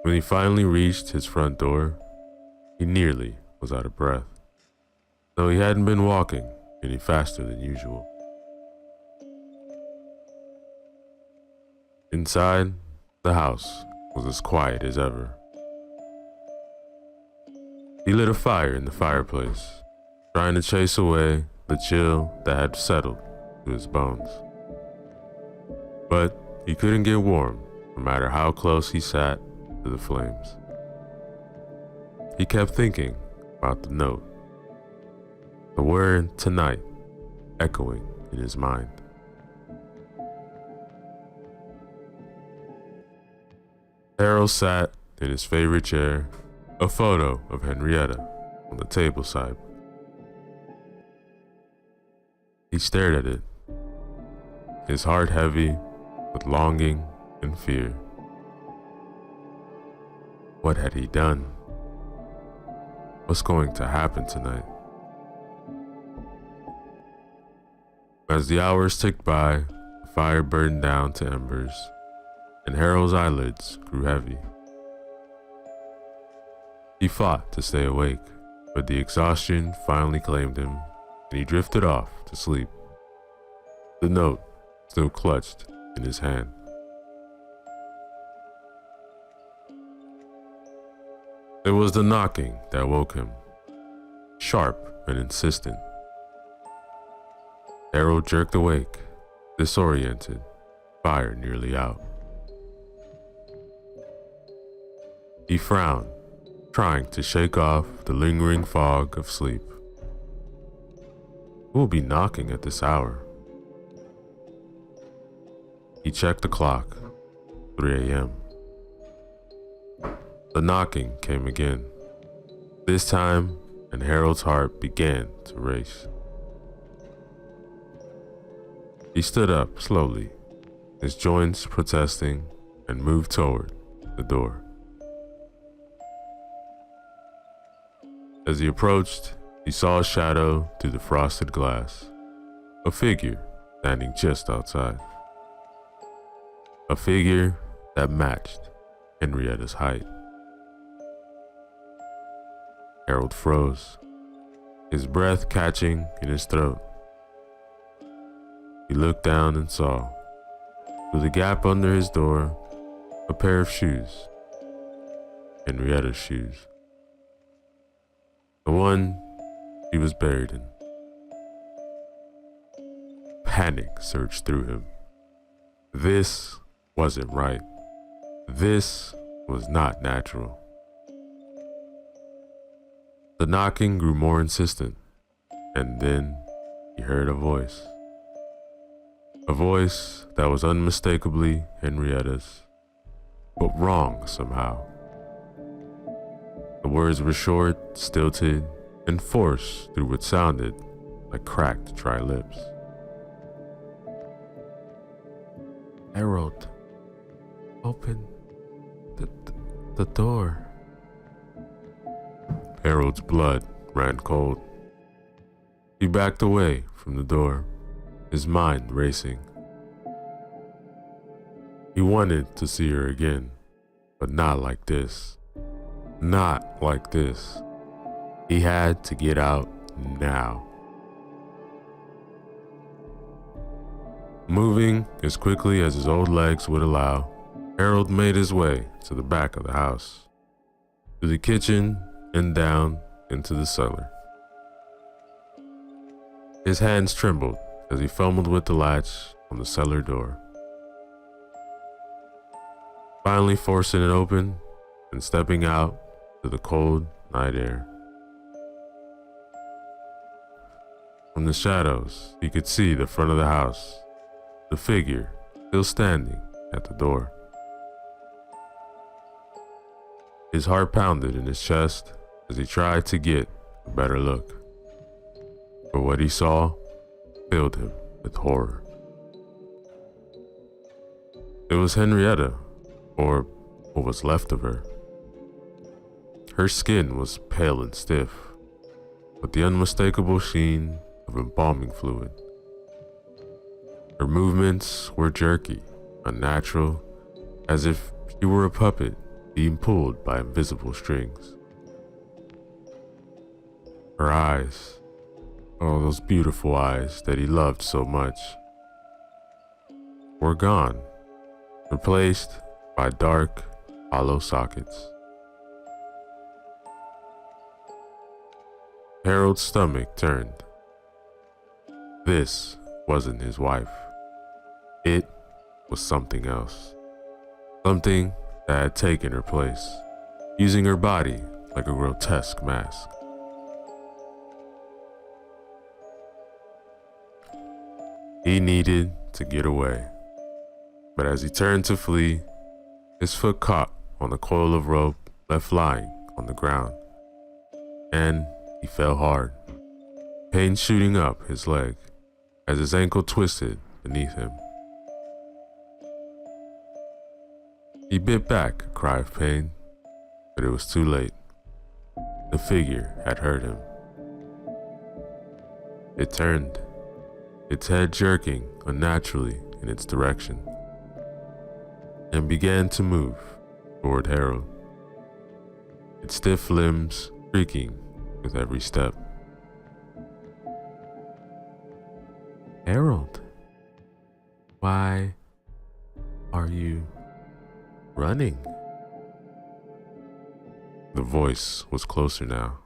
When he finally reached his front door, he nearly was out of breath, though he hadn't been walking any faster than usual. Inside, the house was as quiet as ever. He lit a fire in the fireplace, trying to chase away the chill that had settled to his bones. But he couldn't get warm, no matter how close he sat to the flames. He kept thinking about the note, the word "tonight" echoing in his mind. Harold sat in his favorite chair, a photo of Henrietta on the table side. He stared at it, his heart heavy with longing and fear. What had he done? What's going to happen tonight? As the hours ticked by, the fire burned down to embers, and Harold's eyelids grew heavy. He fought to stay awake, but the exhaustion finally claimed him, and he drifted off to sleep, the note still clutched in his hand. It was the knocking that woke him, sharp and insistent. Harold jerked awake, disoriented, fire nearly out. He frowned, trying to shake off the lingering fog of sleep. Who will be knocking at this hour? He checked the clock, 3 a.m. The knocking came again, this time, and Harold's heart began to race. He stood up slowly, his joints protesting, and moved toward the door. As he approached, he saw a shadow through the frosted glass, a figure standing just outside. A figure that matched Henrietta's height. Harold froze, his breath catching in his throat. He looked down and saw, through the gap under his door, a pair of shoes. Henrietta's shoes. The one he was buried in. Panic surged through him. This wasn't right. This was not natural. The knocking grew more insistent, and then he heard a voice. A voice that was unmistakably Henrietta's, but wrong somehow. The words were short, stilted, and forced through what sounded like cracked, dry lips. Harold, open the door. Harold's blood ran cold. He backed away from the door, his mind racing. He wanted to see her again, but not like this. Not like this. He had to get out now. Moving as quickly as his old legs would allow, Harold made his way to the back of the house, through the kitchen and down into the cellar. His hands trembled as he fumbled with the latch on the cellar door. Finally forcing it open and stepping out to the cold night air. From the shadows, he could see the front of the house, the figure still standing at the door. His heart pounded in his chest as he tried to get a better look. For what he saw filled him with horror. It was Henrietta, or what was left of her. Her skin was pale and stiff, with the unmistakable sheen of embalming fluid. Her movements were jerky, unnatural, as if she were a puppet being pulled by invisible strings. Her eyes, oh, those beautiful eyes that he loved so much, were gone, replaced by dark, hollow sockets. Harold's stomach turned. This wasn't his wife. It was something else. Something that had taken her place, using her body like a grotesque mask. He needed to get away, but as he turned to flee, his foot caught on a coil of rope left lying on the ground, and he fell hard, pain shooting up his leg as his ankle twisted beneath him. He bit back a cry of pain, but it was too late. The figure had hurt him. It turned, its head jerking unnaturally in its direction, and began to move toward Harold, its stiff limbs creaking with every step. Harold, why are you running? The voice was closer now.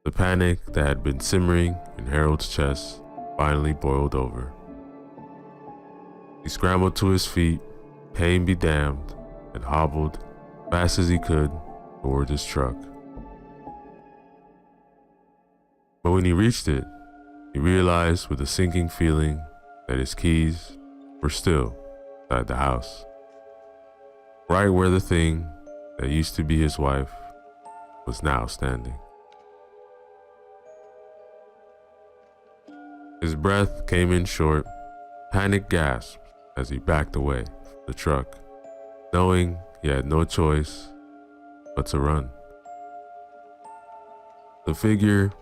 The panic that had been simmering in Harold's chest finally boiled over. He scrambled to his feet, pain be damned, and hobbled fast as he could toward his truck. But when he reached it, he realized with a sinking feeling that his keys were still inside the house, right where the thing that used to be his wife was now standing. His breath came in short, panic gasped as he backed away from the truck, knowing he had no choice but to run. The figure,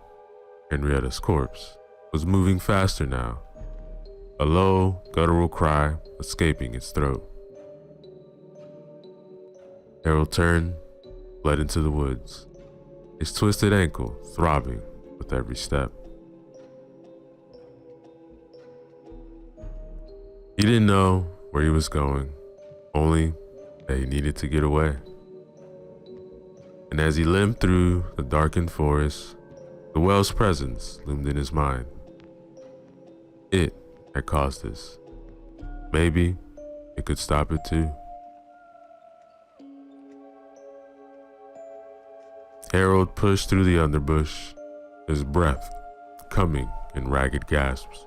Henrietta's corpse, was moving faster now, a low, guttural cry escaping its throat. Harold turned, fled into the woods, his twisted ankle throbbing with every step. He didn't know where he was going, only that he needed to get away. And as he limped through the darkened forest, the well's presence loomed in his mind. It had caused this. Maybe it could stop it too. Harold pushed through the underbush, his breath coming in ragged gasps.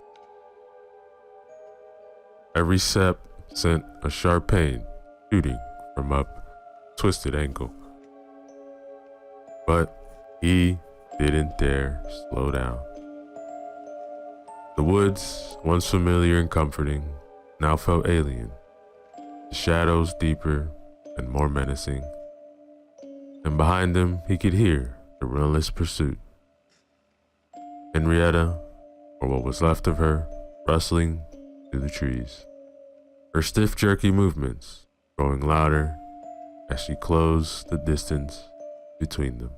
Every step sent a sharp pain shooting from up twisted ankle. But he didn't dare slow down. The woods, once familiar and comforting, now felt alien, the shadows deeper and more menacing. And behind him he could hear the relentless pursuit. Henrietta, or what was left of her, rustling through the trees, her stiff jerky movements growing louder as she closed the distance between them.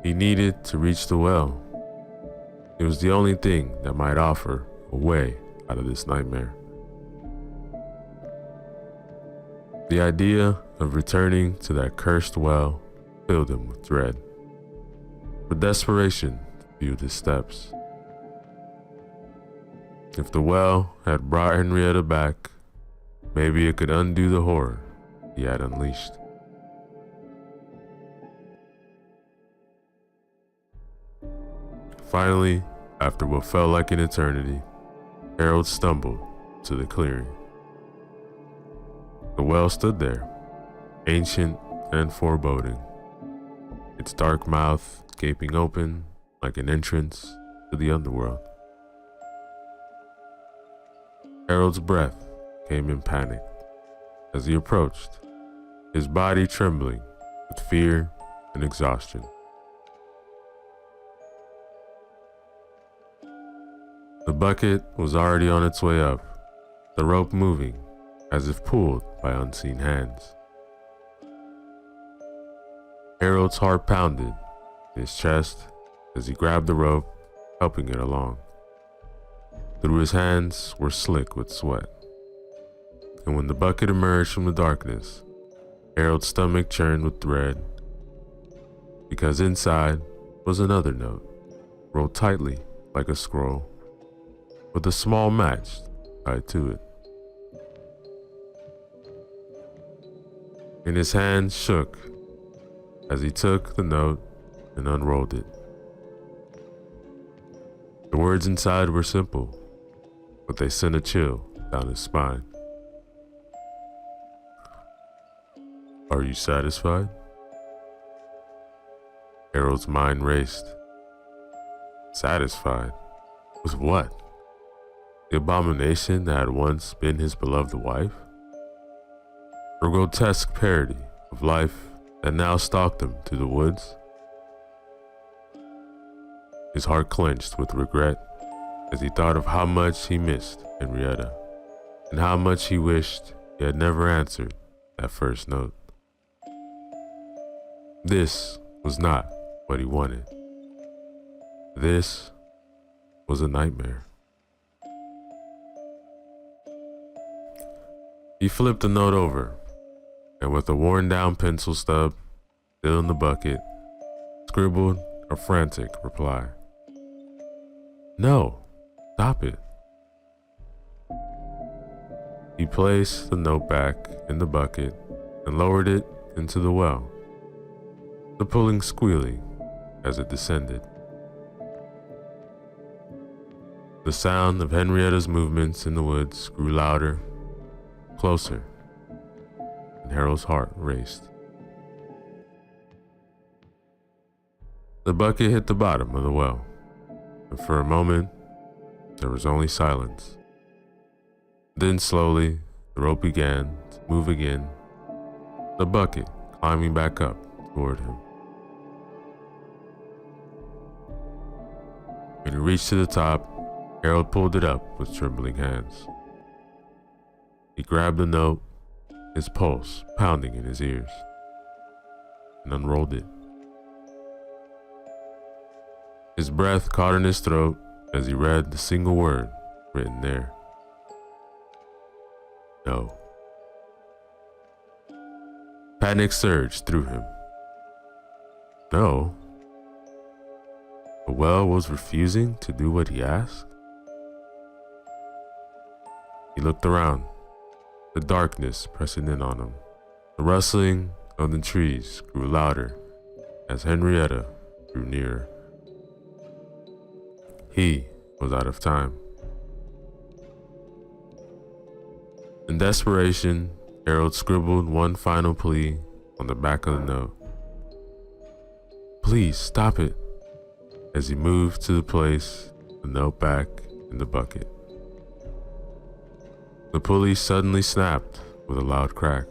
He needed to reach the well. It was the only thing that might offer a way out of this nightmare. The idea of returning to that cursed well filled him with dread. But desperation fueled his steps. If the well had brought Henrietta back, maybe it could undo the horror he had unleashed. Finally, after what felt like an eternity, Harold stumbled to the clearing. The well stood there, ancient and foreboding, its dark mouth gaping open like an entrance to the underworld. Harold's breath came in panic as he approached, his body trembling with fear and exhaustion. The bucket was already on its way up, the rope moving as if pulled by unseen hands. Harold's heart pounded in his chest as he grabbed the rope, helping it along. Through his hands were slick with sweat. And when the bucket emerged from the darkness, Harold's stomach churned with dread, because inside was another note, rolled tightly like a scroll, with a small match tied to it. And his hand shook as he took the note and unrolled it. The words inside were simple, but they sent a chill down his spine. Are you satisfied? Harold's mind raced. Satisfied? With what? The abomination that had once been his beloved wife? A grotesque parody of life that now stalked him through the woods? His heart clenched with regret as he thought of how much he missed Henrietta, and how much he wished he had never answered that first note. This was not what he wanted. This was a nightmare. He flipped the note over, and with a worn-down pencil stub still in the bucket, scribbled a frantic reply. No, stop it. He placed the note back in the bucket and lowered it into the well, the pulling squealing as it descended. The sound of Henrietta's movements in the woods grew louder, closer, and Harold's heart raced. The bucket hit the bottom of the well, and for a moment, there was only silence. Then slowly, the rope began to move again, the bucket climbing back up toward him. When he reached to the top, Harold pulled it up with trembling hands. He grabbed the note, his pulse pounding in his ears, and unrolled it. His breath caught in his throat as he read the single word written there. No. Panic surged through him. No? The well was refusing to do what he asked? He looked around, the darkness pressing in on him. The rustling of the trees grew louder as Henrietta drew nearer. He was out of time. In desperation, Harold scribbled one final plea on the back of the note. Please stop it, as he moved to place the note back in the bucket. The pulley suddenly snapped with a loud crack.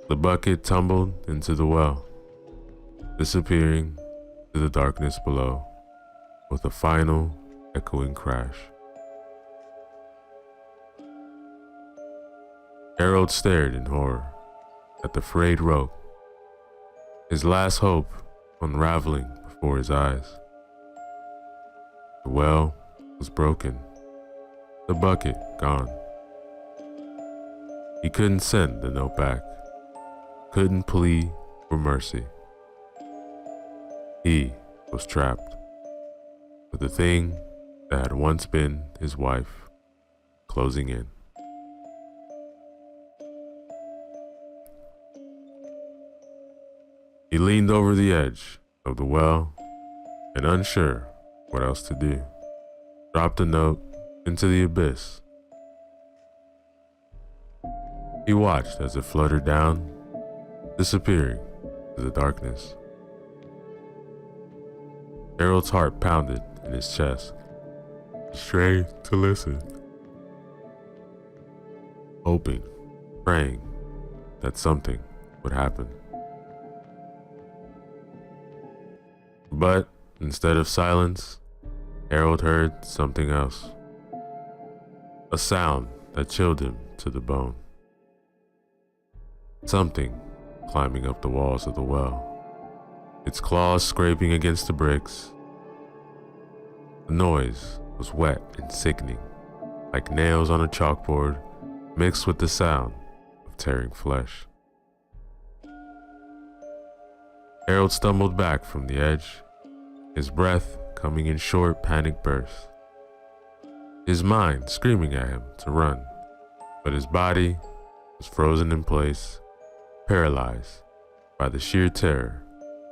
The bucket tumbled into the well, disappearing to the darkness below with a final echoing crash. Harold stared in horror at the frayed rope, his last hope unraveling before his eyes. The well was broken, the bucket gone. He couldn't send the note back, couldn't plead for mercy. He was trapped with the thing that had once been his wife closing in. He leaned over the edge of the well and, unsure what else to do, dropped the note into the abyss. He watched as it fluttered down, disappearing into the darkness. Harold's heart pounded in his chest, strained to listen, hoping, praying that something would happen. But instead of silence, Harold heard something else. A sound that chilled him to the bone. Something climbing up the walls of the well, its claws scraping against the bricks. The noise was wet and sickening, like nails on a chalkboard mixed with the sound of tearing flesh. Harold stumbled back from the edge, his breath coming in short, panic bursts. His mind screaming at him to run, but his body was frozen in place, paralyzed by the sheer terror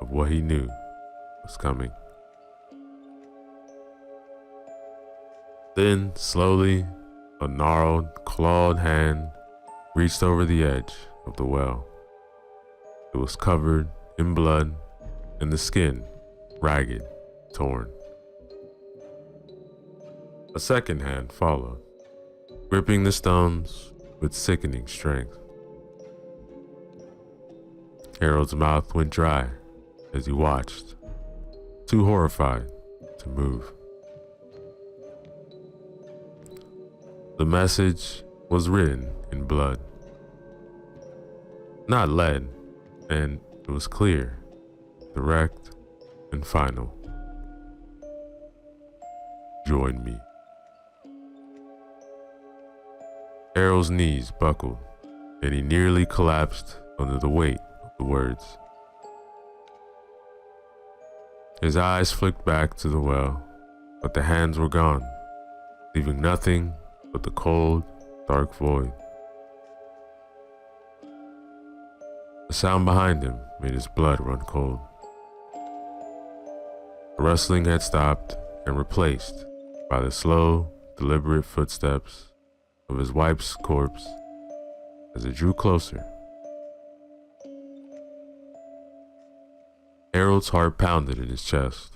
of what he knew was coming. Then, slowly, a gnarled, clawed hand reached over the edge of the well. It was covered in blood and the skin ragged, torn. A second hand followed, gripping the stones with sickening strength. Harold's mouth went dry as he watched, too horrified to move. The message was written in blood, not lead, and it was clear, direct, and final. Join me. Harold's knees buckled, and he nearly collapsed under the weight of the words. His eyes flicked back to the well, but the hands were gone, leaving nothing but the cold, dark void. The sound behind him made his blood run cold. The rustling had stopped and replaced by the slow, deliberate footsteps of his wife's corpse as it drew closer. Harold's heart pounded in his chest,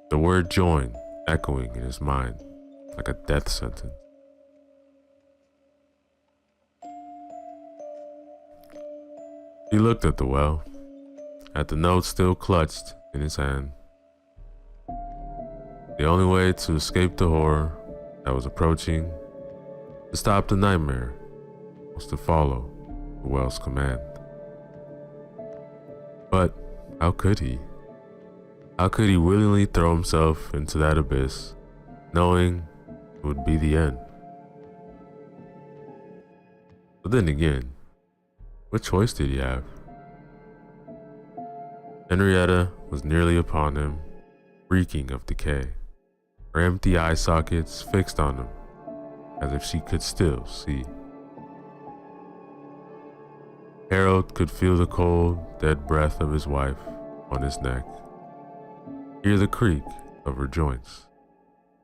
the word join echoing in his mind like a death sentence. He looked at the well, at the note still clutched in his hand. The only way to escape the horror that was approaching, to stop the nightmare, was to follow the well's command. But how could he? How could he willingly throw himself into that abyss, knowing it would be the end? But then again, what choice did he have? Henrietta was nearly upon him, reeking of decay, her empty eye sockets fixed on him, as if she could still see. Harold could feel the cold, dead breath of his wife on his neck, hear the creak of her joints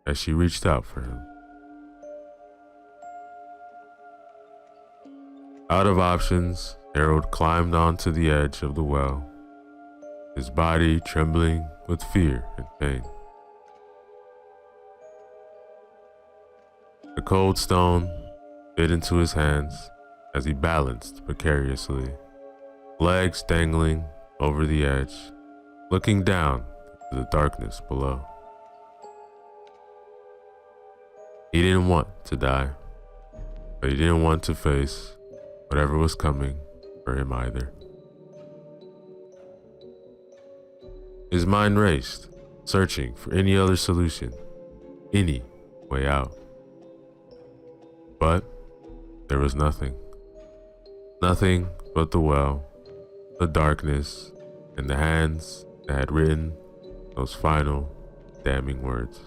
as she reached out for him. Out of options, Harold climbed onto the edge of the well, his body trembling with fear and pain. The cold stone bit into his hands as he balanced precariously, legs dangling over the edge, looking down into the darkness below. He didn't want to die, but he didn't want to face whatever was coming for him either. His mind raced, searching for any other solution, any way out. But there was nothing. Nothing but the well, the darkness, and the hands that had written those final, damning words.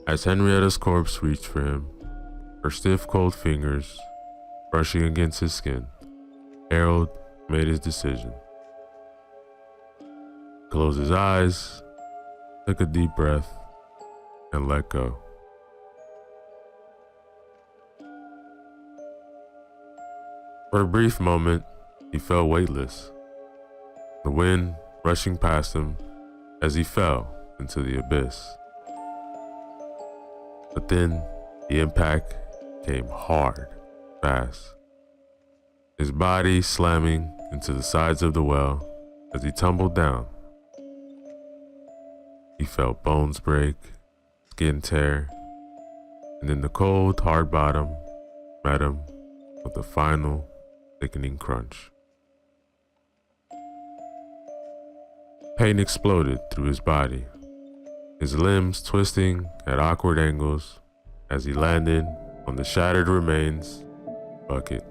As Henrietta's corpse reached for him, her stiff, cold fingers brushing against his skin, Harold made his decision. Closed his eyes, took a deep breath, and let go. For a brief moment, he felt weightless, the wind rushing past him as he fell into the abyss. But then the impact came hard, fast, his body slamming into the sides of the well as he tumbled down. He felt bones break, skin tear, and in the cold, hard bottom, met him with a final, thickening crunch. Pain exploded through his body, his limbs twisting at awkward angles as he landed on the shattered remains bucket.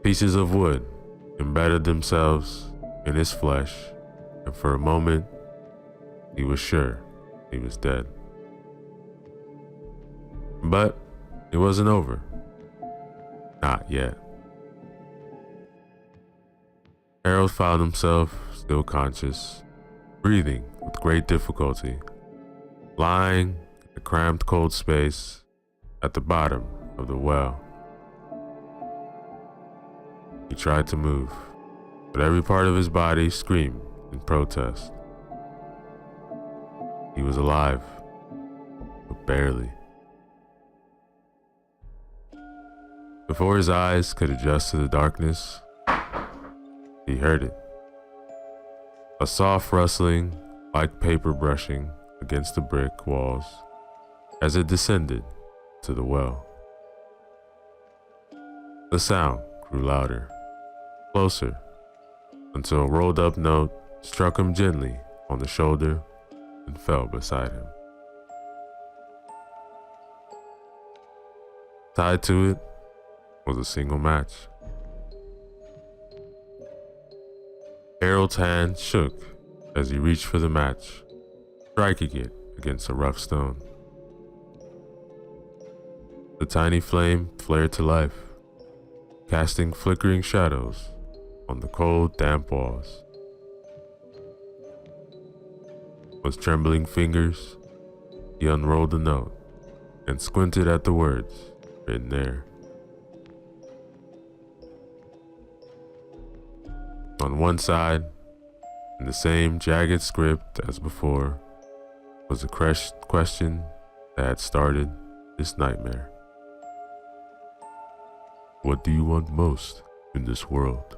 Pieces of wood embedded themselves in his flesh, and for a moment, he was sure he was dead. But it wasn't over. Not yet. Harold found himself still conscious, breathing with great difficulty, lying in a cramped cold space at the bottom of the well. He tried to move, but every part of his body screamed in protest. He was alive, but barely. Before his eyes could adjust to the darkness, he heard it. A soft rustling, like paper brushing against the brick walls as it descended to the well. The sound grew louder, closer, until a rolled up note struck him gently on the shoulder and fell beside him. Tied to it was a single match. Harold's hand shook as he reached for the match, striking it against a rough stone. The tiny flame flared to life, casting flickering shadows on the cold, damp walls. With trembling fingers, he unrolled the note and squinted at the words written there. On one side, in the same jagged script as before, was a question that had started this nightmare. What do you want most in this world?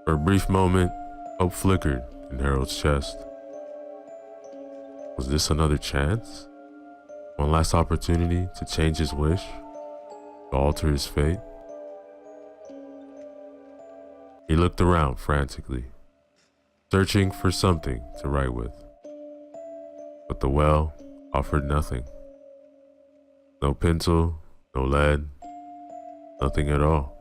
For a brief moment, hope flickered in Harold's chest. Was this another chance? One last opportunity to change his wish? To alter his fate? He looked around frantically, searching for something to write with. But the well offered nothing. No pencil, no lead, nothing at all.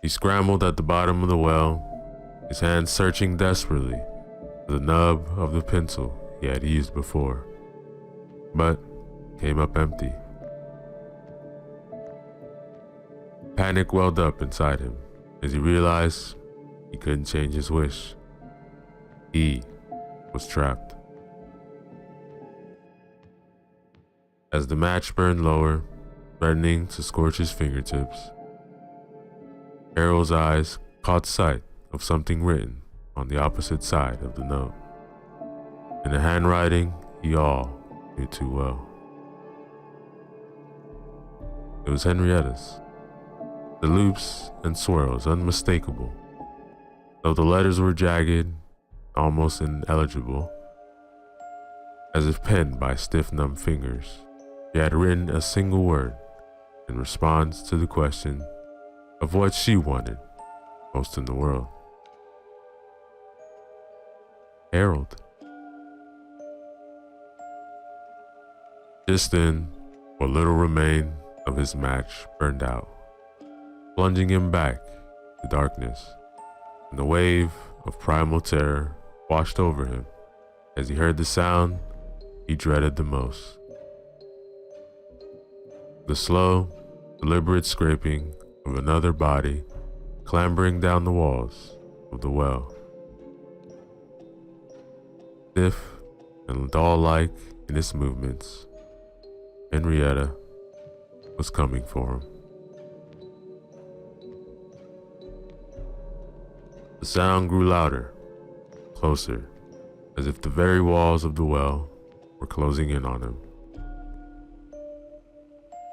He scrambled at the bottom of the well, his hands searching desperately for the nub of the pencil he had used before, but came up empty. Panic welled up inside him as he realized he couldn't change his wish. He was trapped. As the match burned lower, threatening to scorch his fingertips, Harold's eyes caught sight of something written on the opposite side of the note, in a handwriting he all knew too well. It was Henrietta's. The loops and swirls unmistakable, though the letters were jagged, almost illegible, as if penned by stiff, numb fingers. She had written a single word in response to the question of what she wanted most in the world. Harold. Just then, what little remained of his match burned out, plunging him back to darkness, and a wave of primal terror washed over him as he heard the sound he dreaded the most. The slow, deliberate scraping of another body clambering down the walls of the well. Stiff and doll-like in its movements, Henrietta was coming for him. The sound grew louder, closer, as if the very walls of the well were closing in on him.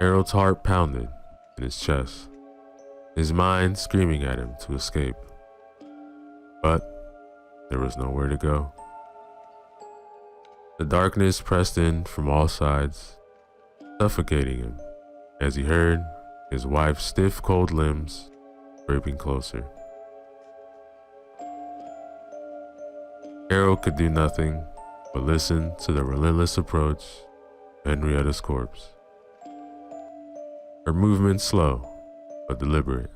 Harold's heart pounded in his chest, his mind screaming at him to escape. But there was nowhere to go. The darkness pressed in from all sides, suffocating him as he heard his wife's stiff, cold limbs scraping closer. Harold could do nothing but listen to the relentless approach of Henrietta's corpse. Her movements slow but deliberate.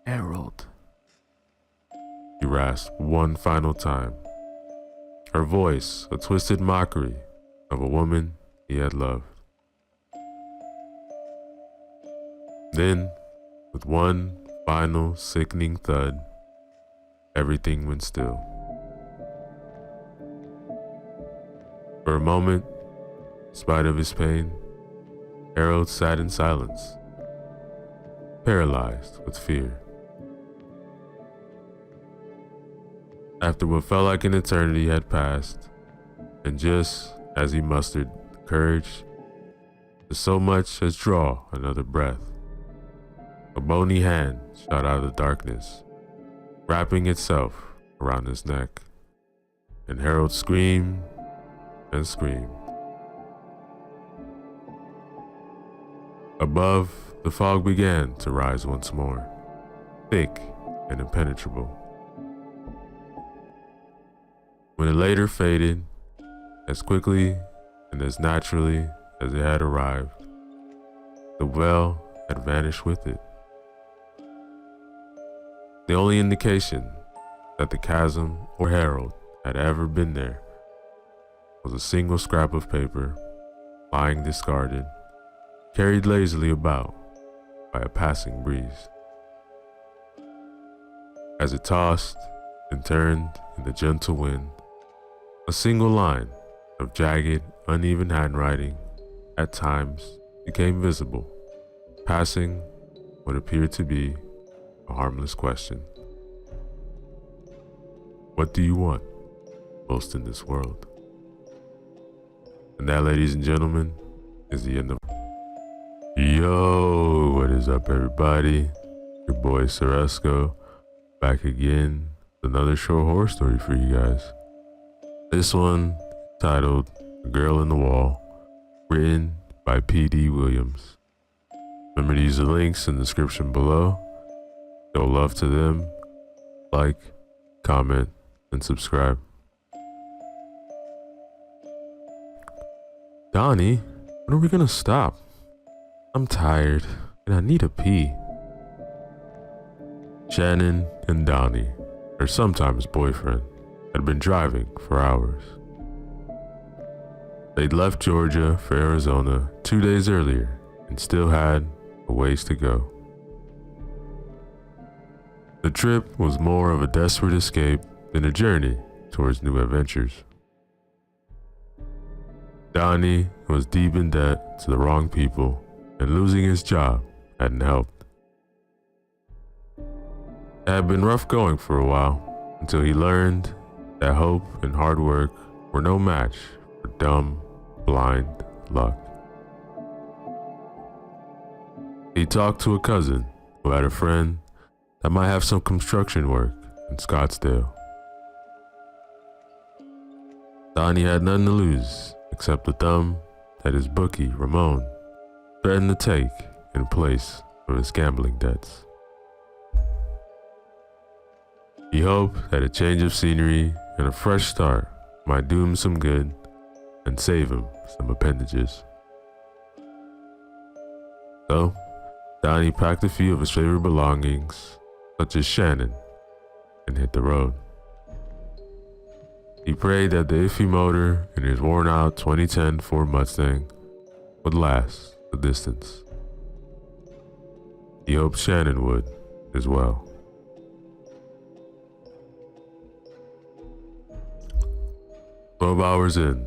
"Harold," he rasped one final time, her voice a twisted mockery of a woman he had loved. Then, with one final sickening thud, everything went still. For a moment, in spite of his pain, Harold sat in silence, paralyzed with fear. After what felt like an eternity had passed, and just as he mustered the courage to so much as draw another breath, a bony hand shot out of the darkness, wrapping itself around his neck, and Harold screamed and screamed. Above, the fog began to rise once more, thick and impenetrable. When it later faded, as quickly and as naturally as it had arrived, the well had vanished with it. The only indication that the chasm or Harold had ever been there was a single scrap of paper, lying discarded, carried lazily about by a passing breeze. As it tossed and turned in the gentle wind, a single line of jagged, uneven handwriting at times became visible, passing what appeared to be a harmless question. "What do you want most in this world?" And that, ladies and gentlemen, is the end of. Yo, what is up, everybody? Your boy Ceresco, back again with another short horror story for you guys. This one titled "A Girl in the Wall," written by P.D. Williams. Remember to use the links in the description below. Show love to them. Like, comment, and subscribe. "Donnie, when are we gonna stop? I'm tired and I need a pee." Shannon and Donnie, her sometimes boyfriend, had been driving for hours. They'd left Georgia for Arizona 2 days earlier and still had a ways to go. The trip was more of a desperate escape than a journey towards new adventures. Donnie was deep in debt to the wrong people, and losing his job hadn't helped. It had been rough going for a while until he learned that hope and hard work were no match for dumb, blind luck. He talked to a cousin who had a friend that might have some construction work in Scottsdale. Donnie had nothing to lose except the thumb that his bookie, Ramon, threatened to take in place of his gambling debts. He hoped that a change of scenery and a fresh start might do him some good and save him some appendages. So, Donnie packed a few of his favorite belongings, such as Shannon, and hit the road. He prayed that the iffy motor in his worn-out 2010 Ford Mustang would last the distance. He hoped Shannon would as well. 12 hours in,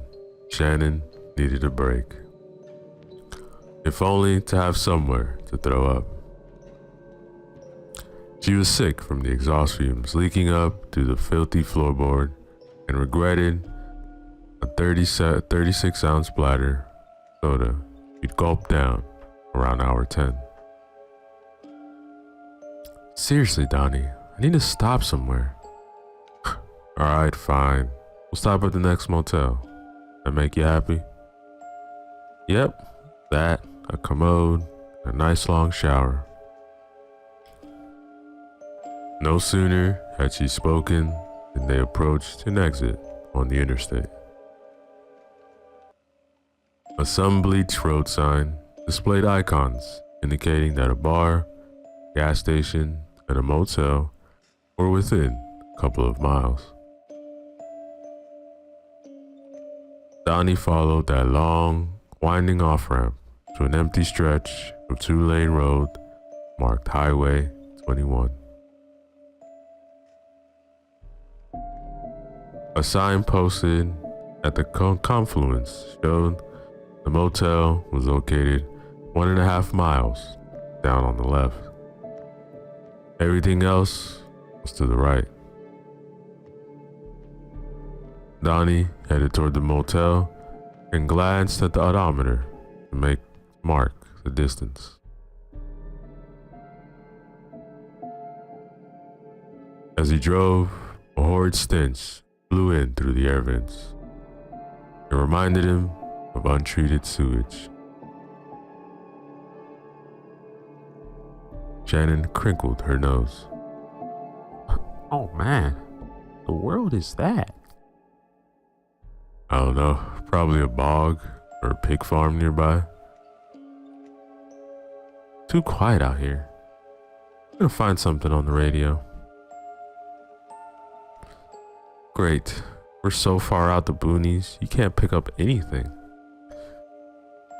Shannon needed a break. If only to have somewhere to throw up. She was sick from the exhaust fumes leaking up through the filthy floorboard and regretted a 36-ounce bladder soda she'd gulped down around hour 10. "Seriously, Donnie, I need to stop somewhere." "Alright, fine. We'll stop at the next motel. That make you happy? Yep, that, a commode, a nice long shower. No sooner had she spoken than they approached an exit on the interstate. A sun-bleached road sign displayed icons indicating that a bar, gas station, and a motel were within a couple of miles. Donnie followed that long, winding off-ramp to an empty stretch of two-lane road marked Highway 21. A sign posted at the confluence showed the motel was located 1.5 miles down on the left. Everything else was to the right. Donnie headed toward the motel and glanced at the odometer to mark the distance. As he drove, a horrid stench blew in through the air vents. It reminded him of untreated sewage. Shannon crinkled her nose. Oh man, the world is that? I don't know, probably a bog or a pig farm nearby. Too quiet out here. I'm gonna find something on the radio. Great, we're so far out the boonies, you can't pick up anything.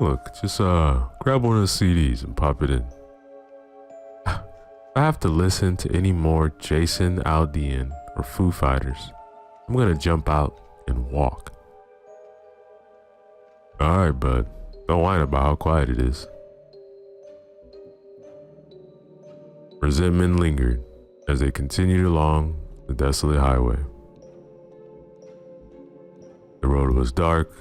Look, just grab one of the CDs and pop it in. If I have to listen to any more Jason Aldean or Foo Fighters, I'm gonna jump out and walk. Alright, bud, don't whine about how quiet it is. Resentment lingered as they continued along the desolate highway. The road was dark,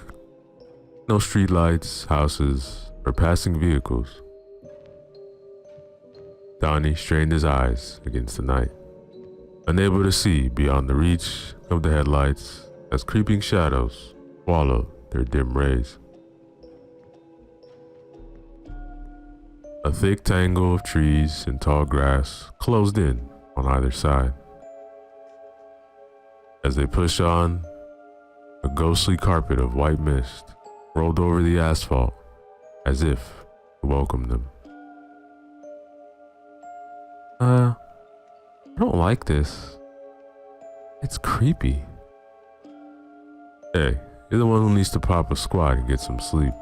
no streetlights, houses, or passing vehicles. Donnie strained his eyes against the night, unable to see beyond the reach of the headlights as creeping shadows swallowed their dim rays. A thick tangle of trees and tall grass closed in on either side. As they pushed on, a ghostly carpet of white mist rolled over the asphalt as if to welcome them. I don't like this. It's creepy. Hey, you're the one who needs to pop a squat and get some sleep.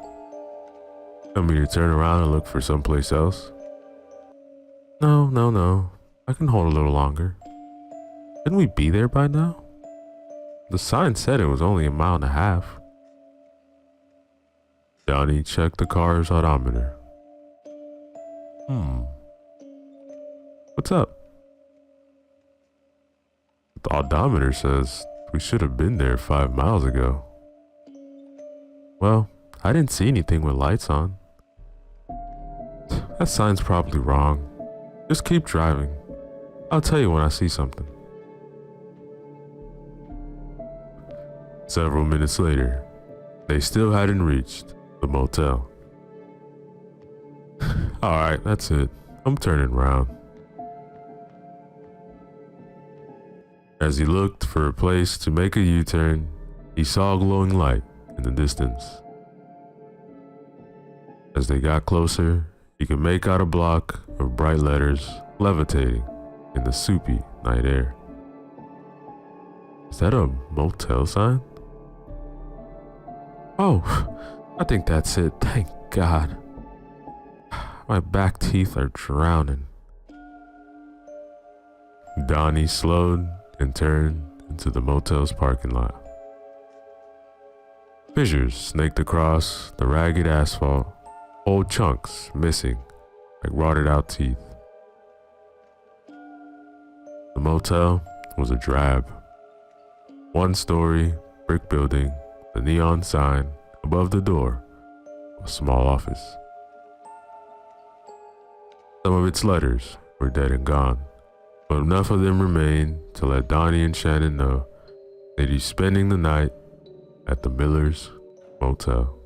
Want me to turn around and look for someplace else? No. I can hold a little longer. Shouldn't we be there by now? The sign said it was only 1.5 miles. Donnie checked the car's odometer. What's up? The odometer says we should have been there 5 miles ago. Well, I didn't see anything with lights on. That sign's probably wrong. Just keep driving. I'll tell you when I see something. Several minutes later, they still hadn't reached the motel. Alright, that's it. I'm turning around. As he looked for a place to make a U-turn, he saw a glowing light in the distance. As they got closer, he could make out a block of bright letters levitating in the soupy night air. Is that a motel sign? Oh, I think that's it. Thank God. My back teeth are drowning. Donnie slowed and turned into the motel's parking lot. Fissures snaked across the ragged asphalt, whole chunks missing like rotted out teeth. The motel was a drab, one-story brick building, the neon sign above the door, a small office. Some of its letters were dead and gone, but enough of them remained to let Donnie and Shannon know that he's spending the night at the Miller's Motel.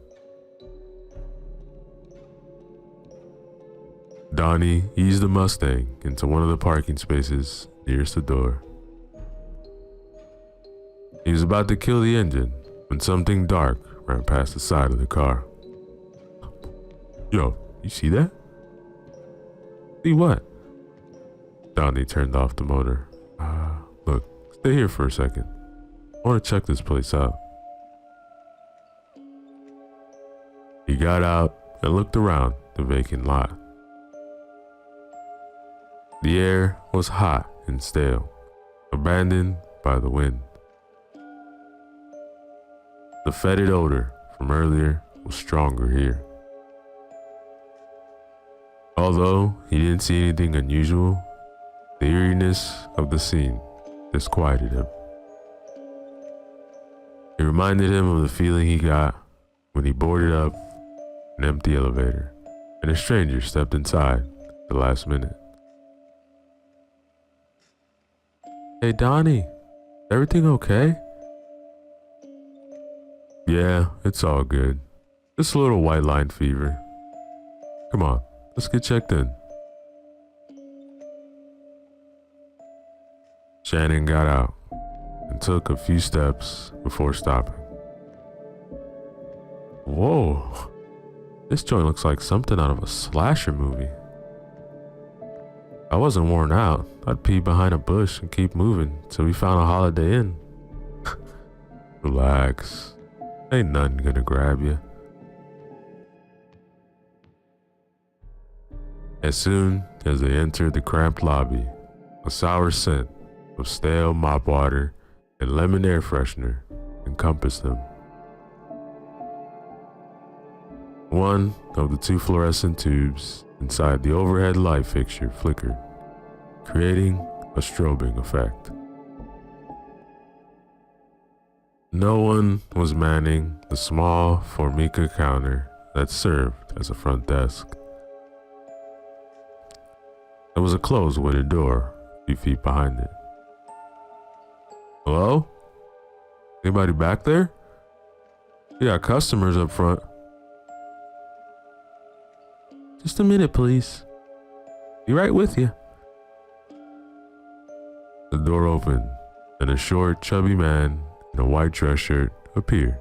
Donnie eased the Mustang into one of the parking spaces nearest the door. He was about to kill the engine when something dark ran past the side of the car. Yo, you see that? See what? Donnie turned off the motor. Look, stay here for a second. I want to check this place out. He got out and looked around the vacant lot. The air was hot and stale, abandoned by the wind. The fetid odor from earlier was stronger here. Although he didn't see anything unusual, the eeriness of the scene disquieted him. It reminded him of the feeling he got when he boarded up an empty elevator and a stranger stepped inside at the last minute. Hey Donnie, everything okay? Yeah, it's all good. Just a little white line fever. Come on, let's get checked in. Shannon got out and took a few steps before stopping. Whoa, this joint looks like something out of a slasher movie. I wasn't worn out. I'd pee behind a bush and keep moving till we found a Holiday Inn. Relax. Ain't nothing gonna grab you. As soon as they entered the cramped lobby, a sour scent of stale mop water and lemon air freshener encompassed them. One of the two fluorescent tubes inside the overhead light fixture flickered, creating a strobing effect. No one was manning the small Formica counter that served as a front desk. There was a closed wooden door a few feet behind it. Hello? Anybody back there? We got customers up front. Just a minute, please. Be right with you. The door opened, and a short, chubby man in a white dress shirt appeared.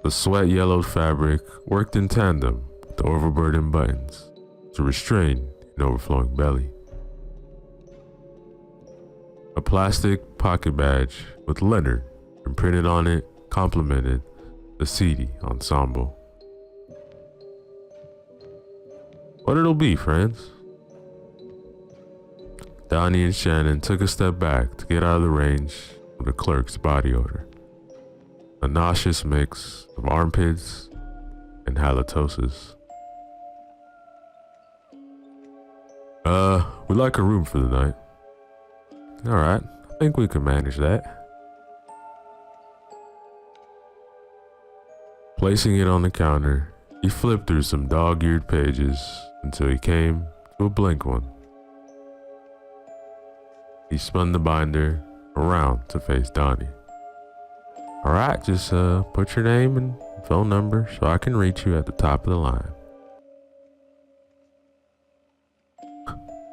The sweat-yellowed fabric worked in tandem with the overburdened buttons to restrain an overflowing belly. A plastic pocket badge with Leonard imprinted on it complemented the seedy ensemble. What it'll be, friends? Donnie and Shannon took a step back to get out of the range of the clerk's body odor. A nauseous mix of armpits and halitosis. We'd like a room for the night. Alright, I think we can manage that. Placing it on the counter, he flipped through some dog-eared pages until he came to a blank one. He spun the binder around to face Donnie. Alright, just put your name and phone number so I can reach you at the top of the line.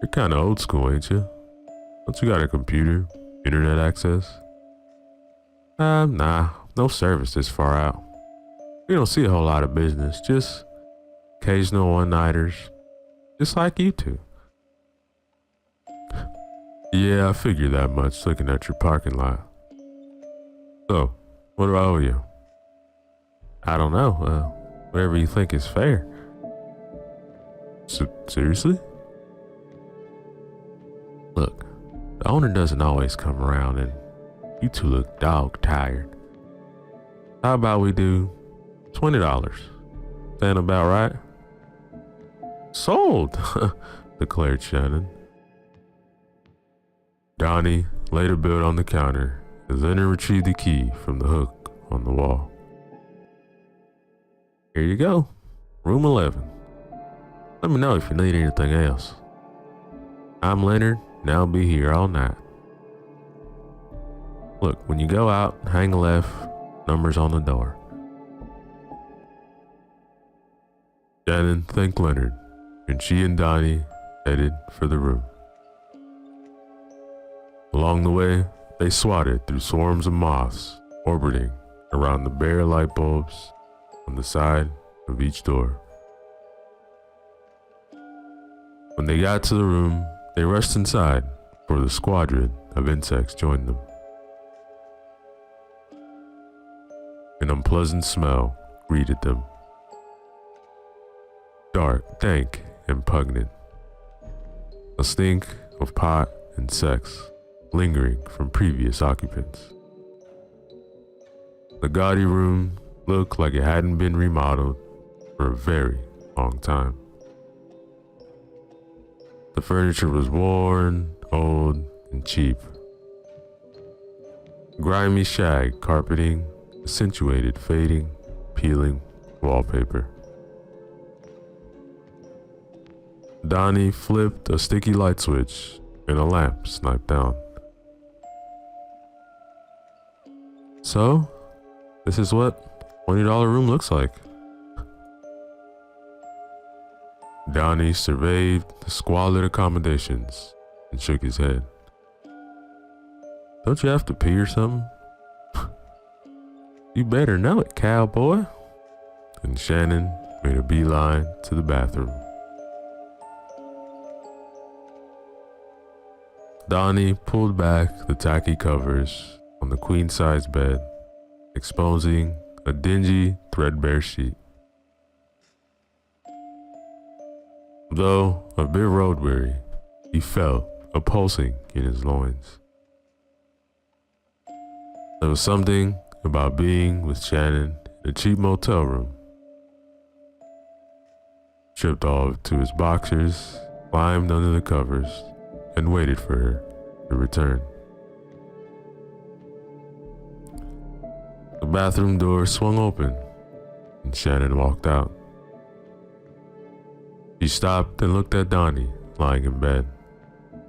You're kinda old school, ain't you? Don't you got a computer, internet access? Nah, no service this far out. We don't see a whole lot of business, just occasional one-nighters, just like you two. Yeah, I figured that much looking at your parking lot. So, what do I owe you? I don't know, whatever you think is fair. Seriously? Look, the owner doesn't always come around and you two look dog tired. How about we do $20? Sound about right? Sold, declared Shannon. Donnie laid a bill on the counter as Leonard retrieved the key from the hook on the wall. Here you go, room 11. Let me know if you need anything else. I'm Leonard, and I'll be here all night. Look, when you go out, hang left, numbers on the door. Shannon thanked Leonard, and she and Donnie headed for the room. Along the way, they swatted through swarms of moths orbiting around the bare light bulbs on the side of each door. When they got to the room, they rushed inside before the squadron of insects joined them. An unpleasant smell greeted them. Dark, dank, and pungent. A stink of pot and sex lingering from previous occupants. The gaudy room looked like it hadn't been remodeled for a very long time. The furniture was worn, old, and cheap. Grimy shag carpeting accentuated fading, peeling wallpaper. Donnie flipped a sticky light switch and a lamp sniped down. So, this is what $20 room looks like. Donnie surveyed the squalid accommodations and shook his head. Don't you have to pee or something? You better know it, cowboy. And Shannon made a beeline to the bathroom. Donnie pulled back the tacky covers on the queen-size bed, exposing a dingy, threadbare sheet. Though a bit road-weary, he felt a pulsing in his loins. There was something about being with Shannon in a cheap motel room. Stripped off to his boxers, climbed under the covers, and waited for her to return. The bathroom door swung open, and Shannon walked out. She stopped and looked at Donnie lying in bed,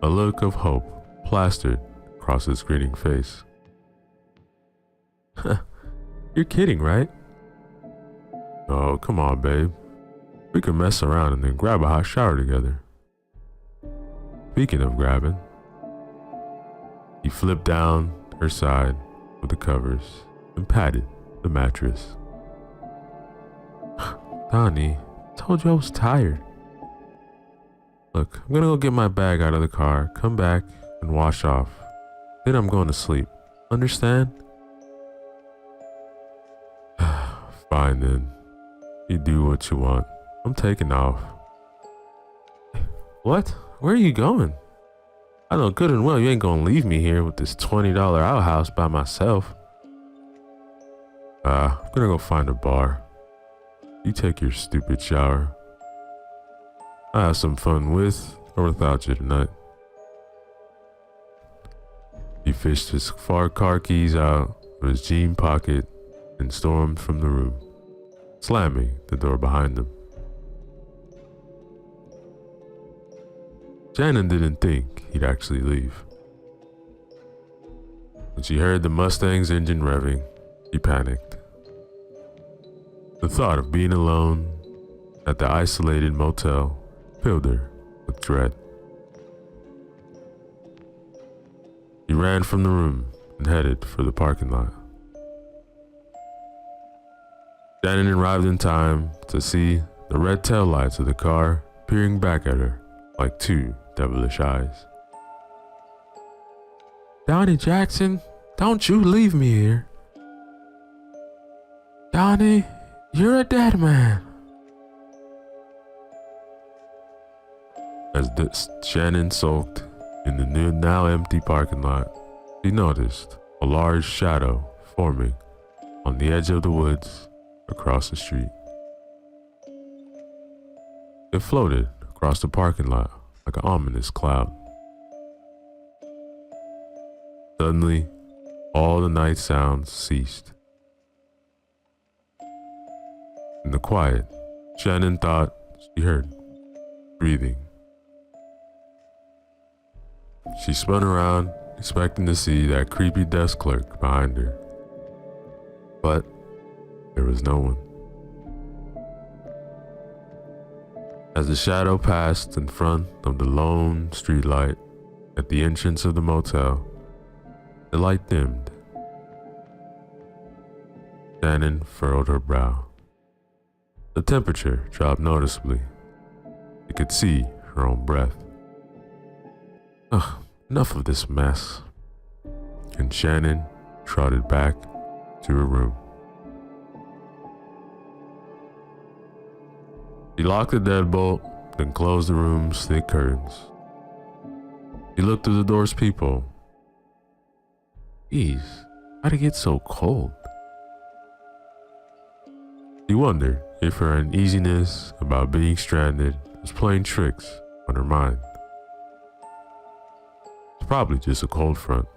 a look of hope plastered across his grinning face. You're kidding, right? Oh, come on, babe. We can mess around and then grab a hot shower together. Speaking of grabbing, he flipped down her side with the covers and patted the mattress. Donnie, told you I was tired. Look, I'm gonna go get my bag out of the car, come back and wash off. Then I'm going to sleep. Understand? Fine then. You do what you want. I'm taking off. What? Where are you going? I know good and well you ain't gonna leave me here with this $20 outhouse by myself. I'm gonna go find a bar. You take your stupid shower. I'll have some fun with or without you tonight. He fished his car keys out of his jean pocket and stormed from the room, slamming the door behind him. Shannon didn't think he'd actually leave. When she heard the Mustang's engine revving, she panicked. The thought of being alone at the isolated motel filled her with dread. He ran from the room and headed for the parking lot. Shannon arrived in time to see the red taillights of the car peering back at her like two devilish eyes. Donnie Jackson, don't you leave me here. Donnie, you're a dead man. As Shannon sulked in the now empty parking lot, she noticed a large shadow forming on the edge of the woods across the street. It floated across the parking lot like an ominous cloud. Suddenly, all the night sounds ceased. In the quiet, Shannon thought she heard breathing. She spun around expecting to see that creepy desk clerk behind her. But there was no one. As the shadow passed in front of the lone streetlight at the entrance of the motel, the light dimmed. Shannon furrowed her brow. The temperature dropped noticeably. She could see her own breath. Ugh, enough of this mess. And Shannon trotted back to her room. She locked the deadbolt, then closed the room's thick curtains. She looked through the door's peephole. Geez, how'd it get so cold? She wondered if her uneasiness about being stranded was playing tricks on her mind. It's probably just a cold front.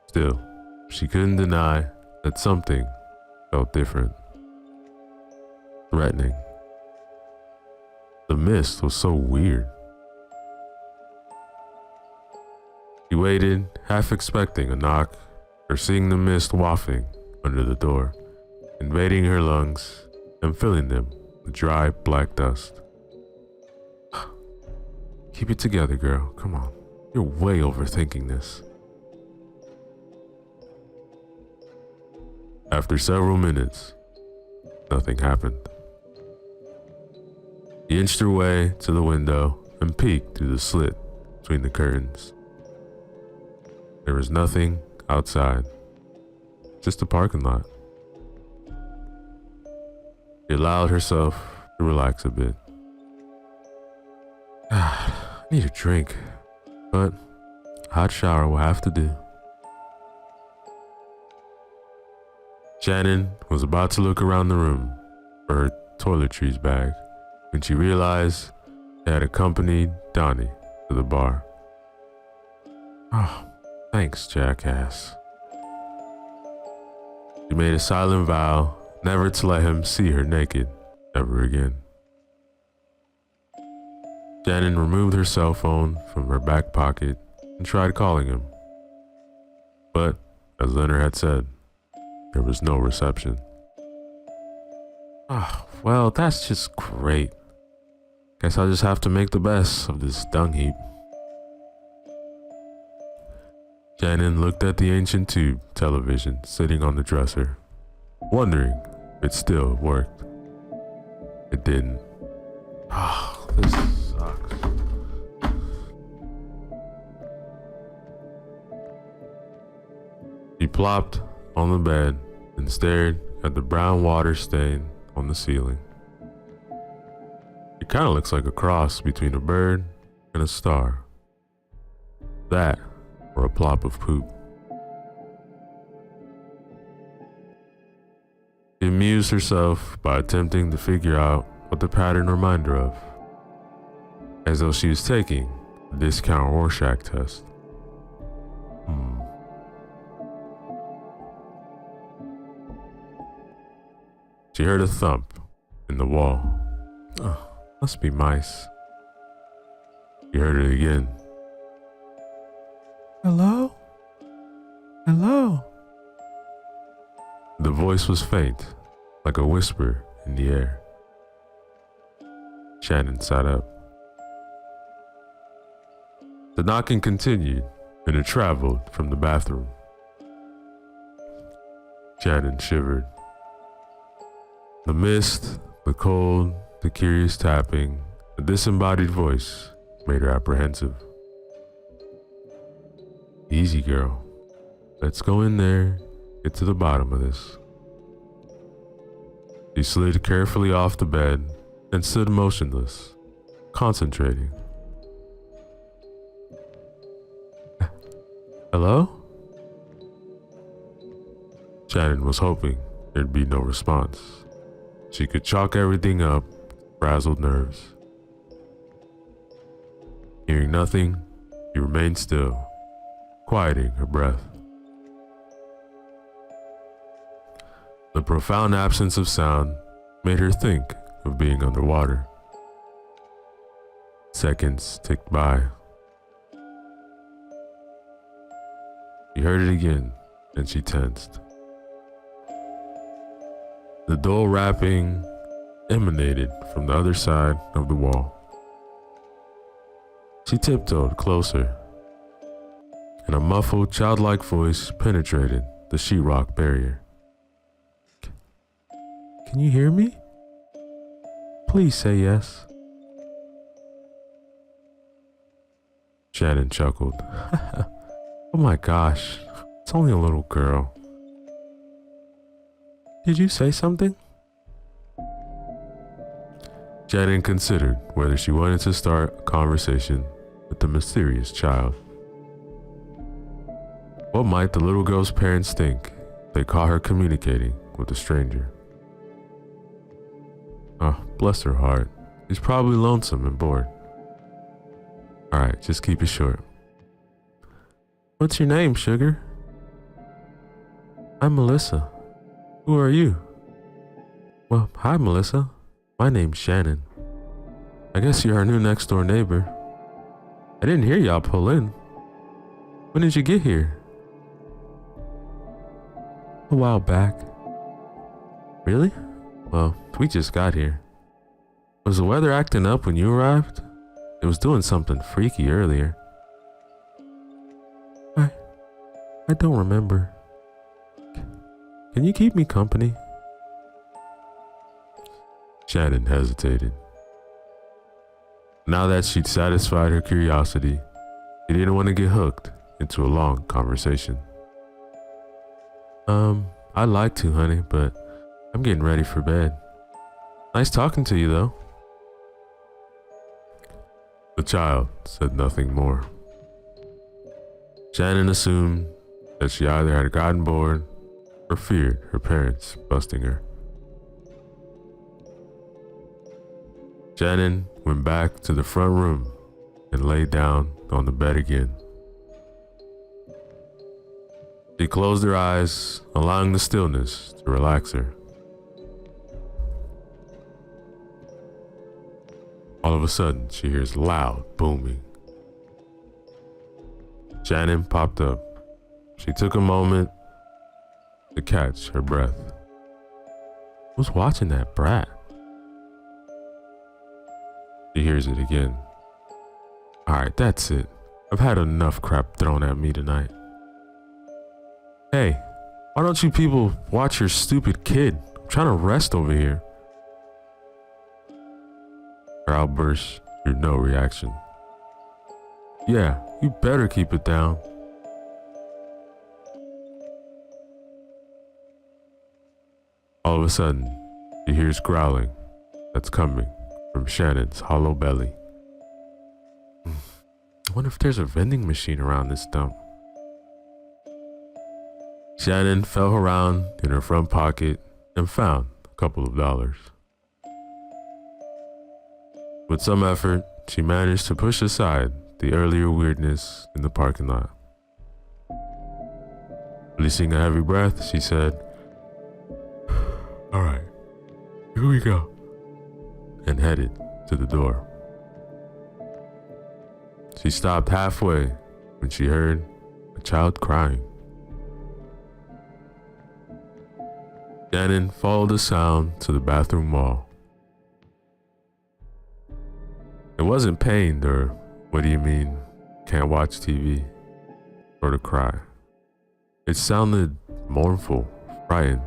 Still, she couldn't deny that something felt different. Threatening. The mist was so weird. She waited, half expecting a knock or seeing the mist wafting under the door, invading her lungs and filling them with dry black dust. Keep it together, girl. Come on. You're way overthinking this. After several minutes, nothing happened. She inched her way to the window and peeked through the slit between the curtains. There was nothing outside, just a parking lot. She allowed herself to relax a bit. I need a drink, but a hot shower will have to do. Shannon was about to look around the room for her toiletries bag when she realized they had accompanied Donnie to the bar. Oh, thanks, jackass. She made a silent vow never to let him see her naked ever again. Shannon removed her cell phone from her back pocket and tried calling him. But, as Leonard had said, there was no reception. Oh, well, that's just great. Guess I'll just have to make the best of this dung heap. Shannon looked at the ancient tube television sitting on the dresser, wondering if it still worked. It didn't. Oh, this sucks. He plopped on the bed and stared at the brown water stain on the ceiling. It kind of looks like a cross between a bird and a star. That or a plop of poop. She amused herself by attempting to figure out what the pattern reminded her of, as though she was taking a discount Rorschach test. She heard a thump in the wall. Oh, must be mice. She heard it again. Hello? Hello? The voice was faint, like a whisper in the air. Shannon sat up. The knocking continued, and it traveled from the bathroom. Shannon shivered. The mist, the cold, the curious tapping, the disembodied voice made her apprehensive. Easy, girl. Let's go in there, get to the bottom of this. She slid carefully off the bed and stood motionless, concentrating. Hello? Shannon was hoping there'd be no response. She could chalk everything up, frazzled nerves. Hearing nothing, she remained still, quieting her breath. The profound absence of sound made her think of being underwater. Seconds ticked by. heard it again, and she tensed. The dull rapping emanated from the other side of the wall. She tiptoed closer, and a muffled, childlike voice penetrated the sheetrock barrier. Can you hear me? Please say yes. Shannon chuckled. Oh my gosh, it's only a little girl. Did you say something? Shannon considered whether she wanted to start a conversation with the mysterious child. What might the little girl's parents think if they caught her communicating with a stranger? Oh, bless her heart. She's probably lonesome and bored. Alright, just keep it short. What's your name, sugar? I'm Melissa. Who are you? Well, hi, Melissa. My name's Shannon. I guess you're our new next door neighbor. I didn't hear y'all pull in. When did you get here? A while back. Really? Well, we just got here. Was the weather acting up when you arrived? It was doing something freaky earlier. I don't remember. Can you keep me company? Shannon hesitated. Now that she'd satisfied her curiosity, she didn't want to get hooked into a long conversation. I'd like to, honey, but I'm getting ready for bed. Nice talking to you, though. The child said nothing more. Shannon assumed that she either had gotten bored or feared her parents busting her. Shannon went back to the front room and lay down on the bed again. She closed her eyes, allowing the stillness to relax her. All of a sudden, she hears loud booming. Shannon popped up. She took a moment to catch her breath. Who's watching that brat? She hears it again. Alright, that's it. I've had enough crap thrown at me tonight. Hey, why don't you people watch your stupid kid? I'm trying to rest over here. Her outburst drew no reaction. Yeah, you better keep it down. All of a sudden, she hears growling that's coming from Shannon's hollow belly. I wonder if there's a vending machine around this dump. Shannon felt around in her front pocket and found a couple of dollars. With some effort, she managed to push aside the earlier weirdness in the parking lot. Releasing a heavy breath, she said, "All right, here we go," and headed to the door. She stopped halfway when she heard a child crying. Shannon followed the sound to the bathroom wall. It wasn't pained or, "What do you mean, can't watch TV?" or to cry. It sounded mournful, frightened.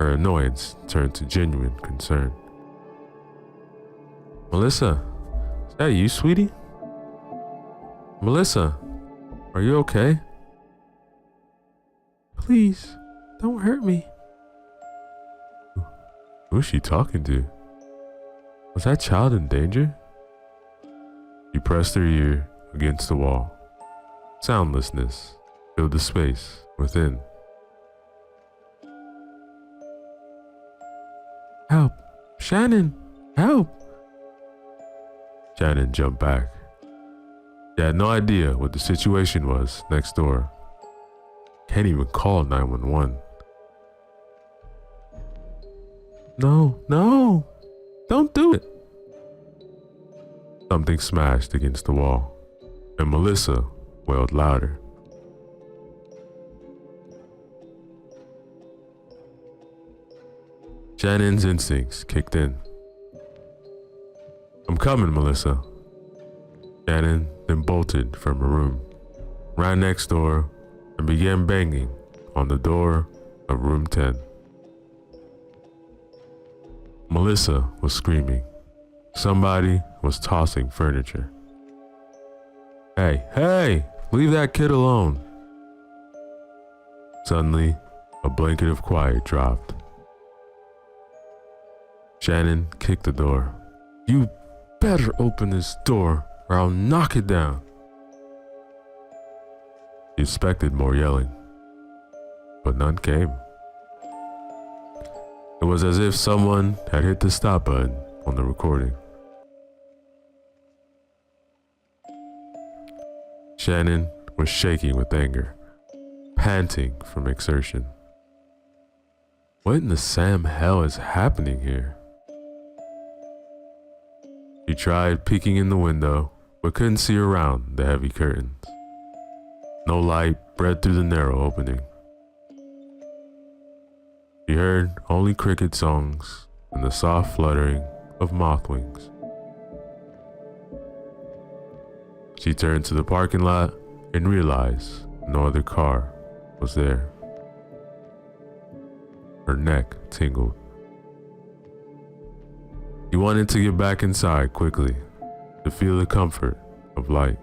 Her annoyance turned to genuine concern. Melissa, is that you, sweetie? Melissa, are you okay? Please, don't hurt me. Who's she talking to? Was that child in danger? She pressed her ear against the wall. Soundlessness filled the space within. Help! Shannon! Help! Shannon jumped back. She had no idea what the situation was next door. Can't even call 911. No! Don't do it! Something smashed against the wall, and Melissa wailed louder. Shannon's instincts kicked in. I'm coming, Melissa. Shannon then bolted from her room, ran next door, and began banging on the door of room 10. Melissa was screaming. Somebody was tossing furniture. Hey, leave that kid alone. Suddenly, a blanket of quiet dropped. Shannon kicked the door. You better open this door or I'll knock it down. He expected more yelling, but none came. It was as if someone had hit the stop button on the recording. Shannon was shaking with anger, panting from exertion. What in the Sam hell is happening here? She tried peeking in the window, but couldn't see around the heavy curtains. No light bred through the narrow opening. She heard only cricket songs and the soft fluttering of moth wings. She turned to the parking lot and realized no other car was there. Her neck tingled. She wanted to get back inside quickly to feel the comfort of light.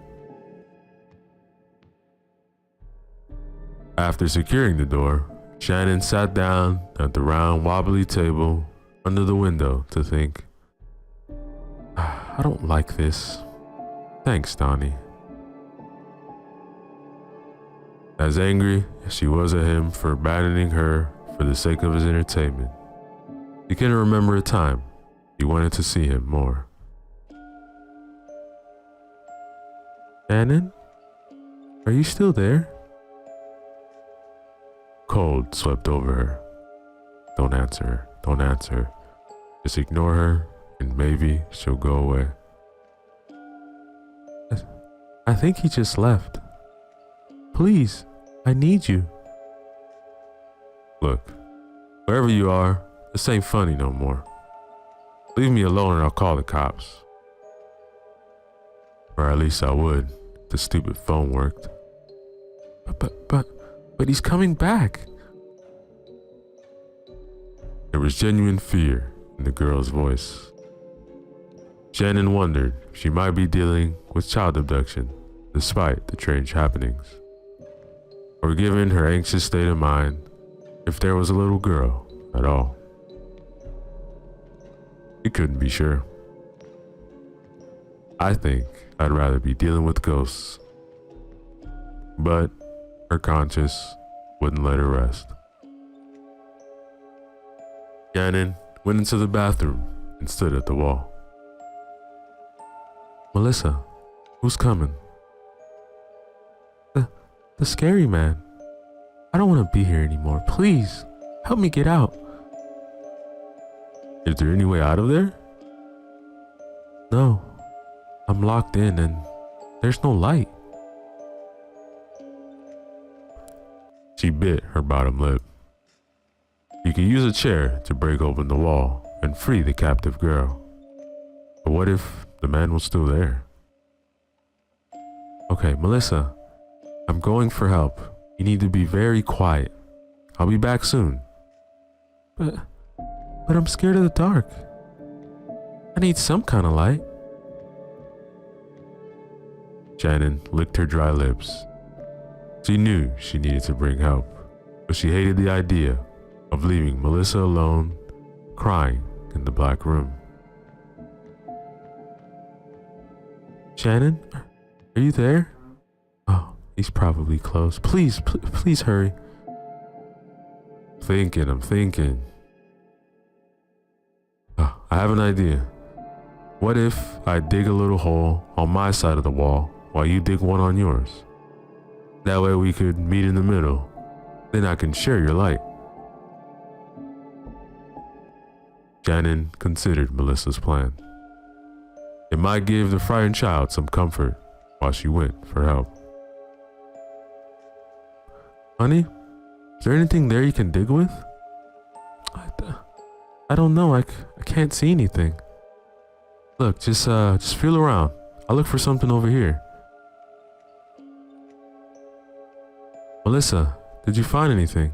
After securing the door, Shannon sat down at the round wobbly table under the window to think. I don't like this. Thanks, Donnie. As angry as she was at him for abandoning her for the sake of his entertainment, she couldn't remember a time he wanted to see him more. Shannon? Are you still there? Cold swept over her. Don't answer her. Don't answer her. Just ignore her and maybe she'll go away. I think he just left. Please, I need you. Look, wherever you are, this ain't funny no more. Leave me alone and I'll call the cops. Or at least I would, if the stupid phone worked. But he's coming back. There was genuine fear in the girl's voice. Shannon wondered if she might be dealing with child abduction despite the strange happenings. Or given her anxious state of mind, if there was a little girl at all. He couldn't be sure. I think I'd rather be dealing with ghosts. But her conscience wouldn't let her rest. Shannon went into the bathroom and stood at the wall. Melissa, who's coming? The scary man. I don't want to be here anymore. Please, help me get out. Is there any way out of there? No, I'm locked in and there's no light. She bit her bottom lip. You could use a chair to break open the wall and free the captive girl. But what if the man was still there? Okay, Melissa, I'm going for help. You need to be very quiet. I'll be back soon. But I'm scared of the dark. I need some kind of light. Shannon licked her dry lips. She knew she needed to bring help, but she hated the idea of leaving Melissa alone, crying in the black room. Shannon, are you there? Oh, he's probably close. Please hurry. I'm thinking. Oh, I have an idea. What if I dig a little hole on my side of the wall while you dig one on yours? That way we could meet in the middle. Then I can share your light. Shannon considered Melissa's plan. It might give the frightened child some comfort while she went for help. Honey, is there anything there you can dig with? I don't know. I can't see anything. Look, just feel around. I'll look for something over here. Melissa, did you find anything?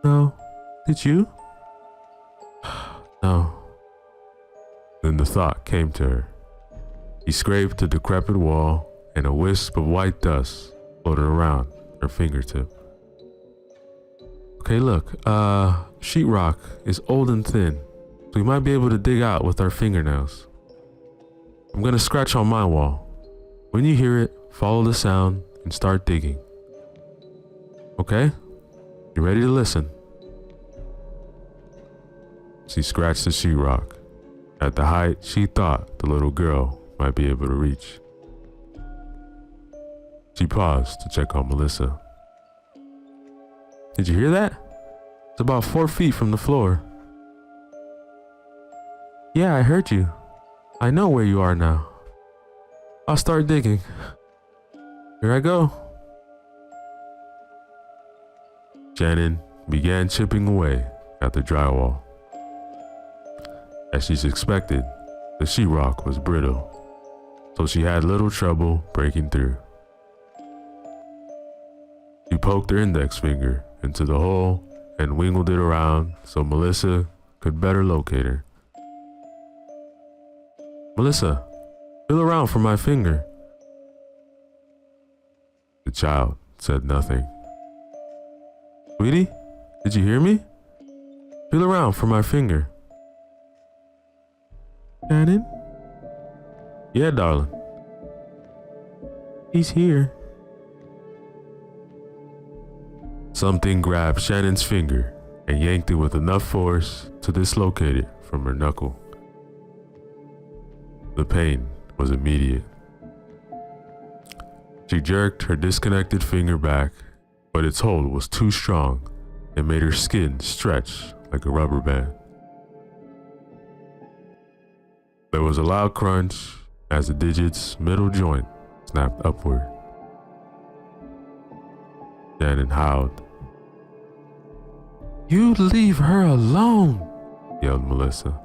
No. Did you? No. Then the thought came to her. He scraped the decrepit wall, and a wisp of white dust floated around her fingertip. Okay, look, sheetrock is old and thin, so we might be able to dig out with our fingernails. I'm gonna scratch on my wall. When you hear it, follow the sound and start digging. Okay? You ready to listen? She scratched the sheetrock at the height she thought the little girl might be able to reach. She paused to check on Melissa. Did you hear that? It's about 4 feet from the floor. Yeah, I heard you. I know where you are now. I'll start digging. Here I go. Shannon began chipping away at the drywall. As she's expected, the sheetrock was brittle, so she had little trouble breaking through. She poked her index finger into the hole and wiggled it around so Melissa could better locate her. Melissa, feel around for my finger. The child said nothing. Sweetie, did you hear me? Feel around for my finger. Shannon? Yeah, darling. He's here. Something grabbed Shannon's finger and yanked it with enough force to dislocate it from her knuckle. The pain was immediate. She jerked her disconnected finger back, but its hold was too strong and made her skin stretch like a rubber band. There was a loud crunch as the digit's middle joint snapped upward. Shannon howled. You leave her alone, yelled Melissa.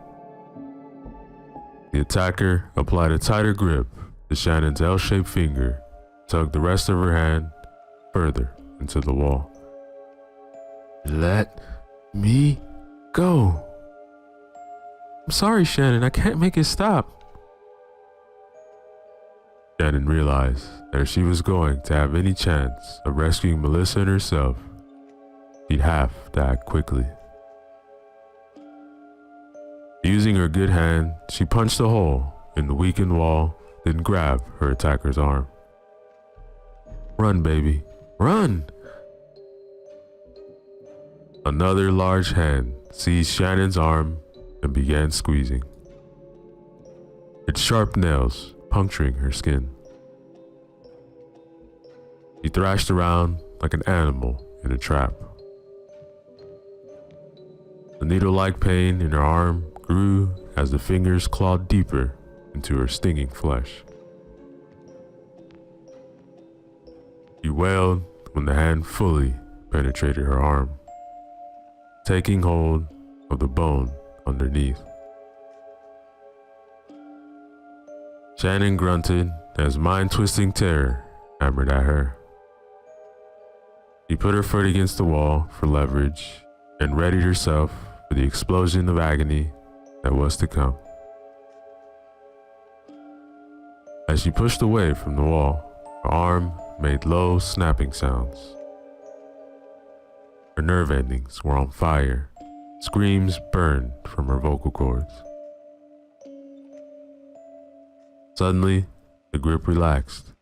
The attacker applied a tighter grip to Shannon's L-shaped finger, tugged the rest of her hand further into the wall. Let me go. I'm sorry, Shannon. I can't make it stop. Shannon realized that if she was going to have any chance of rescuing Melissa and herself, she'd have to act quickly. Using her good hand, she punched a hole in the weakened wall, then grabbed her attacker's arm. Run, baby. Run! Another large hand seized Shannon's arm and began squeezing, its sharp nails puncturing her skin. She thrashed around like an animal in a trap. The needle-like pain in her arm grew as the fingers clawed deeper into her stinging flesh. She wailed when the hand fully penetrated her arm, taking hold of the bone underneath. Shannon grunted as mind-twisting terror hammered at her. She put her foot against the wall for leverage and readied herself for the explosion of agony that was to come. As she pushed away from the wall, her arm made low snapping sounds. Her nerve endings were on fire. Screams burned from her vocal cords. Suddenly, the grip relaxed.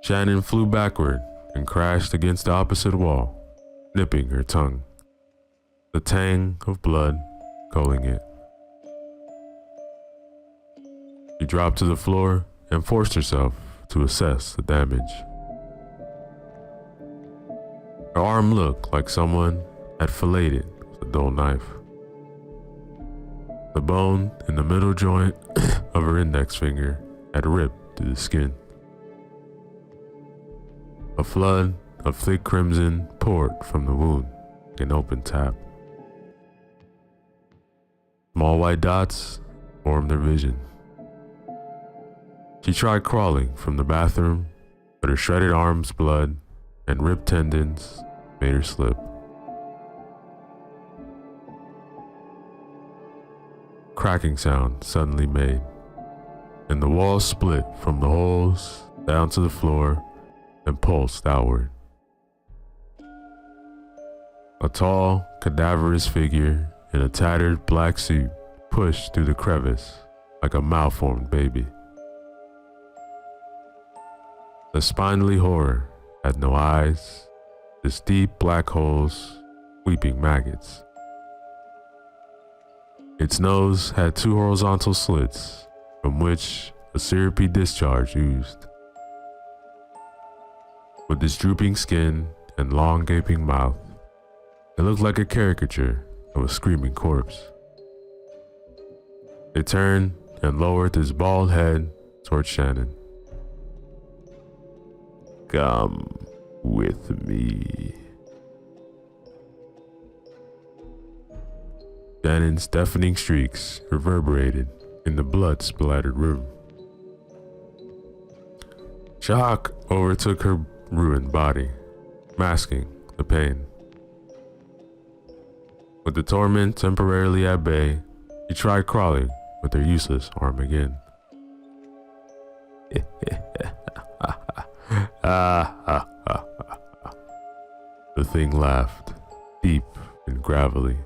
Shannon flew backward and crashed against the opposite wall, nipping her tongue, the tang of blood culling it. She dropped to the floor and forced herself to assess the damage. Her arm looked like someone had filleted with a dull knife. The bone in the middle joint of her index finger had ripped through the skin. A flood of thick crimson poured from the wound like an open tap. Small white dots formed their vision. She tried crawling from the bathroom, but her shredded arms, blood, and ripped tendons made her slip. Cracking sound suddenly made, and the walls split from the holes down to the floor and pulsed outward. A tall, cadaverous figure in a tattered black suit pushed through the crevice like a malformed baby. The spindly horror had no eyes, just deep black holes, weeping maggots. Its nose had two horizontal slits from which a syrupy discharge oozed. With its drooping skin and long gaping mouth, it looked like a caricature of a screaming corpse. It turned and lowered its bald head toward Shannon. "Come with me." Shannon's deafening shrieks reverberated in the blood-splattered room. Shock overtook her ruined body, masking the pain. With the torment temporarily at bay, she tried crawling with her useless arm again. The thing laughed, deep and gravelly.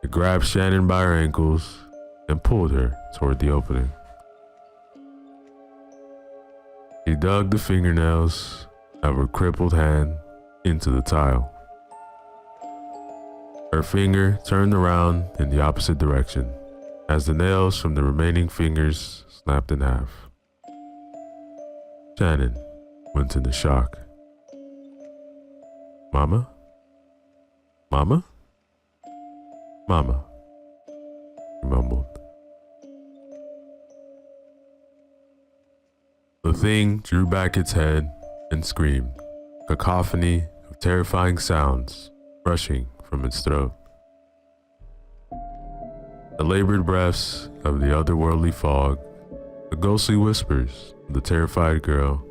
It grabbed Shannon by her ankles and pulled her toward the opening. He dug the fingernails of her crippled hand into the tile. Her finger turned around in the opposite direction as the nails from the remaining fingers snapped in half. Shannon went into shock. "Mama? Mama? Mama," he mumbled. The thing drew back its head and screamed, a cacophony of terrifying sounds rushing from its throat. The labored breaths of the otherworldly fog, the ghostly whispers of the terrified girl,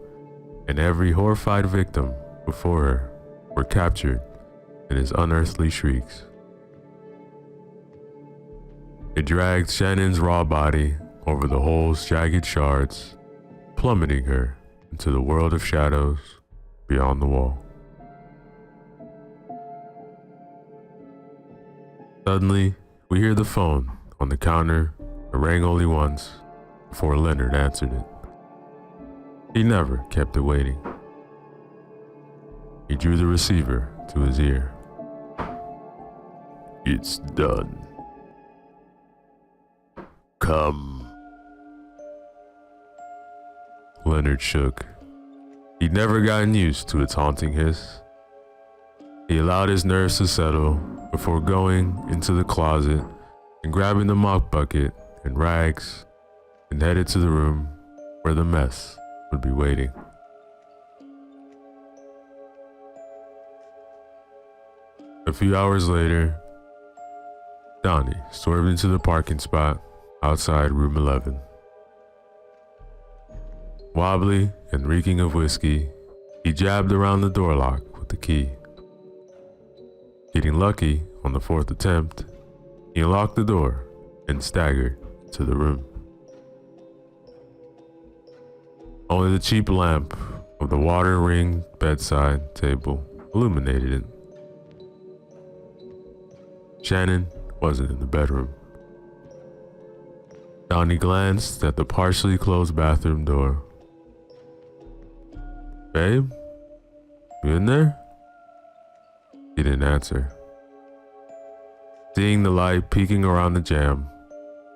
and every horrified victim before her were captured in his unearthly shrieks. It dragged Shannon's raw body over the hole's jagged shards, plummeting her into the world of shadows beyond the wall. Suddenly, we hear the phone on the counter. It rang only once before Leonard answered it. He never kept it waiting. He drew the receiver to his ear. "It's done. Come." Leonard shook. He'd never gotten used to its haunting hiss. He allowed his nerves to settle before going into the closet and grabbing the mop bucket and rags and headed to the room where the mess would be waiting. A few hours later, Donnie swerved into the parking spot outside room 11. Wobbly and reeking of whiskey, he jabbed around the door lock with the key. Getting lucky on the fourth attempt, he unlocked the door and staggered to the room. Only the cheap lamp of the water-ringed bedside table illuminated it. Shannon wasn't in the bedroom. Donnie glanced at the partially closed bathroom door. "Babe, you in there?" He didn't answer. Seeing the light peeking around the jamb,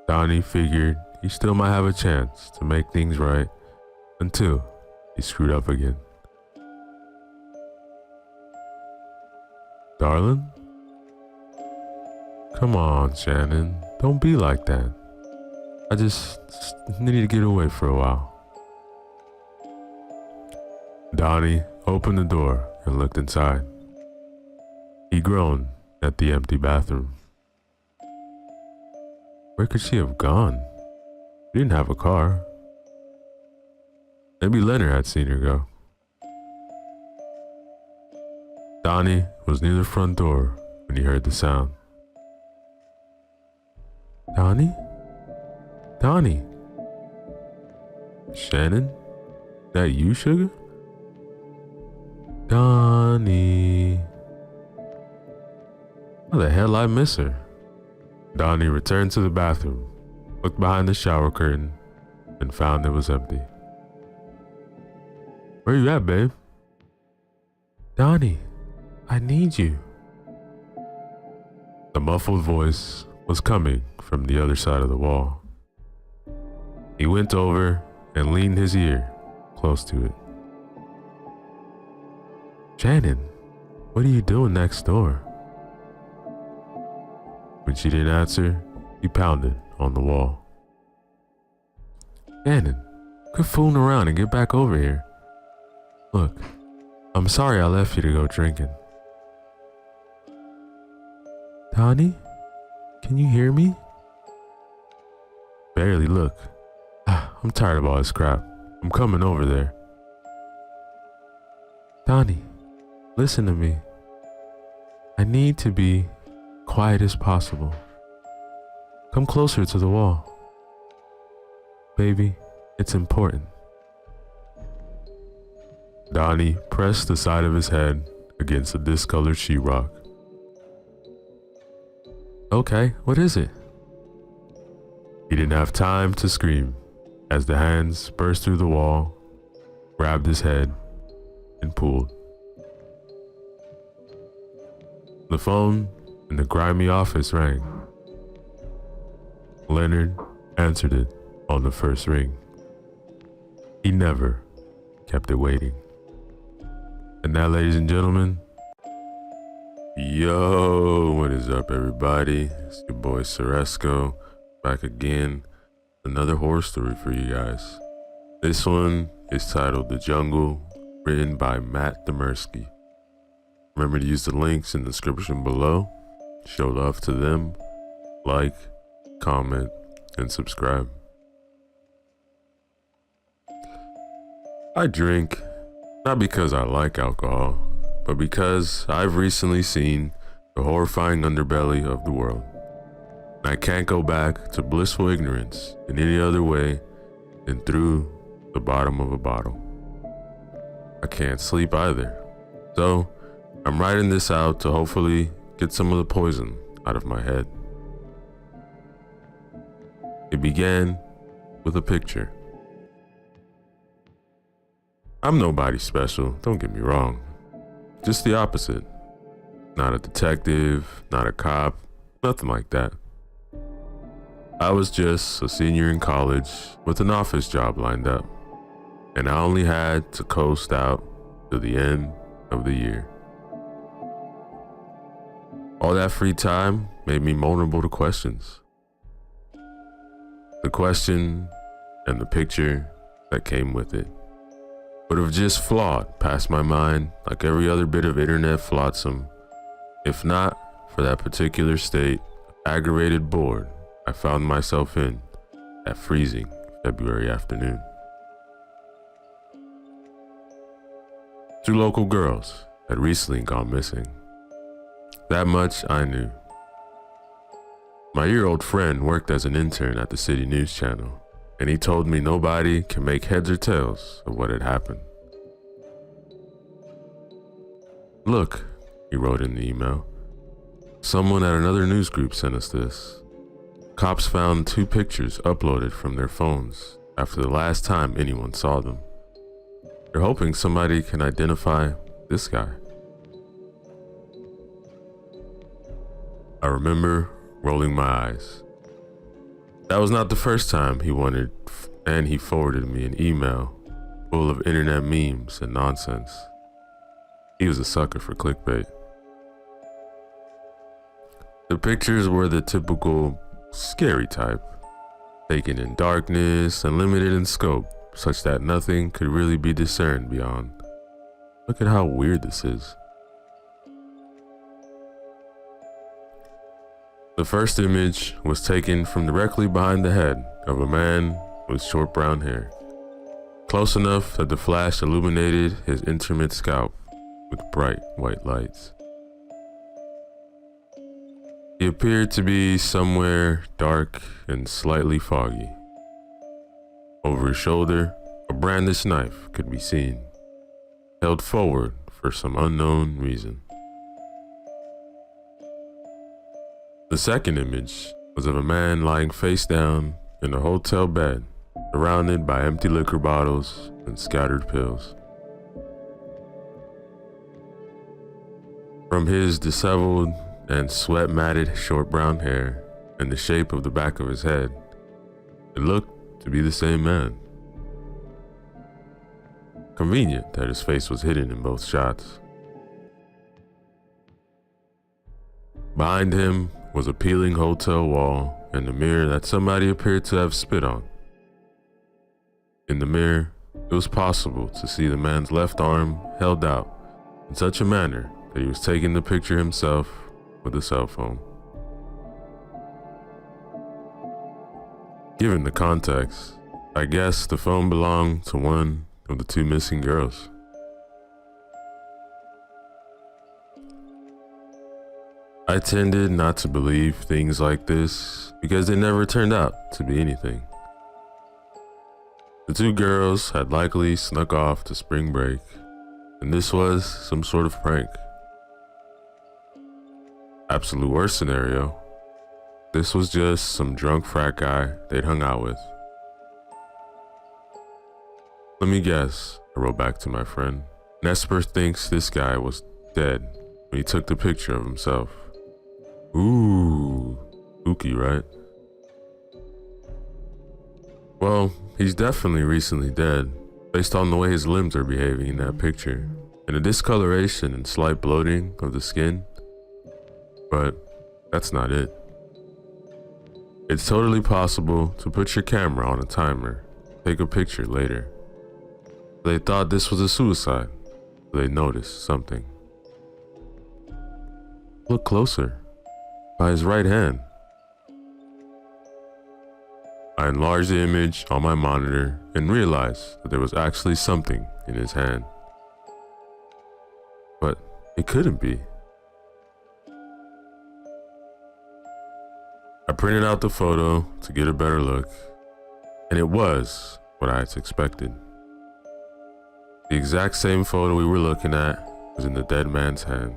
Donnie figured he still might have a chance to make things right until he screwed up again. "Darling? Come on, Shannon. Don't be like that. I just need to get away for a while." Donnie opened the door and looked inside. He groaned at the empty bathroom. Where could she have gone? She didn't have a car. Maybe Leonard had seen her go. Donnie was near the front door when he heard the sound. Donnie? Donnie? Shannon? That you, sugar? Donnie. How the hell I miss her? Donnie returned to the bathroom, looked behind the shower curtain, and found it was empty. Where you at, babe? Donnie, I need you. The muffled voice was coming from the other side of the wall. He went over and leaned his ear close to it. Shannon, what are you doing next door? When she didn't answer, he pounded on the wall. Shannon, quit fooling around and get back over here. Look, I'm sorry I left you to go drinking. Donnie, can you hear me? Barely. Look. I'm tired of all this crap. I'm coming over there. Donnie, listen to me. I need to be quiet as possible. Come closer to the wall. Baby, it's important. Donnie pressed the side of his head against the discolored sheetrock. Okay, what is it? He didn't have time to scream as the hands burst through the wall, grabbed his head, and pulled. The phone in the grimy office rang. Leonard answered it on the first ring. He never kept it waiting. And now, ladies and gentlemen, yo, what is up, everybody? It's your boy Ceresco, back again. Another horror story for you guys. This one is titled The Jungle, written by Matt Demersky. Remember to use the links in the description below. Show love to them. Like, comment, and subscribe. I drink not because I like alcohol, but because I've recently seen the horrifying underbelly of the world. And I can't go back to blissful ignorance in any other way than through the bottom of a bottle. I can't sleep either. So I'm writing this out to hopefully get some of the poison out of my head. It began with a picture. I'm nobody special, don't get me wrong. Just the opposite. Not a detective, not a cop, nothing like that. I was just a senior in college with an office job lined up, and I only had to coast out to the end of the year. All that free time made me vulnerable to questions. The question and the picture that came with it would have just flawed past my mind like every other bit of internet flotsam, if not for that particular state of aggravated bored I found myself in that freezing February afternoon. 2 local girls had recently gone missing. That much I knew. My year-old friend worked as an intern at the city news channel, and he told me nobody can make heads or tails of what had happened. Look, he wrote in the email, someone at another news group sent us this. Cops found 2 pictures uploaded from their phones after the last time anyone saw them. They're hoping somebody can identify this guy. I remember rolling my eyes. That was not the first time he wanted, and he forwarded me an email full of internet memes and nonsense. He was a sucker for clickbait. The pictures were the typical scary type, taken in darkness and limited in scope, such that nothing could really be discerned beyond. Look at how weird this is. The first image was taken from directly behind the head of a man with short brown hair, close enough that the flash illuminated his intimate scalp with bright white lights. He appeared to be somewhere dark and slightly foggy. Over his shoulder, a brandished knife could be seen, held forward for some unknown reason. The second image was of a man lying face down in a hotel bed, surrounded by empty liquor bottles and scattered pills. From his disheveled and sweat-matted short brown hair and the shape of the back of his head, it looked to be the same man. Convenient that his face was hidden in both shots. Behind him was a peeling hotel wall and a mirror that somebody appeared to have spit on. In the mirror, it was possible to see the man's left arm held out in such a manner that he was taking the picture himself with a cell phone. Given the context, I guess the phone belonged to one of the two missing girls. I tended not to believe things like this because they never turned out to be anything. The two girls had likely snuck off to spring break, and this was some sort of prank. Absolute worst scenario, this was just some drunk frat guy they'd hung out with. Let me guess, I wrote back to my friend. Nesper thinks this guy was dead when he took the picture of himself. Ooh, spooky, right? Well, he's definitely recently dead, based on the way his limbs are behaving in that picture, and the discoloration and slight bloating of the skin. But that's not it. It's totally possible to put your camera on a timer, take a picture later. They thought this was a suicide, but they noticed something. Look closer. By his right hand. I enlarged the image on my monitor and realized that there was actually something in his hand. But it couldn't be. I printed out the photo to get a better look, and it was what I had expected. The exact same photo we were looking at was in the dead man's hand.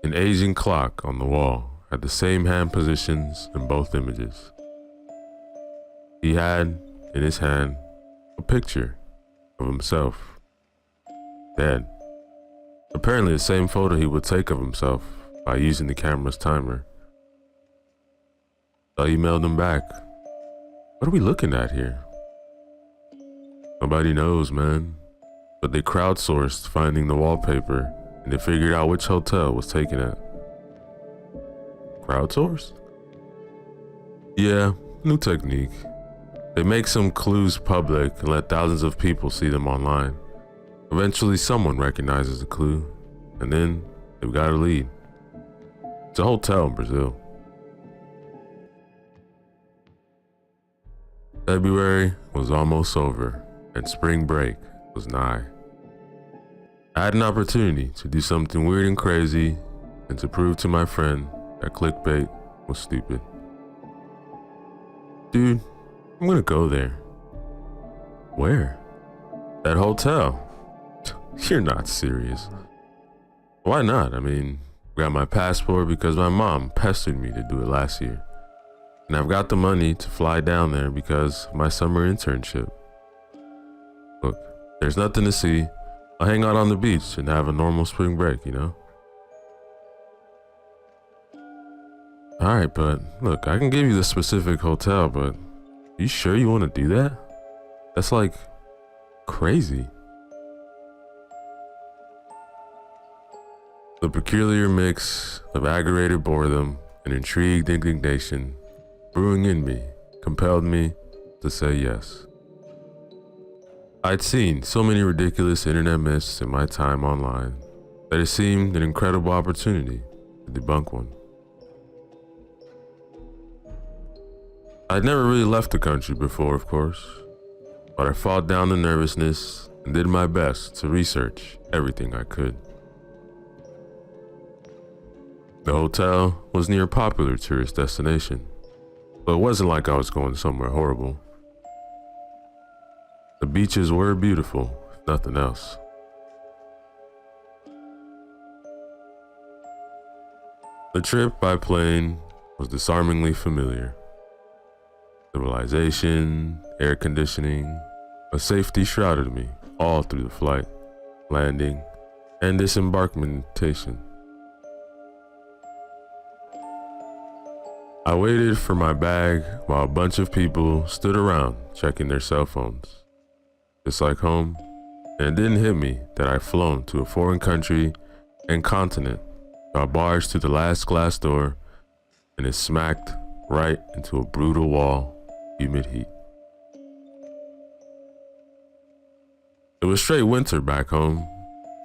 An aging clock on the wall had the same hand positions in both images. He had, in his hand, a picture of himself, dead. Apparently the same photo he would take of himself by using the camera's timer. So I emailed him back. What are we looking at here? Nobody knows, man. But they crowdsourced finding the wallpaper, and they figured out which hotel was taken at. Crowdsourced? Yeah, new technique. They make some clues public and let thousands of people see them online. Eventually someone recognizes the clue, and then they've got a lead. It's a hotel in Brazil. February was almost over, and spring break was nigh. I had an opportunity to do something weird and crazy and to prove to my friend that clickbait was stupid. Dude, I'm gonna go there. Where? That hotel. You're not serious. Why not? I mean, I got my passport because my mom pestered me to do it last year. And I've got the money to fly down there because of my summer internship. Look, there's nothing to see. I'll hang out on the beach and have a normal spring break, you know? Alright, but look, I can give you the specific hotel, but you sure you want to do that? That's like crazy. The peculiar mix of aggravated boredom and intrigued indignation brewing in me compelled me to say yes. I'd seen so many ridiculous internet myths in my time online that it seemed an incredible opportunity to to debunk one. I'd never really left the country before, of course, but I fought down the nervousness and did my best to research everything I could. The hotel was near a popular tourist destination, but it wasn't like I was going somewhere horrible. The beaches were beautiful, if nothing else. The trip by plane was disarmingly familiar. Civilization, air conditioning, a safety shrouded me all through the flight, landing, and disembarkmentation. I waited for my bag while a bunch of people stood around checking their cell phones. Just like home, and it didn't hit me that I'd flown to a foreign country and continent. I barged through the last glass door and it smacked right into a brutal wall, humid heat. It was straight winter back home,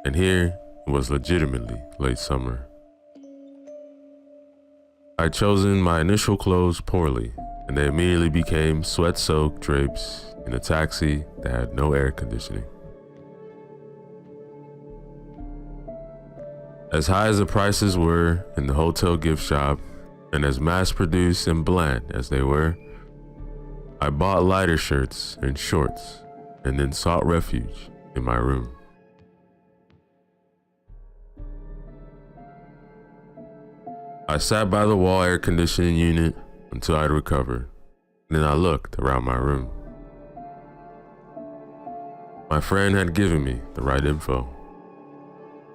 and here it was legitimately late summer. I'd chosen my initial clothes poorly, and they immediately became sweat-soaked drapes in a taxi that had no air conditioning. As high as the prices were in the hotel gift shop, and as mass-produced and bland as they were, I bought lighter shirts and shorts, and then sought refuge in my room. I sat by the wall air conditioning unit until I'd recovered, and then I looked around my room. My friend had given me the right info.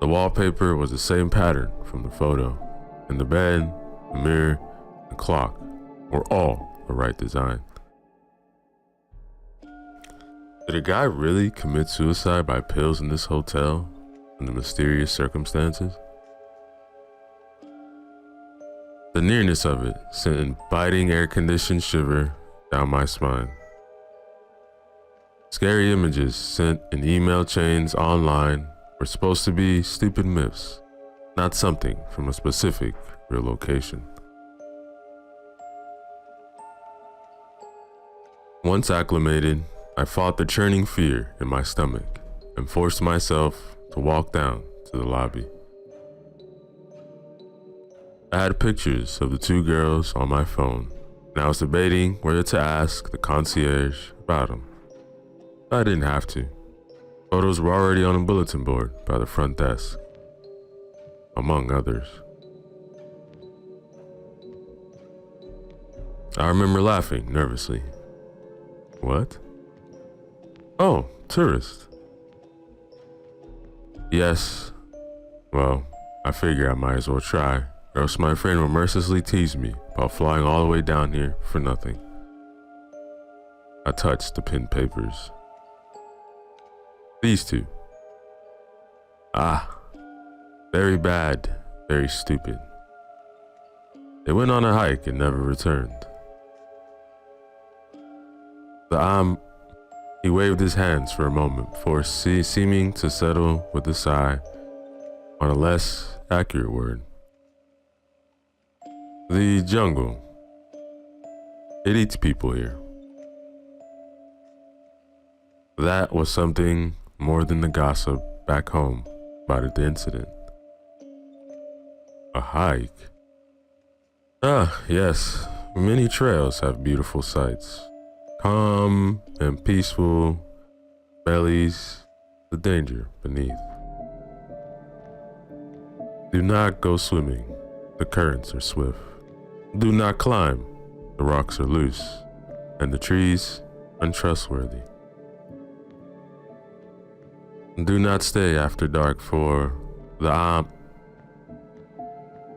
The wallpaper was the same pattern from the photo, and the bed, the mirror, and clock were all the right design. Did a guy really commit suicide by pills in this hotel under mysterious circumstances? The nearness of it sent a biting air-conditioned shiver down my spine. Scary images sent in email chains online were supposed to be stupid myths, not something from a specific real location. Once acclimated, I fought the churning fear in my stomach and forced myself to walk down to the lobby. I had pictures of the two girls on my phone, and I was debating whether to ask the concierge about them. I didn't have to. Photos were already on a bulletin board by the front desk, among others. I remember laughing nervously. What? Oh, tourist. Yes. Well, I figure I might as well try, or else my friend will mercilessly tease me about flying all the way down here for nothing. I touched the pinned papers. These two. Very bad, very stupid. They went on a hike and never returned. He waved his hands for a moment before seeming to settle with a sigh on a less accurate word. The jungle. It eats people here. That was something more than the gossip back home about the incident. A hike? Yes. Many trails have beautiful sights. Calm and peaceful, bellies the danger beneath. Do not go swimming, the currents are swift. Do not climb, the rocks are loose, and the trees untrustworthy. Do not stay after dark for the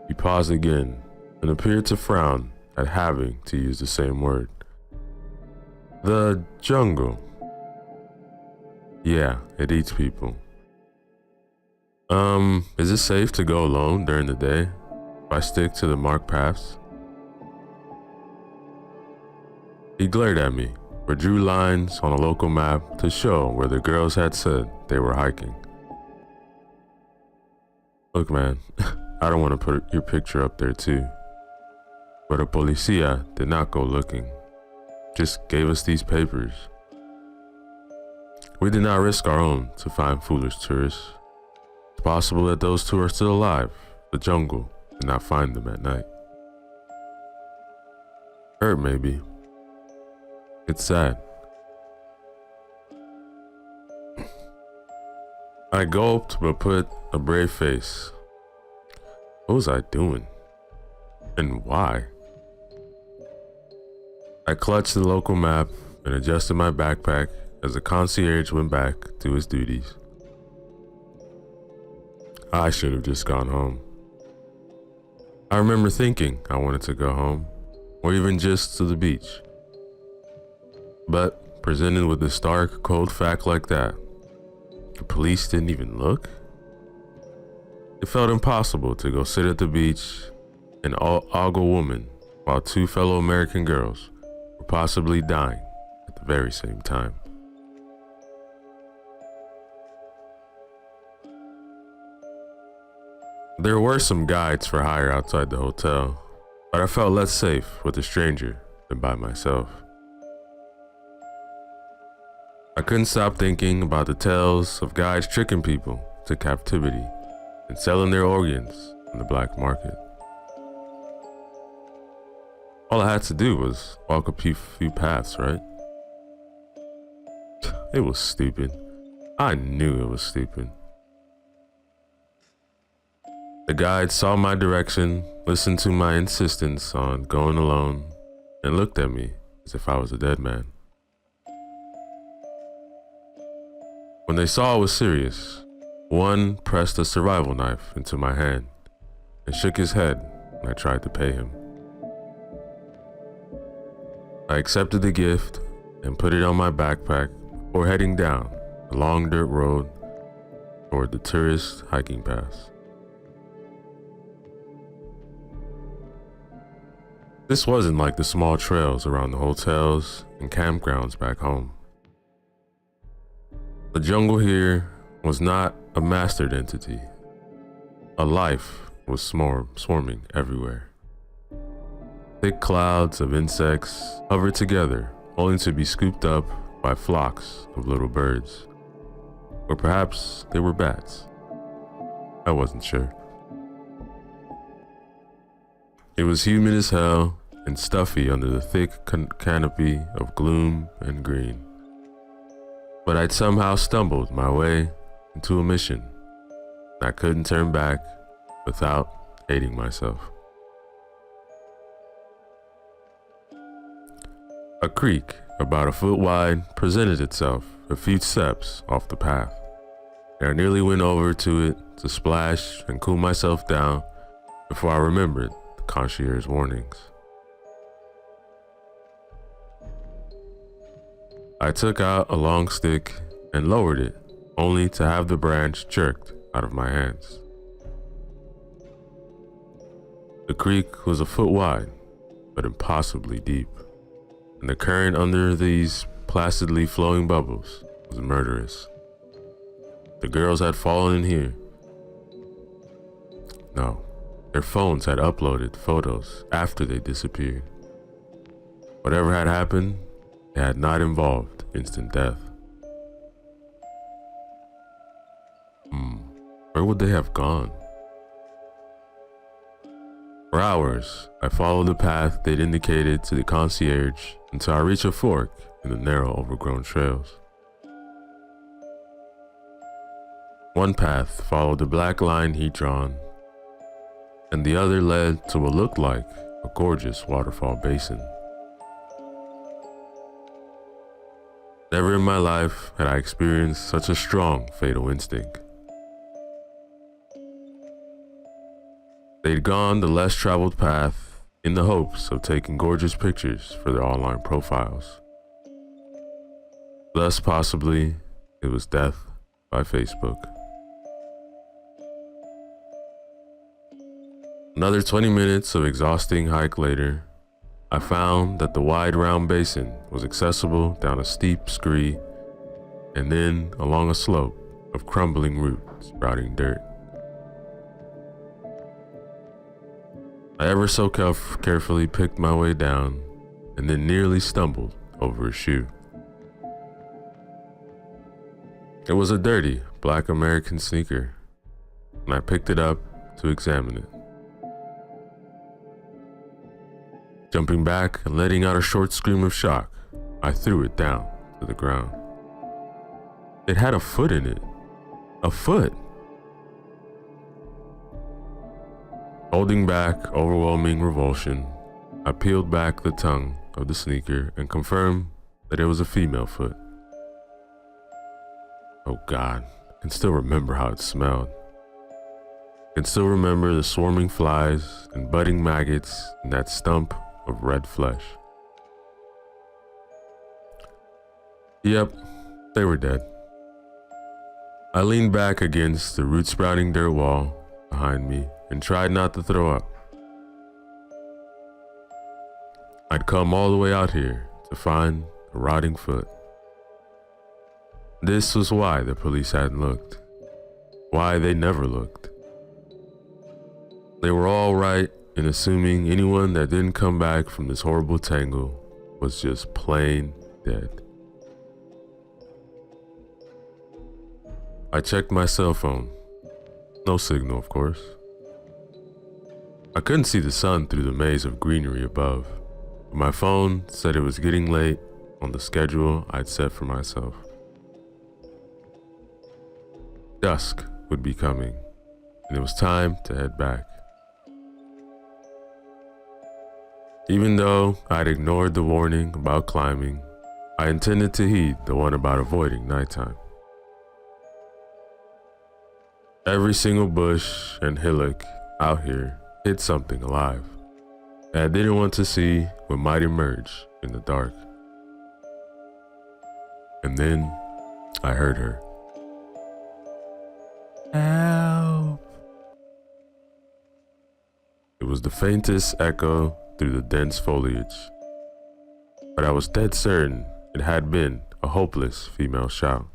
He paused again and appeared to frown at having to use the same word. The jungle. Yeah, it eats people. Is it safe to go alone during the day if I stick to the marked paths? He glared at me, but drew lines on a local map to show where the girls had said they were hiking. Look, man, I don't want to put your picture up there too. But a policia did not go looking, just gave us these papers. We did not risk our own to find foolish tourists. It's possible that those two are still alive. The jungle did not find them at night. Hurt maybe. It's sad. I gulped but put a brave face. What was I doing? And why? I clutched the local map and adjusted my backpack as the concierge went back to his duties. I should have just gone home. I remember thinking I wanted to go home, or even just to the beach. But presented with a stark, cold fact like that, the police didn't even look? It felt impossible to go sit at the beach and ogle woman while two fellow American girls were possibly dying at the very same time. There were some guides for hire outside the hotel, but I felt less safe with a stranger than by myself. I couldn't stop thinking about the tales of guides tricking people to captivity and selling their organs in the black market. All I had to do was walk a few paths, right? It was stupid. I knew it was stupid. The guide saw my direction, listened to my insistence on going alone, and looked at me as if I was a dead man. When they saw I was serious, one pressed a survival knife into my hand and shook his head when I tried to pay him. I accepted the gift and put it on my backpack before heading down the long dirt road toward the tourist hiking pass. This wasn't like the small trails around the hotels and campgrounds back home. The jungle here was not a mastered entity. A life was swarming everywhere. Thick clouds of insects hovered together, only to be scooped up by flocks of little birds. Or perhaps they were bats. I wasn't sure. It was humid as hell and stuffy under the thick canopy of gloom and green. But I'd somehow stumbled my way into a mission. I couldn't turn back without hating myself. A creek about a foot wide presented itself a few steps off the path, and I nearly went over to it to splash and cool myself down before I remembered the concierge's warnings. I took out a long stick and lowered it, only to have the branch jerked out of my hands. The creek was a foot wide, but impossibly deep, and the current under these placidly flowing bubbles was murderous. The girls had fallen in here. No, their phones had uploaded photos after they disappeared. Whatever had happened, it had not involved instant death. Where would they have gone? For hours, I followed the path they'd indicated to the concierge until I reached a fork in the narrow, overgrown trails. One path followed the black line he'd drawn, and the other led to what looked like a gorgeous waterfall basin. Never in my life had I experienced such a strong fatal instinct. They'd gone the less traveled path in the hopes of taking gorgeous pictures for their online profiles. Thus, possibly, it was death by Facebook. Another 20 minutes of exhausting hike later, I found that the wide round basin was accessible down a steep scree and then along a slope of crumbling roots sprouting dirt. I ever so carefully picked my way down and then nearly stumbled over a shoe. It was a dirty black American sneaker, and I picked it up to examine it. Jumping back and letting out a short scream of shock, I threw it down to the ground. It had a foot in it. A foot! Holding back overwhelming revulsion, I peeled back the tongue of the sneaker and confirmed that it was a female foot. Oh God, I can still remember how it smelled. I can still remember the swarming flies and budding maggots in that stump of red flesh. Yep, they were dead. I leaned back against the root-sprouting dirt wall behind me and tried not to throw up. I'd come all the way out here to find a rotting foot. This was why the police hadn't looked. Why they never looked. They were all right in assuming anyone that didn't come back from this horrible tangle was just plain dead. I checked my cell phone. No signal, of course. I couldn't see the sun through the maze of greenery above, but my phone said it was getting late on the schedule I'd set for myself. Dusk would be coming, and it was time to head back. Even though I'd ignored the warning about climbing, I intended to heed the one about avoiding nighttime. Every single bush and hillock out here hid something alive, and I didn't want to see what might emerge in the dark. And then I heard her. Help! It was the faintest echo through the dense foliage, but I was dead certain it had been a hopeless female shout.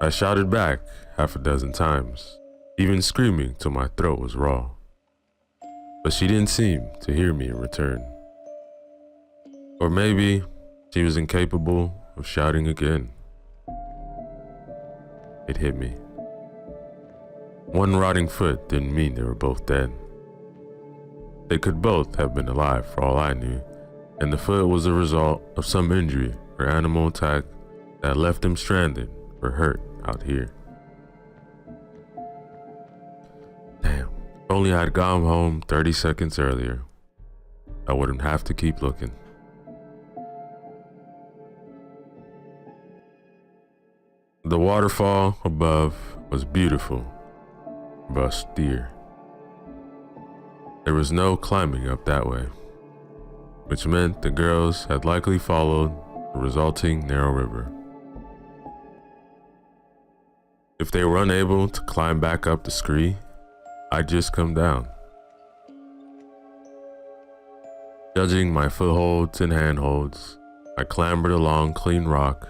I shouted back half a dozen times, even screaming till my throat was raw. But she didn't seem to hear me in return. Or maybe she was incapable of shouting again. It hit me. One rotting foot didn't mean they were both dead. They could both have been alive for all I knew, and the foot was the result of some injury or animal attack that left them stranded or hurt out here. Damn, if only I'd gone home 30 seconds earlier, I wouldn't have to keep looking. The waterfall above was beautiful, but austere. There was no climbing up that way, which meant the girls had likely followed the resulting narrow river. If they were unable to climb back up the scree, I'd just come down. Judging my footholds and handholds, I clambered along clean rock,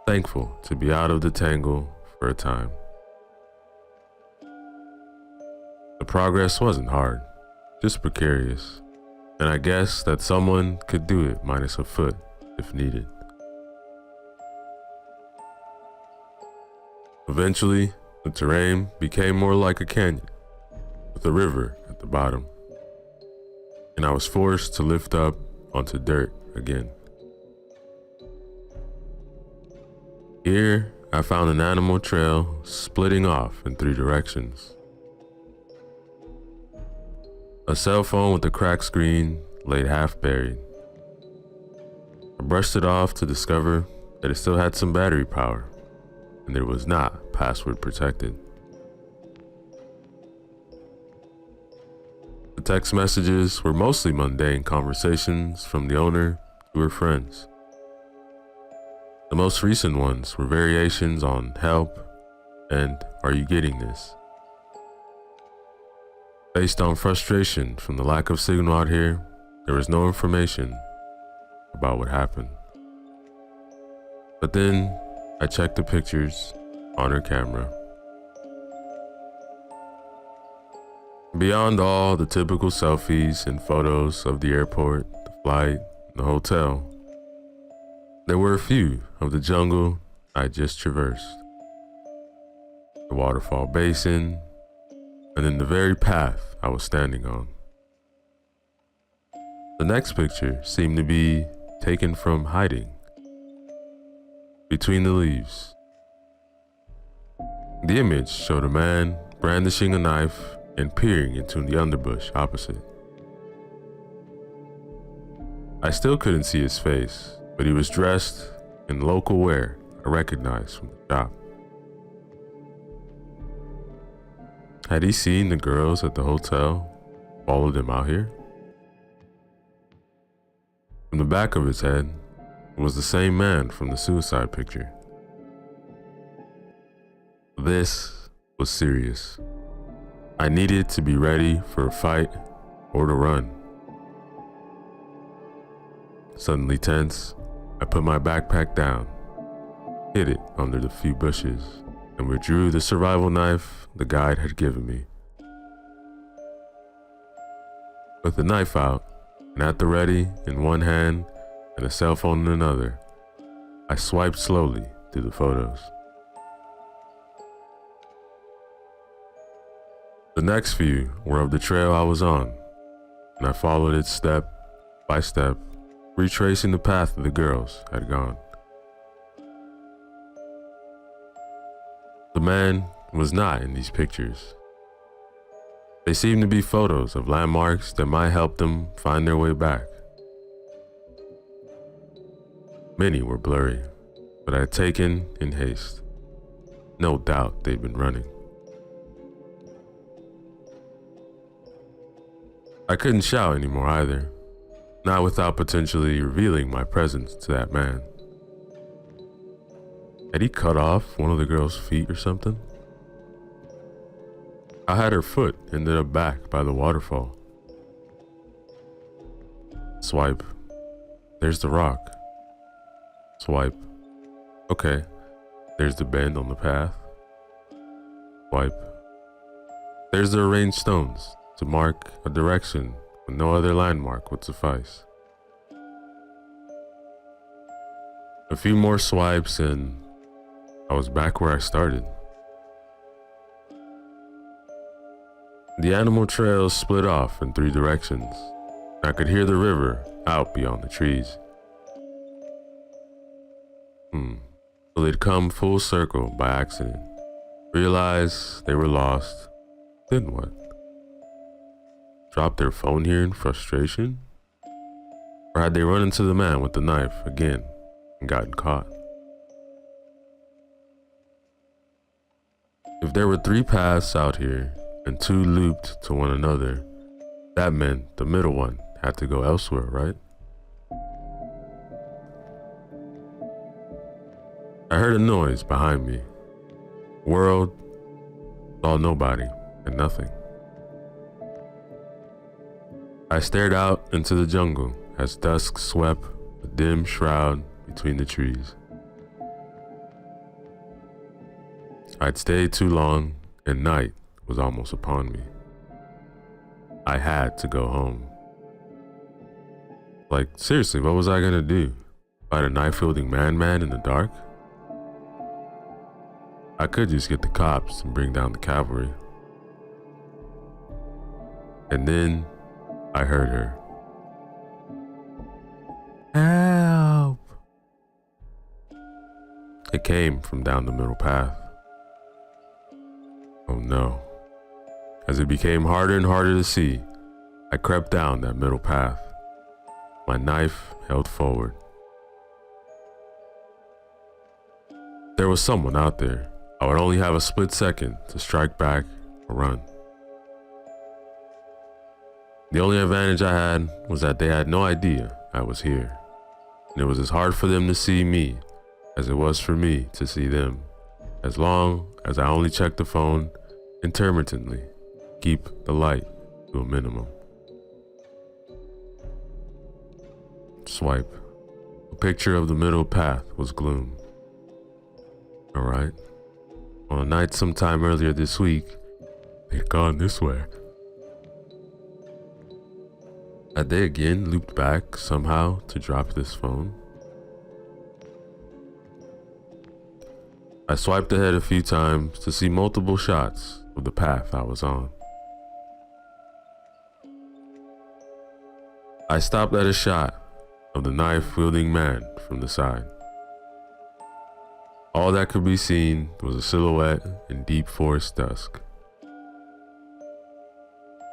thankful to be out of the tangle for a time. The progress wasn't hard, just precarious, and I guess that someone could do it minus a foot if needed. Eventually, the terrain became more like a canyon, with a river at the bottom, and I was forced to lift up onto dirt again. Here, I found an animal trail splitting off in 3 directions. A cell phone with a cracked screen lay half buried. I brushed it off to discover that it still had some battery power, and it was not password protected. The text messages were mostly mundane conversations from the owner to her friends. The most recent ones were variations on help and are you getting this? Based on frustration from the lack of signal out here, there was no information about what happened. But then I checked the pictures on her camera. Beyond all the typical selfies and photos of the airport, the flight, the hotel, there were a few of the jungle I just traversed. The waterfall basin, and then the very path I was standing on. The next picture seemed to be taken from hiding between the leaves. The image showed a man brandishing a knife and peering into the underbush opposite. I still couldn't see his face, but he was dressed in local wear I recognized from the shop. Had he seen the girls at the hotel, followed them out here? From the back of his head was the same man from the suicide picture. This was serious. I needed to be ready for a fight or to run. Suddenly tense, I put my backpack down, hid it under the few bushes, and withdrew the survival knife the guide had given me. With the knife out, and at the ready in one hand and a cell phone in another, I swiped slowly through the photos. The next few were of the trail I was on, and I followed it step by step, retracing the path the girls had gone. The man was not in these pictures. They seemed to be photos of landmarks that might help them find their way back. Many were blurry, but I had taken in haste. No doubt they'd been running. I couldn't shout anymore either, not without potentially revealing my presence to that man. Had he cut off one of the girl's feet or something? I had her foot ended up back by the waterfall. Swipe. There's the rock. Swipe. Okay, there's the bend on the path. Swipe. There's the arranged stones to mark a direction when no other landmark would suffice. A few more swipes and I was back where I started. The animal trails split off in 3 directions. I could hear the river out beyond the trees. So they'd come full circle by accident. Realized they were lost. Then what? Drop their phone here in frustration? Or had they run into the man with the knife again and gotten caught? If there were 3 paths out here and 2 looped to one another, that meant the middle one had to go elsewhere, right? I heard a noise behind me. World saw nobody and nothing. I stared out into the jungle as dusk swept a dim shroud between the trees. I'd stayed too long and night was almost upon me. I had to go home. Like, seriously, what was I gonna do? Fight a knife-wielding man in the dark? I could just get the cops and bring down the cavalry. And then I heard her. Help! It came from down the middle path. Oh no. As it became harder and harder to see, I crept down that middle path, my knife held forward. There was someone out there. I would only have a split second to strike back or run. The only advantage I had was that they had no idea I was here, and it was as hard for them to see me as it was for me to see them, as long as I only checked the phone intermittently, keep the light to a minimum. Swipe. A picture of the middle path was gloom. Alright. On a night sometime earlier this week, they'd gone this way. Had they again looped back somehow to drop this phone? I swiped ahead a few times to see multiple shots of the path I was on. I stopped at a shot of the knife-wielding man from the side. All that could be seen was a silhouette in deep forest dusk.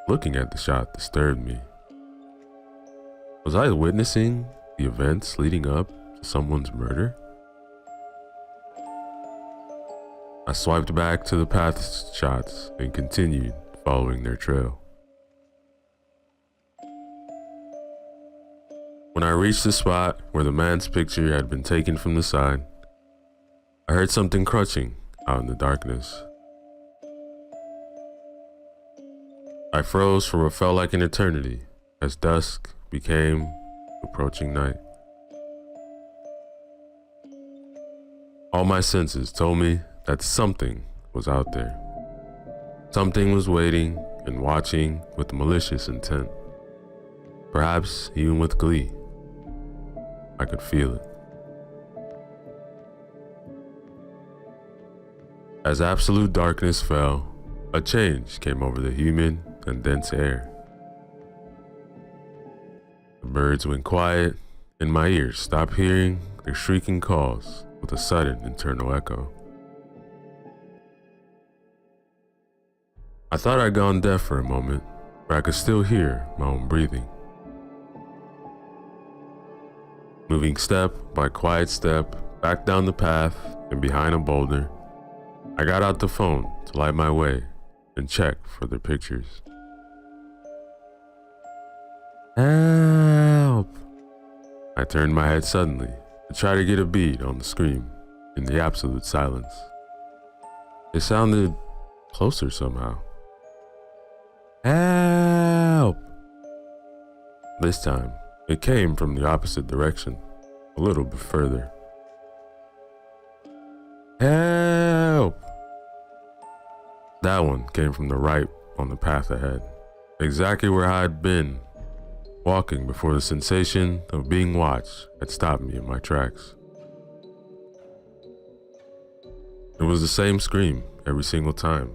Looking at the shot disturbed me. Was I witnessing the events leading up to someone's murder? I swiped back to the path shots and continued following their trail. When I reached the spot where the man's picture had been taken from the side, I heard something crunching out in the darkness. I froze for what felt like an eternity as dusk became approaching night. All my senses told me that something was out there. Something was waiting and watching with malicious intent. Perhaps even with glee. I could feel it. As absolute darkness fell, a change came over the humid and dense air. The birds went quiet, and my ears stopped hearing their shrieking calls with a sudden internal echo. I thought I'd gone deaf for a moment, but I could still hear my own breathing. Moving step by quiet step back down the path and behind a boulder, I got out the phone to light my way and check for their pictures. Help! I turned my head suddenly to try to get a bead on the scream in the absolute silence. It sounded closer somehow. Help! This time, it came from the opposite direction, a little bit further. Help! That one came from the right on the path ahead, exactly where I had been walking before the sensation of being watched had stopped me in my tracks. It was the same scream every single time.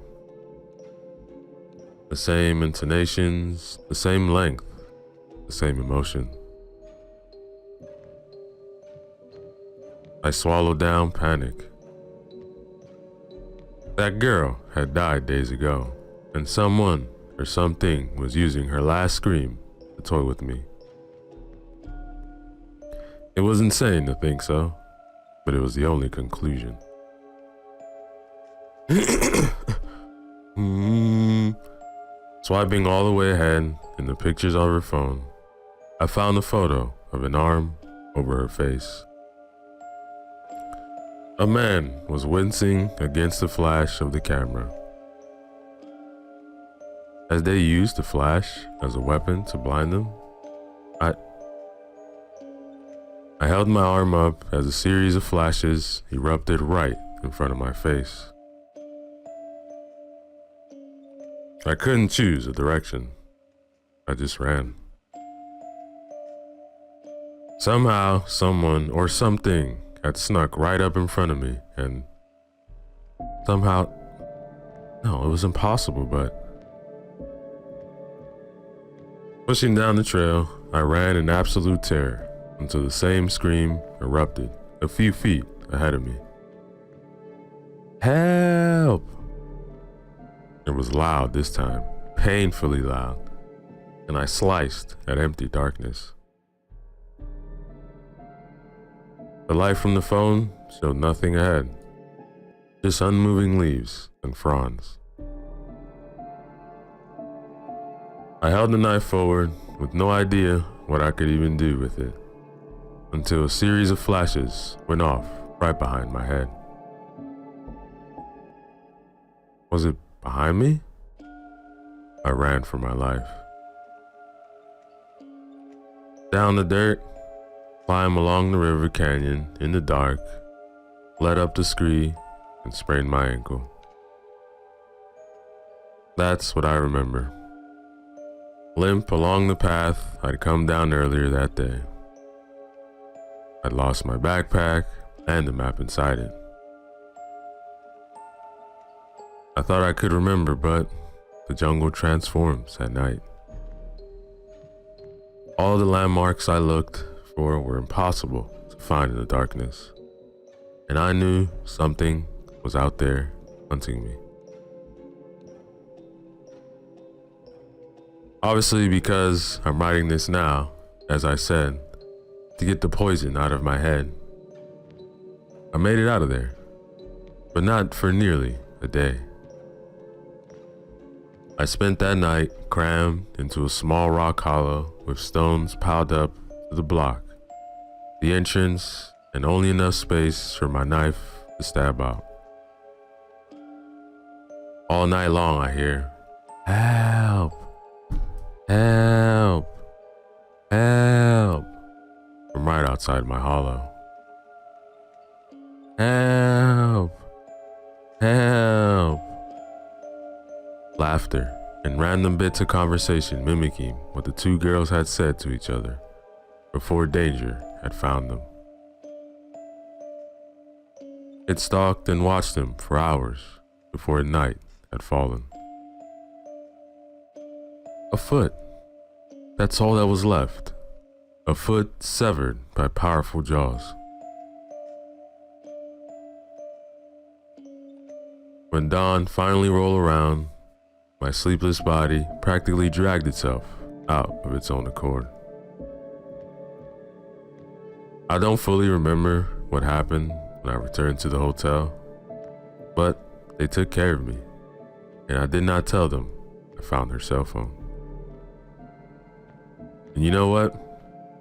The same intonations, the same length, the same emotion. I swallowed down panic. That girl had died days ago, and someone or something was using her last scream to toy with me. It was insane to think so, but it was the only conclusion. Swiping all the way ahead in the pictures on her phone, I found a photo of an arm over her face. A man was wincing against the flash of the camera. As they used the flash as a weapon to blind them, I held my arm up as a series of flashes erupted right in front of my face. I couldn't choose a direction. I just ran. Somehow, someone or something had snuck right up in front of me, and somehow, no, it was impossible, but pushing down the trail, I ran in absolute terror until the same scream erupted a few feet ahead of me. Help! It was loud this time, painfully loud, and I sliced at empty darkness. The light from the phone showed nothing ahead, just unmoving leaves and fronds. I held the knife forward with no idea what I could even do with it, until a series of flashes went off right behind my head. Was it behind me? I ran for my life. Down the dirt, climb along the river canyon in the dark, led up the scree, and sprained my ankle. That's what I remember. limp along the path I'd come down earlier that day. I'd lost my backpack and the map inside it. I thought I could remember, but the jungle transforms at night. All the landmarks I looked for were impossible to find in the darkness, and I knew something was out there hunting me. Obviously, because I'm writing this now, as I said, to get the poison out of my head. I made it out of there, but not for nearly a day. I spent that night crammed into a small rock hollow with stones piled up to the block, the entrance, and only enough space for my knife to stab out. All night long I hear, "Help! Help! Help!" from right outside my hollow. Help! Help! Laughter and random bits of conversation mimicking what the two girls had said to each other before danger had found them. It stalked and watched them for hours before night had fallen. A foot. That's all that was left. A foot severed by powerful jaws. When dawn finally rolled around, my sleepless body practically dragged itself out of its own accord. I don't fully remember what happened when I returned to the hotel, but they took care of me, and I did not tell them I found their cell phone. And you know what?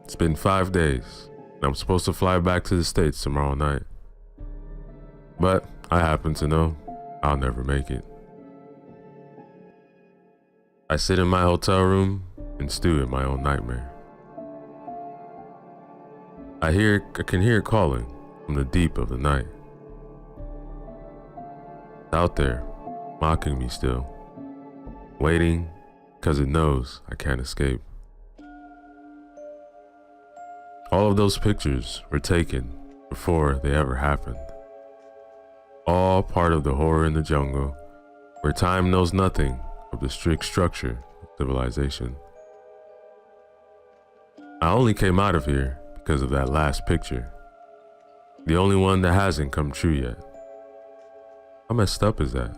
It's been 5 days, and I'm supposed to fly back to the States tomorrow night. But I happen to know I'll never make it. I sit in my hotel room and stew in my own nightmare. I can hear it calling from the deep of the night. It's out there, mocking me still, waiting because it knows I can't escape. All of those pictures were taken before they ever happened. All part of the horror in the jungle, where time knows nothing of the strict structure of civilization. I only came out of here because of that last picture, the only one that hasn't come true yet. How messed up is that?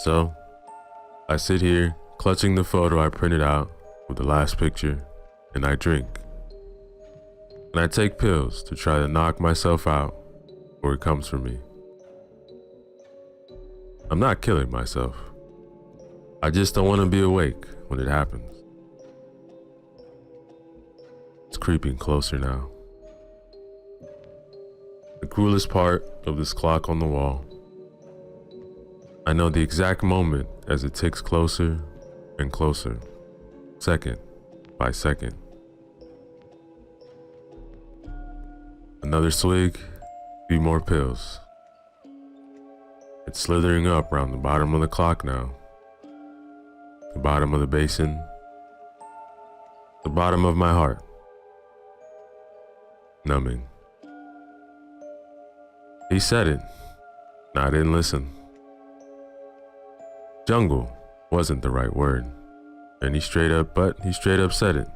So, I sit here clutching the photo I printed out with the last picture, and I drink. And I take pills to try to knock myself out before it comes for me. I'm not killing myself. I just don't want to be awake when it happens. It's creeping closer now. The cruelest part of this clock on the wall. I know the exact moment as it ticks closer and closer, second by second. Another swig, few more pills. It's slithering up around the bottom of the clock now. The bottom of the basin. The bottom of my heart. Numbing. He said it, and I didn't listen. Jungle wasn't the right word, and he straight up said it.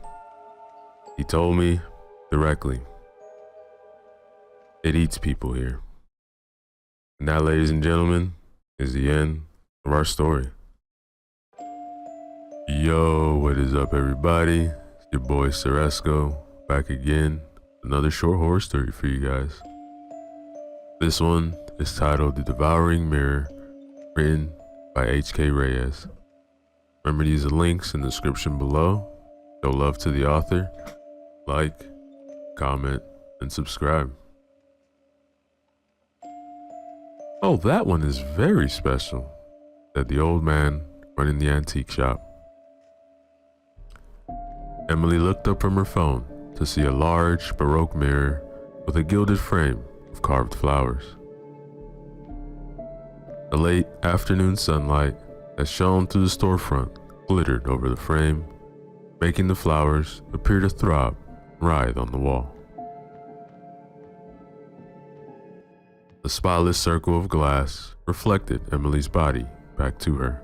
He told me directly. It eats people here. And that, ladies and gentlemen, is the end of our story. Yo, what is up, everybody? It's your boy Ceresco, back again. Another short horror story for you guys. This one is titled The Devouring Mirror, written by H.K. Reyes. Remember to use the links in the description below. Show love to the author. Like, comment, and subscribe. Oh, that one is very special, said the old man running the antique shop. Emily looked up from her phone to see a large Baroque mirror with a gilded frame of carved flowers. The late afternoon sunlight that shone through the storefront glittered over the frame, making the flowers appear to throb and writhe on the wall. The spotless circle of glass reflected Emily's body back to her.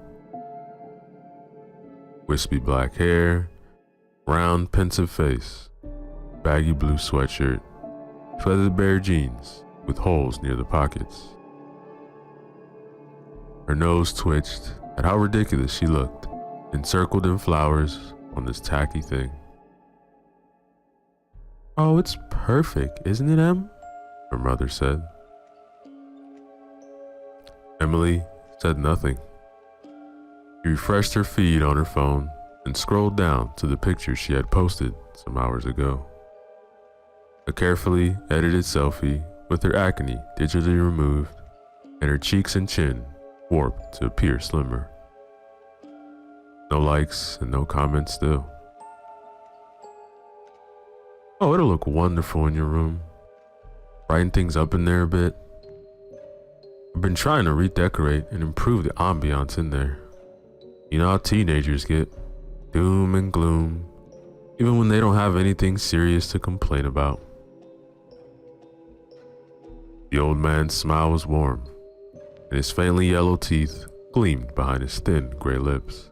Wispy black hair, round pensive face, baggy blue sweatshirt, threadbare jeans with holes near the pockets. Her nose twitched at how ridiculous she looked, encircled in flowers on this tacky thing. "Oh, it's perfect, isn't it, Em?" her mother said. Emily said nothing. She refreshed her feed on her phone and scrolled down to the picture she had posted some hours ago. A carefully edited selfie with her acne digitally removed and her cheeks and chin warped to appear slimmer. No likes and no comments still. "Oh, it'll look wonderful in your room. Brighten things up in there a bit. I've been trying to redecorate and improve the ambiance in there. You know how teenagers get, doom and gloom, even when they don't have anything serious to complain about." The old man's smile was warm, and his faintly yellow teeth gleamed behind his thin gray lips.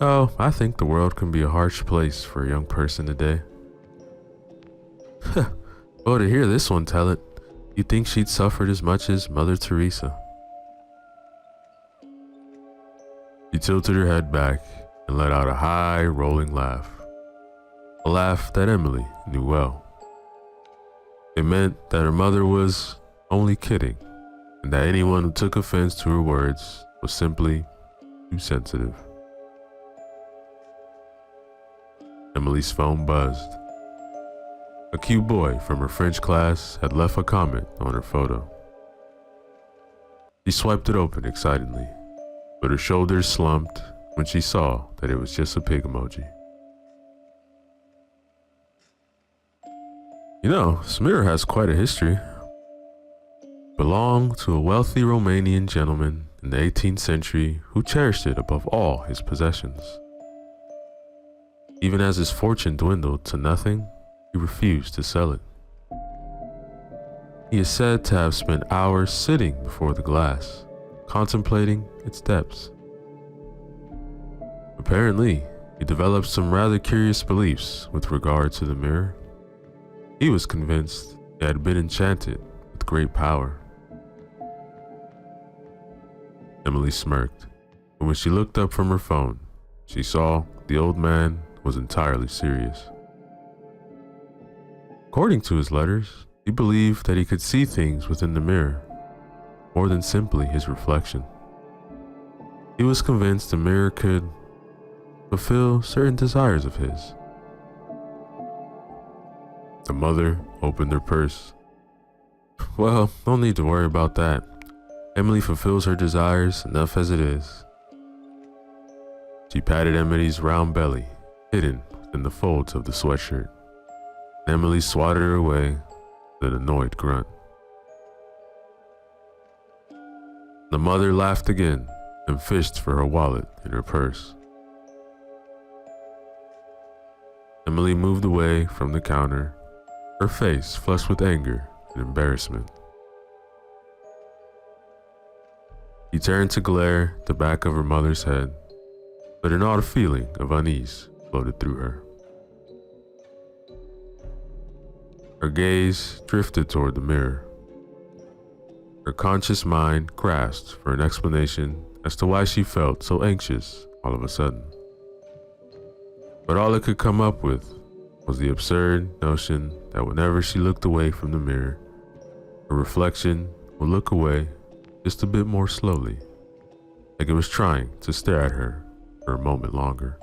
"Oh, I think the world can be a harsh place for a young person today." "Well, to hear this one tell it, you'd think she'd suffered as much as Mother Teresa." She tilted her head back and let out a high, rolling laugh. A laugh that Emily knew well. It meant that her mother was only kidding, and that anyone who took offense to her words was simply too sensitive. Emily's phone buzzed. A cute boy from her French class had left a comment on her photo. She swiped it open excitedly, but her shoulders slumped when she saw that it was just a pig emoji. "You know, Samira has quite a history. Belonged to a wealthy Romanian gentleman in the 18th century who cherished it above all his possessions. Even as his fortune dwindled to nothing, he refused to sell it. He is said to have spent hours sitting before the glass, contemplating its depths. Apparently, he developed some rather curious beliefs with regard to the mirror. He was convinced it had been enchanted with great power." Emily smirked, and when she looked up from her phone, she saw the old man was entirely serious. According to his letters, he believed that he could see things within the mirror, more than simply his reflection. He was convinced the mirror could fulfill certain desires of his. The mother opened her purse. "Well, no need to worry about that. Emily fulfills her desires enough as it is." She patted Emily's round belly, hidden within the folds of the sweatshirt. Emily swatted her away with an annoyed grunt. The mother laughed again and fished for her wallet in her purse. Emily moved away from the counter, her face flushed with anger and embarrassment. She turned to glare at the back of her mother's head, but an odd feeling of unease floated through her. Her gaze drifted toward the mirror. Her conscious mind grasped for an explanation as to why she felt so anxious all of a sudden. But all it could come up with was the absurd notion that whenever she looked away from the mirror, her reflection would look away just a bit more slowly, like it was trying to stare at her for a moment longer.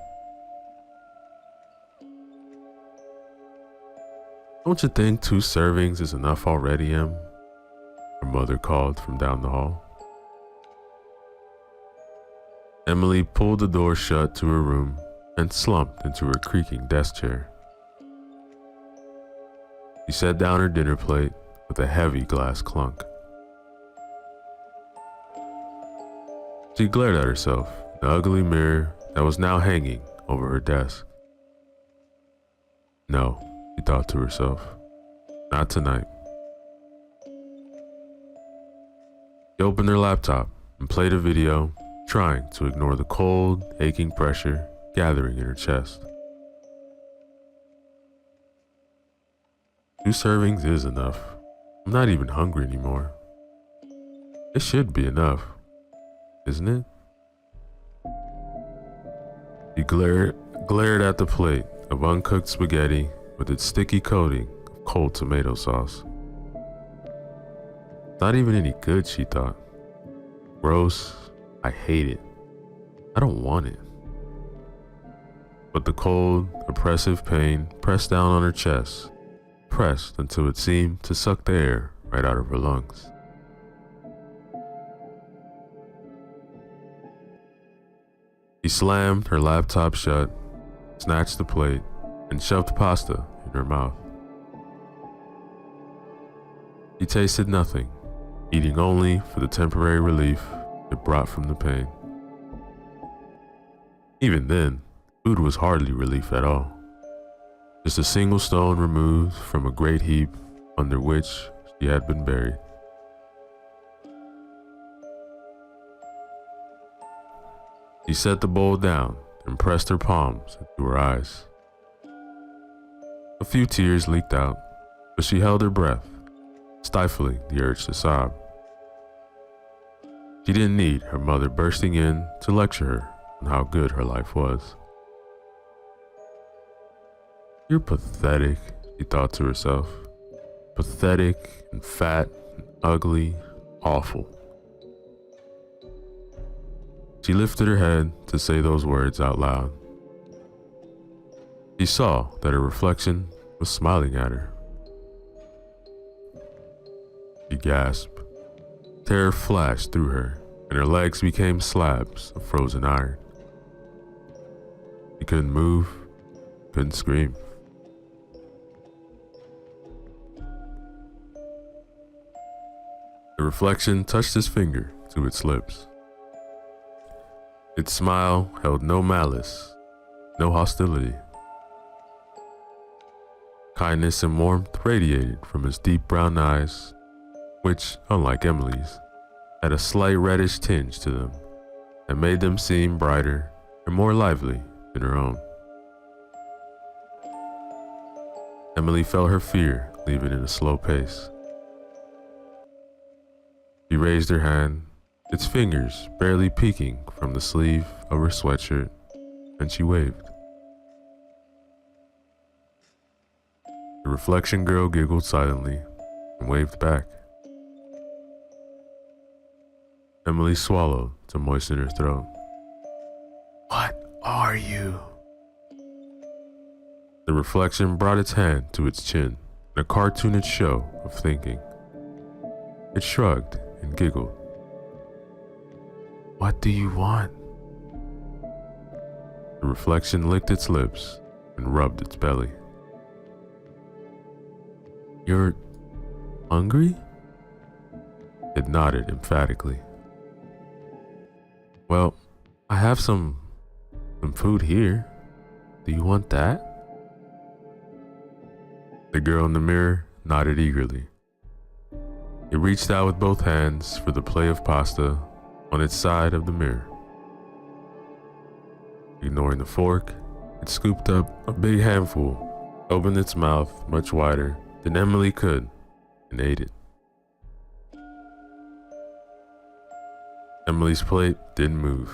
"Don't you think 2 servings is enough already, Em?" her mother called from down the hall. Emily pulled the door shut to her room and slumped into her creaking desk chair. She set down her dinner plate with a heavy glass clunk. She glared at herself the ugly mirror that was now hanging over her desk. No, she thought to herself, not tonight. She opened her laptop and played a video, trying to ignore the cold, aching pressure gathering in her chest. 2 servings is enough. I'm not even hungry anymore. It should be enough, isn't it? She glared at the plate of uncooked spaghetti with its sticky coating of cold tomato sauce. Not even any good, she thought. Gross. I hate it. I don't want it. But the cold, oppressive pain pressed down on her chest, pressed until it seemed to suck the air right out of her lungs. She slammed her laptop shut, snatched the plate, and shoved pasta in her mouth. She tasted nothing, eating only for the temporary relief it brought from the pain. Even then, food was hardly relief at all. Just a single stone removed from a great heap under which she had been buried. She set the bowl down and pressed her palms into her eyes. A few tears leaked out, but she held her breath, stifling the urge to sob. She didn't need her mother bursting in to lecture her on how good her life was. You're pathetic, she thought to herself. Pathetic and fat and ugly, awful. She lifted her head to say those words out loud. She saw that her reflection was smiling at her. She gasped. Terror flashed through her, and her legs became slabs of frozen iron. She couldn't move, couldn't scream. The reflection touched his finger to its lips. Its smile held no malice, no hostility. Kindness and warmth radiated from his deep brown eyes, which, unlike Emily's, had a slight reddish tinge to them that made them seem brighter and more lively than her own. Emily felt her fear leaving in a slow pace. She raised her hand, its fingers barely peeking from the sleeve of her sweatshirt, and she waved. The reflection girl giggled silently and waved back. Emily swallowed to moisten her throat. What are you? The reflection brought its hand to its chin in a cartoonish show of thinking. It shrugged and giggled. What do you want? The reflection licked its lips and rubbed its belly. You're hungry? It nodded emphatically. Well, I have some food here. Do you want that? The girl in the mirror nodded eagerly. It reached out with both hands for the plate of pasta on its side of the mirror. Ignoring the fork, it scooped up a big handful, opened its mouth much wider than Emily could, and ate it. Emily's plate didn't move,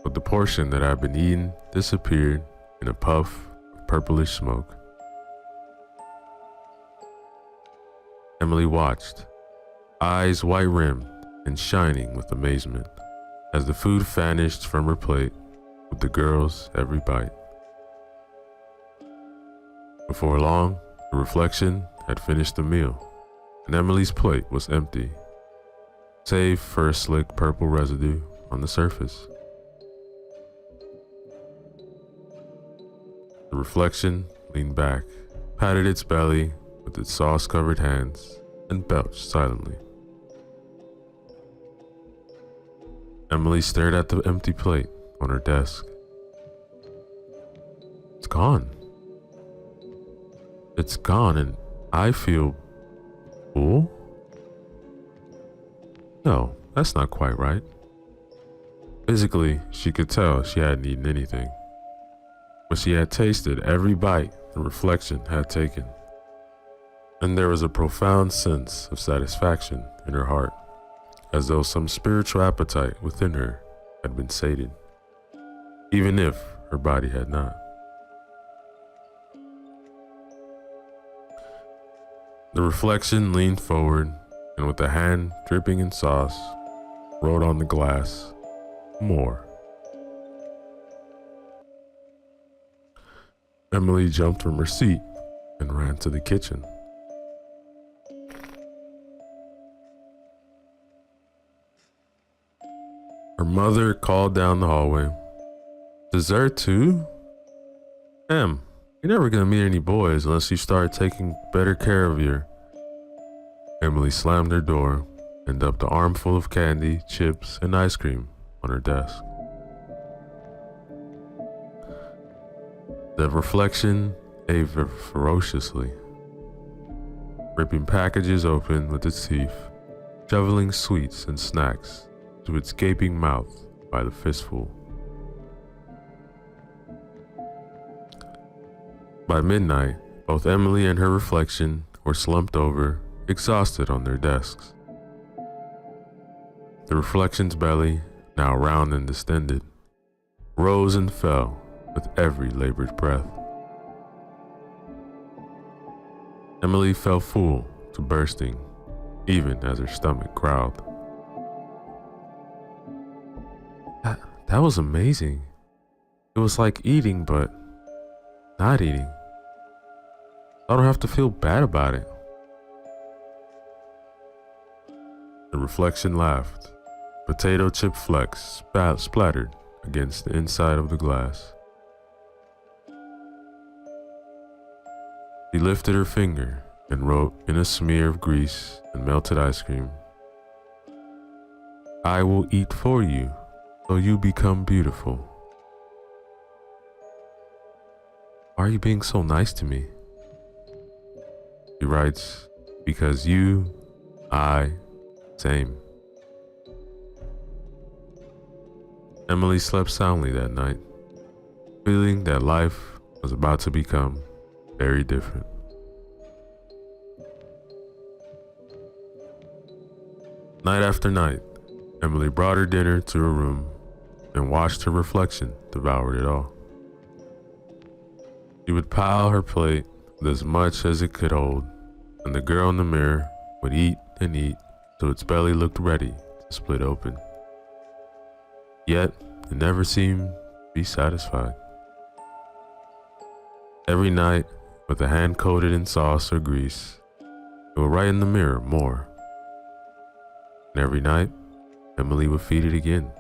but the portion that had been eaten disappeared in a puff of purplish smoke. Emily watched, eyes white-rimmed and shining with amazement, as the food vanished from her plate with the girl's every bite. Before long, the reflection had finished the meal, and Emily's plate was empty, save for a slick purple residue on the surface. The reflection leaned back, patted its belly with its sauce-covered hands, and belched silently. Emily stared at the empty plate on her desk. It's gone. It's gone, and I feel full? No, that's not quite right. Physically, she could tell she hadn't eaten anything, but she had tasted every bite the reflection had taken, and there was a profound sense of satisfaction in her heart, as though some spiritual appetite within her had been sated, even if her body had not. The reflection leaned forward and with a hand dripping in sauce, wrote on the glass, "More." Emily jumped from her seat and ran to the kitchen. Her mother called down the hallway, "Dessert too? Em, you're never gonna meet any boys unless you start taking better care of your..." Emily slammed her door and dumped an armful of candy, chips, and ice cream on her desk. The reflection ate ferociously, ripping packages open with its teeth, shoveling sweets and snacks to its gaping mouth by the fistful. By midnight, both Emily and her reflection were slumped over, exhausted on their desks. The reflection's belly, now round and distended, rose and fell with every labored breath. Emily felt full to bursting, even as her stomach growled. That was amazing. It was like eating, but not eating. I don't have to feel bad about it. The reflection laughed. Potato chip flecks splattered against the inside of the glass. She lifted her finger and wrote in a smear of grease and melted ice cream, "I will eat for you, so you become beautiful." Why are you being so nice to me? He writes, "Because you, same." Emily slept soundly that night, feeling that life was about to become very different. Night after night, Emily brought her dinner to her room and watched her reflection devour it all. She would pile her plate with as much as it could hold, and the girl in the mirror would eat and eat till its belly looked ready to split open. Yet, it never seemed to be satisfied. Every night, with a hand coated in sauce or grease, it would write in the mirror, "More." And every night, Emily would feed it again.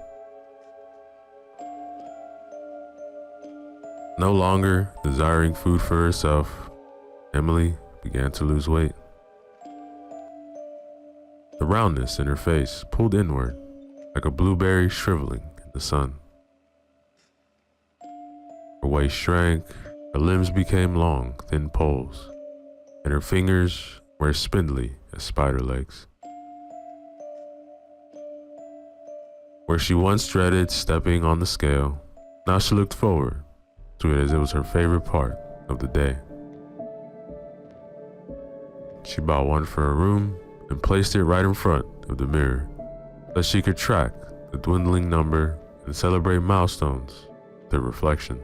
No longer desiring food for herself, Emily began to lose weight. The roundness in her face pulled inward like a blueberry shriveling in the sun. Her waist shrank, her limbs became long, thin poles, and her fingers were as spindly as spider legs. Where she once dreaded stepping on the scale, now she looked forward to it as it was her favorite part of the day. She bought one for her room and placed it right in front of the mirror so she could track the dwindling number and celebrate milestones with her reflection.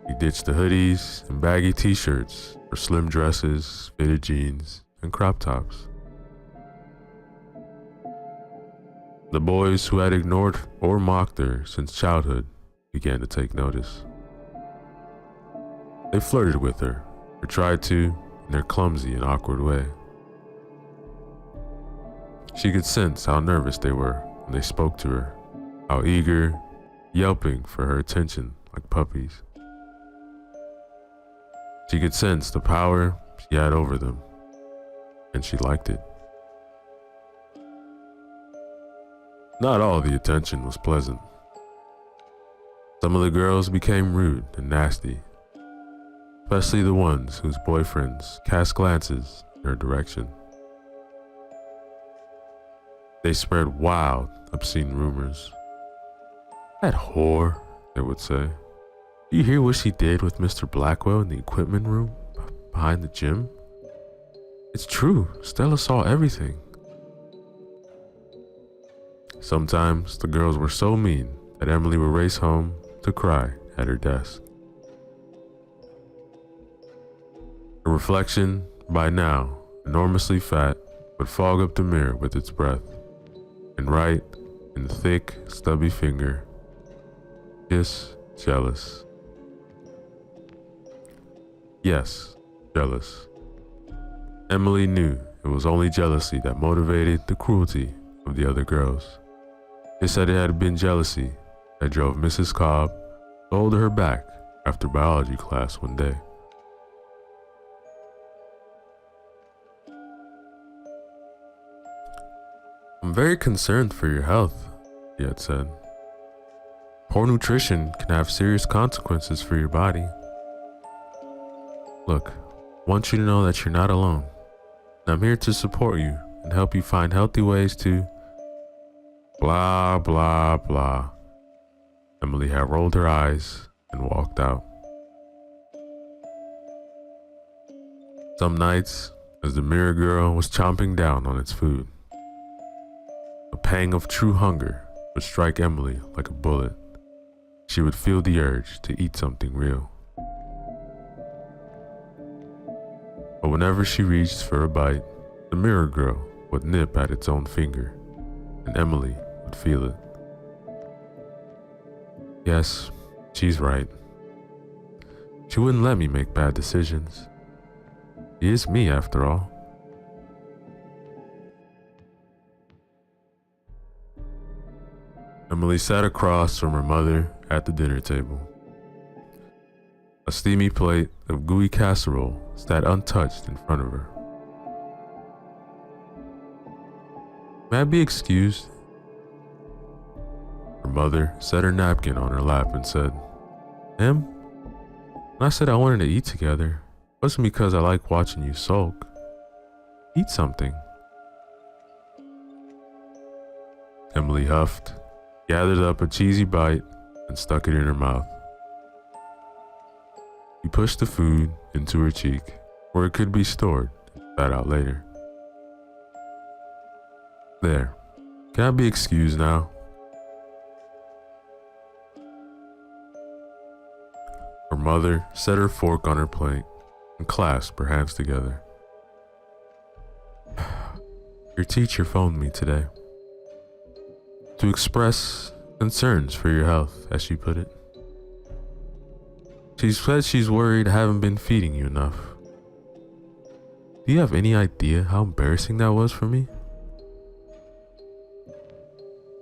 She ditched the hoodies and baggy t-shirts for slim dresses, fitted jeans, and crop tops. The boys who had ignored or mocked her since childhood began to take notice. They flirted with her, or tried to, in their clumsy and awkward way. She could sense how nervous they were when they spoke to her, how eager, yelping for her attention like puppies. She could sense the power she had over them, and she liked it. Not all the attention was pleasant. Some of the girls became rude and nasty, especially the ones whose boyfriends cast glances in her direction. They spread wild, obscene rumors. "That whore," they would say. "Do you hear what she did with Mr. Blackwell in the equipment room behind the gym? It's true, Stella saw everything." Sometimes the girls were so mean that Emily would race home to cry at her desk. Her reflection, by now enormously fat, would fog up the mirror with its breath and write in the thick, stubby finger, "Just jealous." Yes, jealous. Emily knew it was only jealousy that motivated the cruelty of the other girls. They said it had been jealousy that drove Mrs. Cobb to hold her back after biology class one day. "I'm very concerned for your health," he had said. "Poor nutrition can have serious consequences for your body. Look, I want you to know that you're not alone. I'm here to support you and help you find healthy ways to..." Blah, blah, blah. Emily had rolled her eyes and walked out. Some nights, as the mirror girl was chomping down on its food, a pang of true hunger would strike Emily like a bullet. She would feel the urge to eat something real. But whenever she reached for a bite, the mirror girl would nip at its own finger, and Emily would feel it. Yes, she's right. She wouldn't let me make bad decisions. It is me, after all. Emily sat across from her mother at the dinner table. A steamy plate of gooey casserole sat untouched in front of her. "May I be excused?" Her mother set her napkin on her lap and said, "Em, when I said I wanted to eat together, it wasn't because I like watching you sulk. Eat something." Emily huffed, gathered up a cheesy bite, and stuck it in her mouth. She pushed the food into her cheek, where it could be stored and spat out later. "There, can I be excused now?" Her mother set her fork on her plate and clasped her hands together. "Your teacher phoned me today to express concerns for your health," as she put it. "She said she's worried I haven't been feeding you enough. Do you have any idea how embarrassing that was for me?"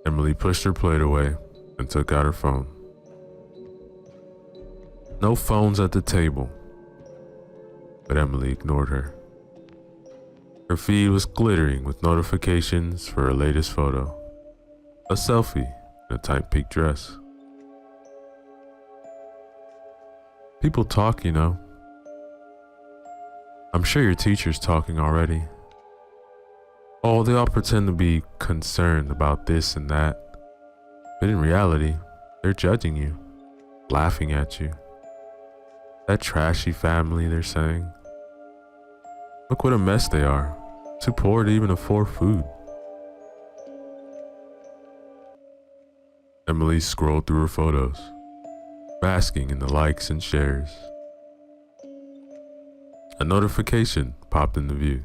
Emily pushed her plate away and took out her phone. No phones at the table, but Emily ignored her. Her feed was glittering with notifications for her latest photo, a selfie in a tight pink dress. People talk, you know. I'm sure your teacher's talking already. Oh, they all pretend to be concerned about this and that, but in reality, they're judging you, laughing at you. That trashy family, they're saying. Look what a mess they are, too poor to even afford food. Emily scrolled through her photos, basking in the likes and shares. A notification popped into view,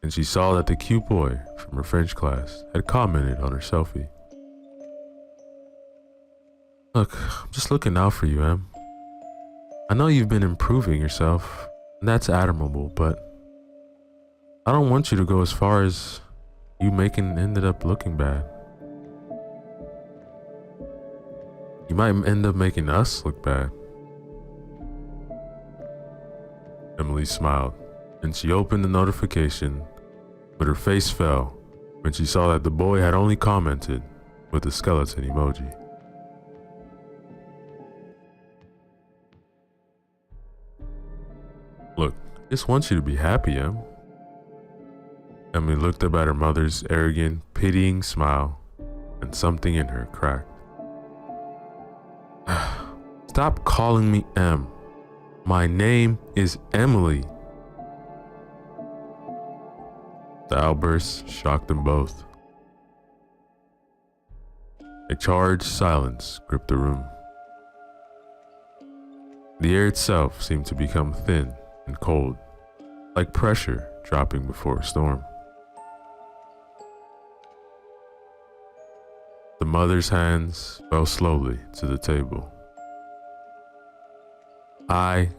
and she saw that the cute boy from her French class had commented on her selfie. "Look, I'm just looking out for you, Em. I know you've been improving yourself, and that's admirable, but I don't want you to go as far as you ended up looking bad. You might end up making us look bad." Emily smiled, and she opened the notification, but her face fell when she saw that the boy had only commented with a skeleton emoji. Look, I just want you to be happy, Em. Emily looked up at her mother's arrogant, pitying smile, and something in her cracked. Stop calling me Em. My name is Emily. The outburst shocked them both. A charged silence gripped the room. The air itself seemed to become thin and cold, like pressure dropping before a storm. The mother's hands fell slowly to the table. I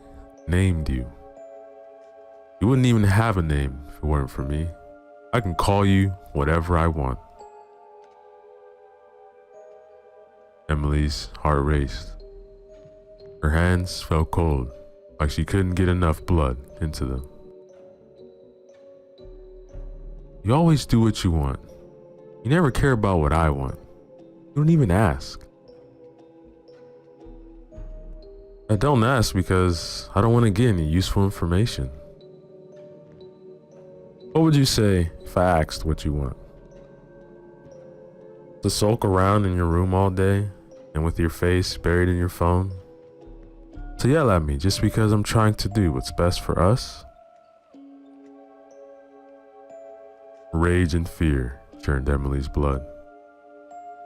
named you. You wouldn't even have a name if it weren't for me. I can call you whatever I want. Emily's heart raced. Her hands felt cold, like she couldn't get enough blood into them. You always do what you want. You never care about what I want. You don't even ask. I don't ask because I don't want to get any useful information. What would you say if I asked what you want? To sulk around in your room all day and with your face buried in your phone? To yell at me just because I'm trying to do what's best for us? Rage and fear churned Emily's blood.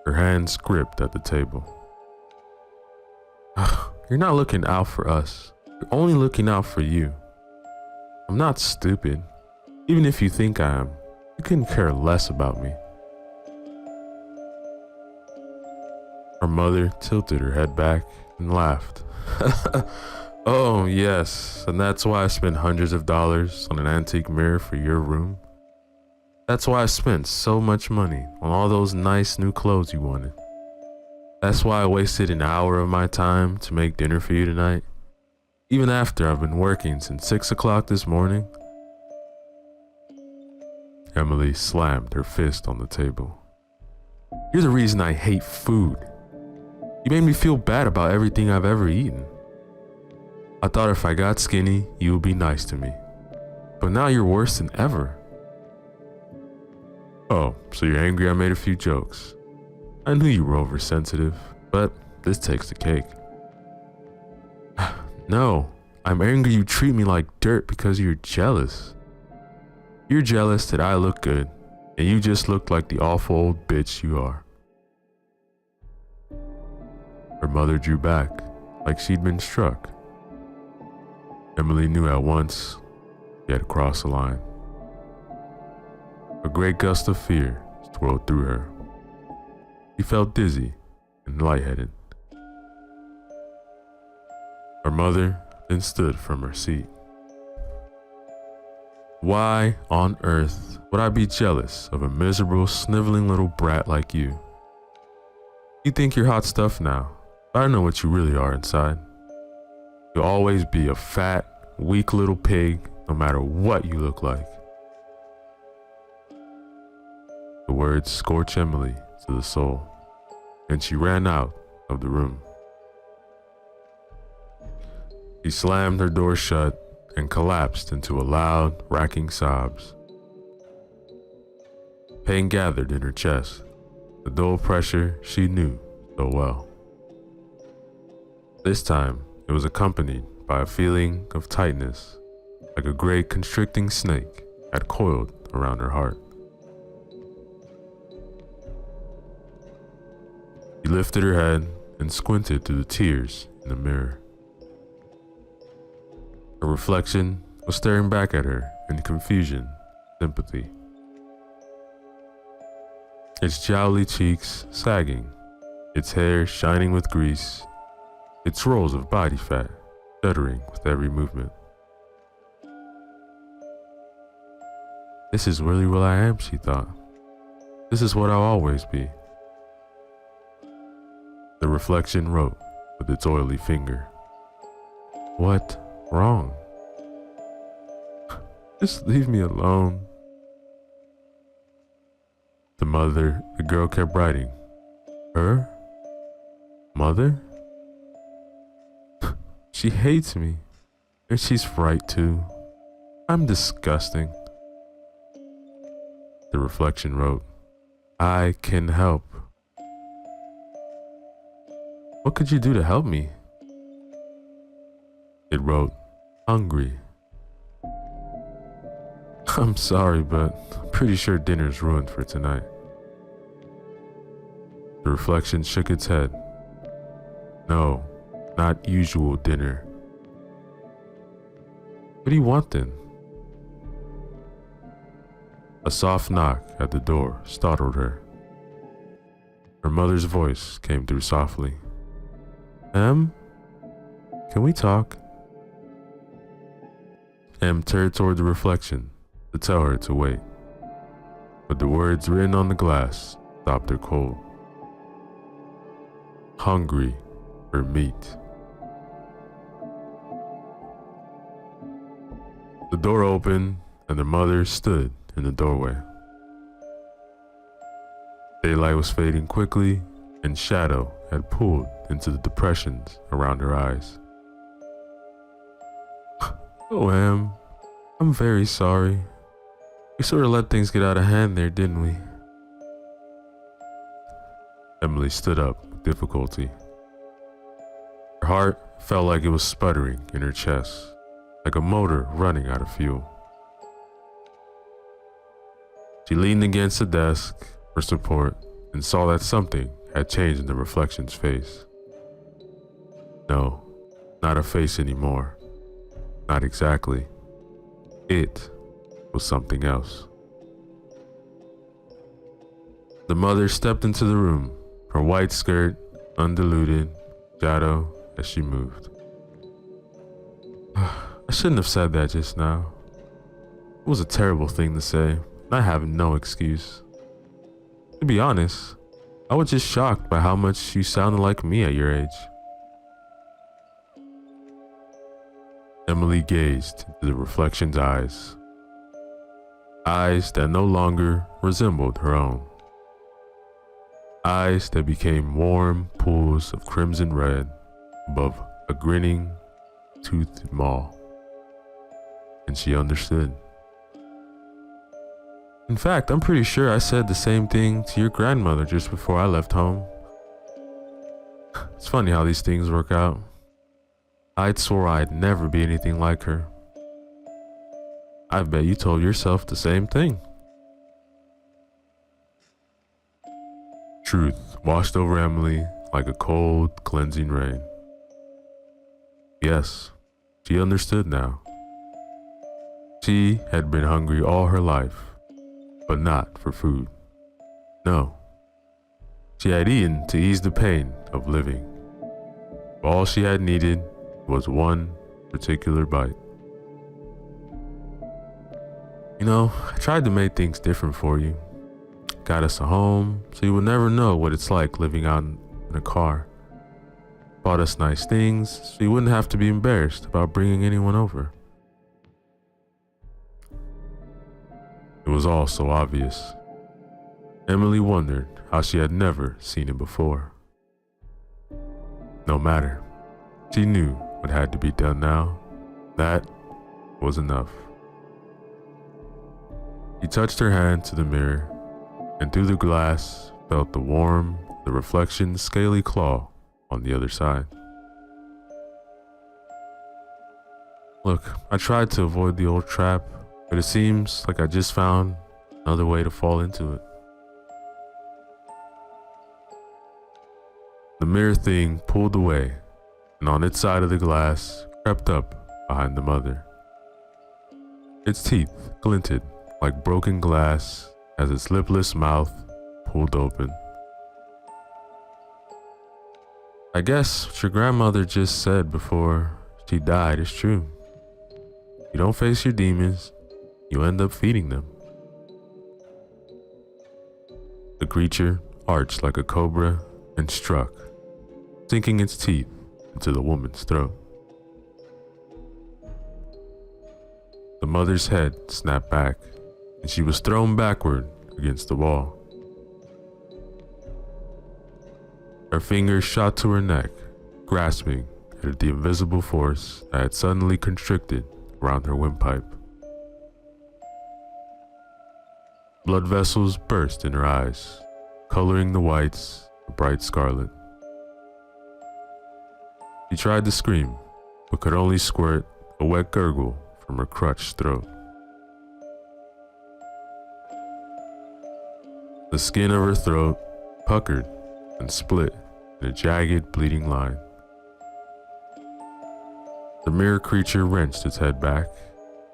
Her hands gripped at the table. You're not looking out for us. You're only looking out for you. I'm not stupid. Even if you think I am, you couldn't care less about me. Her mother tilted her head back and laughed. Oh, yes, and that's why I spent hundreds of dollars on an antique mirror for your room. That's why I spent so much money on all those nice new clothes you wanted. That's why I wasted an hour of my time to make dinner for you tonight, even after I've been working since 6 o'clock this morning. Emily slammed her fist on the table. You're the reason I hate food. You made me feel bad about everything I've ever eaten. I thought if I got skinny, you would be nice to me. But now you're worse than ever. Oh, so you're angry I made a few jokes. I knew you were oversensitive, but this takes the cake. No, I'm angry you treat me like dirt because you're jealous. You're jealous that I look good, and you just look like the awful old bitch you are. Her mother drew back, like she'd been struck. Emily knew at once she had crossed the line. A great gust of fear swirled through her. She felt dizzy and lightheaded. Her mother then stood from her seat. Why on earth would I be jealous of a miserable, sniveling little brat like you? You think you're hot stuff now, but I know what you really are inside. You'll always be a fat, weak little pig, no matter what you look like. The words scorched Emily to the soul, and she ran out of the room. She slammed her door shut and collapsed into a loud, racking sobs. Pain gathered in her chest, the dull pressure she knew so well. This time, it was accompanied by a feeling of tightness, like a great constricting snake had coiled around her heart. She lifted her head and squinted through the tears in the mirror. Her reflection was staring back at her in confusion, sympathy. Its jowly cheeks sagging, its hair shining with grease, its rolls of body fat shuddering with every movement. This is really what I am, she thought. This is what I'll always be. The reflection wrote with its oily finger. What wrong? Just leave me alone. The girl kept writing, Her? Mother? She hates me. And she's right too. I'm disgusting. The reflection wrote, I can help. What could you do to help me? It wrote, hungry. I'm sorry, but I'm pretty sure dinner's ruined for tonight. The reflection shook its head. No, not usual dinner. What do you want then? A soft knock at the door startled her. Her mother's voice came through softly. Em? Can we talk? Em turned toward the reflection to tell her to wait, but the words written on the glass stopped her cold. Hungry for meat. The door opened and the mother stood in the doorway. Daylight was fading quickly and shadow had pulled into the depressions around her eyes. Oh, Em, I'm very sorry. We sort of let things get out of hand there, didn't we? Emily stood up with difficulty. Her heart felt like it was sputtering in her chest, like a motor running out of fuel. She leaned against the desk for support and saw that something had changed in the reflection's face. No, not a face anymore. Not exactly. It was something else. The mother stepped into the room, her white skirt undiluted, shadow as she moved. I shouldn't have said that just now. It was a terrible thing to say, and I have no excuse. To be honest, I was just shocked by how much you sounded like me at your age. Emily gazed into the reflection's eyes. Eyes that no longer resembled her own. Eyes that became warm pools of crimson red above a grinning, toothed maw. And she understood. In fact, I'm pretty sure I said the same thing to your grandmother just before I left home. It's funny how these things work out. I'd swore I'd never be anything like her. I bet you told yourself the same thing. Truth washed over Emily like a cold, cleansing rain. Yes, she understood now. She had been hungry all her life, but not for food. No. She had eaten to ease the pain of living. All she had needed was one particular bite. You know, I tried to make things different for you. Got us a home, so you would never know what it's like living out in a car. Bought us nice things, so you wouldn't have to be embarrassed about bringing anyone over. It was all so obvious. Emily wondered how she had never seen it before. No matter. She knew what had to be done now. That was enough. He touched her hand to the mirror, and through the glass felt the reflection's scaly claw on the other side. Look, I tried to avoid the old trap, but it seems like I just found another way to fall into it. The mirror thing pulled away, and on its side of the glass crept up behind the mother. Its teeth glinted like broken glass as its lipless mouth pulled open. I guess what your grandmother just said before she died is true. You don't face your demons, you end up feeding them. The creature arched like a cobra and struck, sinking its teeth into the woman's throat. The mother's head snapped back, and she was thrown backward against the wall. Her fingers shot to her neck, grasping at the invisible force that had suddenly constricted around her windpipe. Blood vessels burst in her eyes, coloring the whites a bright scarlet. She tried to scream, but could only squirt a wet gurgle from her crutched throat. The skin of her throat puckered and split in a jagged, bleeding line. The mirror creature wrenched its head back,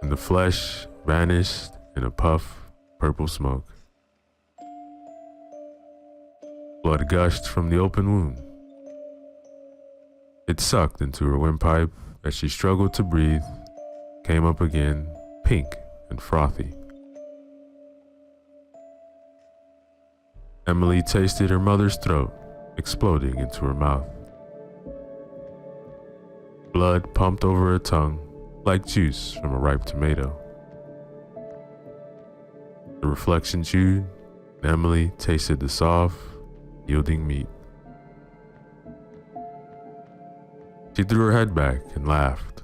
and the flesh vanished in a puff of purple smoke. Blood gushed from the open wound. It sucked into her windpipe as she struggled to breathe, came up again, pink and frothy. Emily tasted her mother's throat exploding into her mouth. Blood pumped over her tongue like juice from a ripe tomato. The reflection chewed, and Emily tasted the soft, yielding meat. She threw her head back and laughed,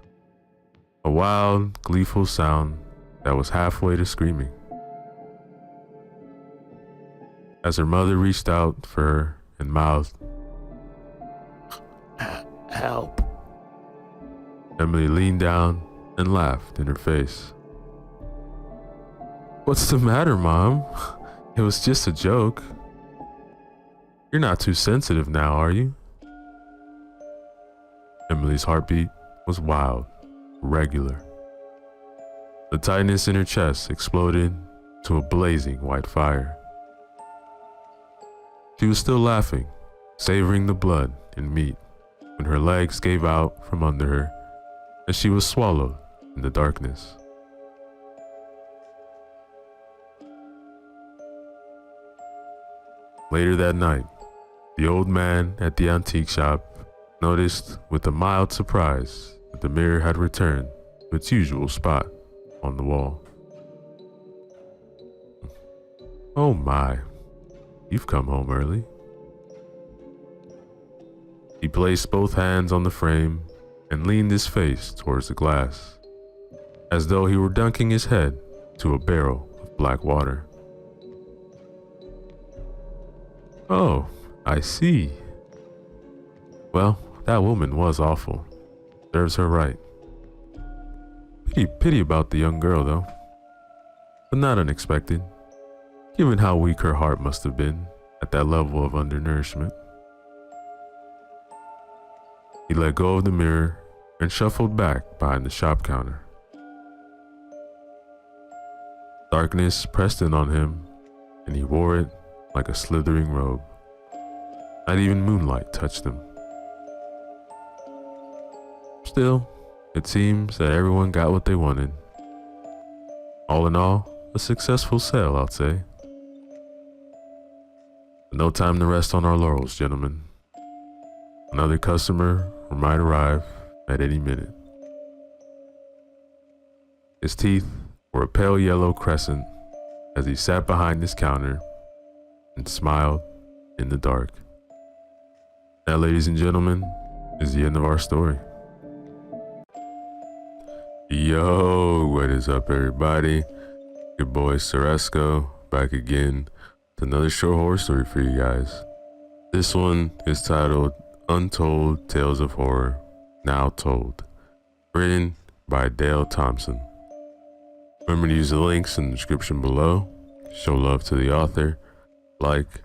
a wild, gleeful sound that was halfway to screaming. As her mother reached out for her and mouthed, "Help," Emily leaned down and laughed in her face. "What's the matter, Mom? It was just a joke. You're not too sensitive now, are you?" Emily's heartbeat was wild, regular. The tightness in her chest exploded to a blazing white fire. She was still laughing, savoring the blood and meat, when her legs gave out from under her as she was swallowed in the darkness. Later that night, the old man at the antique shop noticed with a mild surprise that the mirror had returned to its usual spot on the wall. "Oh my, you've come home early." He placed both hands on the frame and leaned his face towards the glass, as though he were dunking his head to a barrel of black water. "Oh, I see. Well, that woman was awful. Serves her right. Pity about the young girl, though. But not unexpected, given how weak her heart must have been at that level of undernourishment." He let go of the mirror and shuffled back behind the shop counter. Darkness pressed in on him, and he wore it like a slithering robe. Not even moonlight touched him. Still, it seems that everyone got what they wanted. All in all, a successful sale, I'd say. But no time to rest on our laurels, gentlemen. Another customer might arrive at any minute. His teeth were a pale yellow crescent as he sat behind his counter and smiled in the dark. That, ladies and gentlemen, is the end of our story. Yo, what is up, everybody? Your boy Ceresco back again with another short horror story for you guys. This one is titled Untold Tales of Horror Now Told, written by Dale Thompson. Remember to use the links in the description below. Show love to the author, like,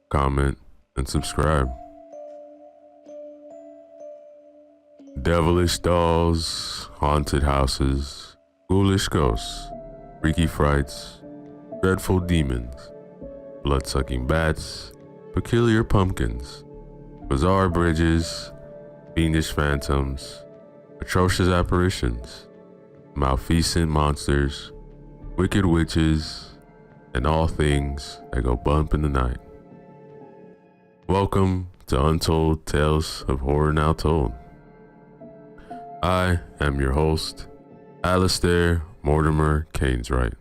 comment, and subscribe. Devilish dolls, haunted houses, ghoulish ghosts, freaky frights, dreadful demons, blood-sucking bats, peculiar pumpkins, bizarre bridges, fiendish phantoms, atrocious apparitions, malfeasant monsters, wicked witches, and all things that go bump in the night. Welcome to Untold Tales of Horror Now Told. I am your host, Alistair Mortimer Caneswright.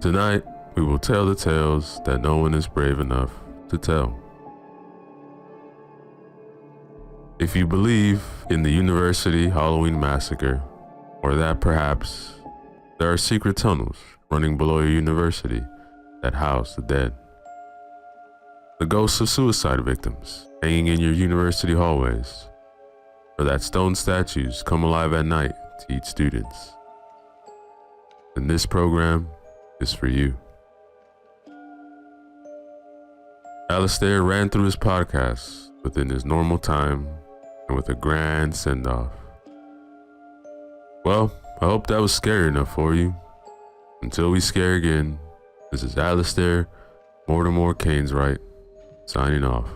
Tonight, we will tell the tales that no one is brave enough to tell. If you believe in the University Halloween Massacre, or that perhaps there are secret tunnels running below your university that house the dead, the ghosts of suicide victims hanging in your university hallways, or that stone statues come alive at night to eat students, then this program is for you. Alistair ran through his podcast within his normal time and with a grand send-off. Well, I hope that was scary enough for you. Until we scare again, this is Alistair Mortimer Caneswright signing off.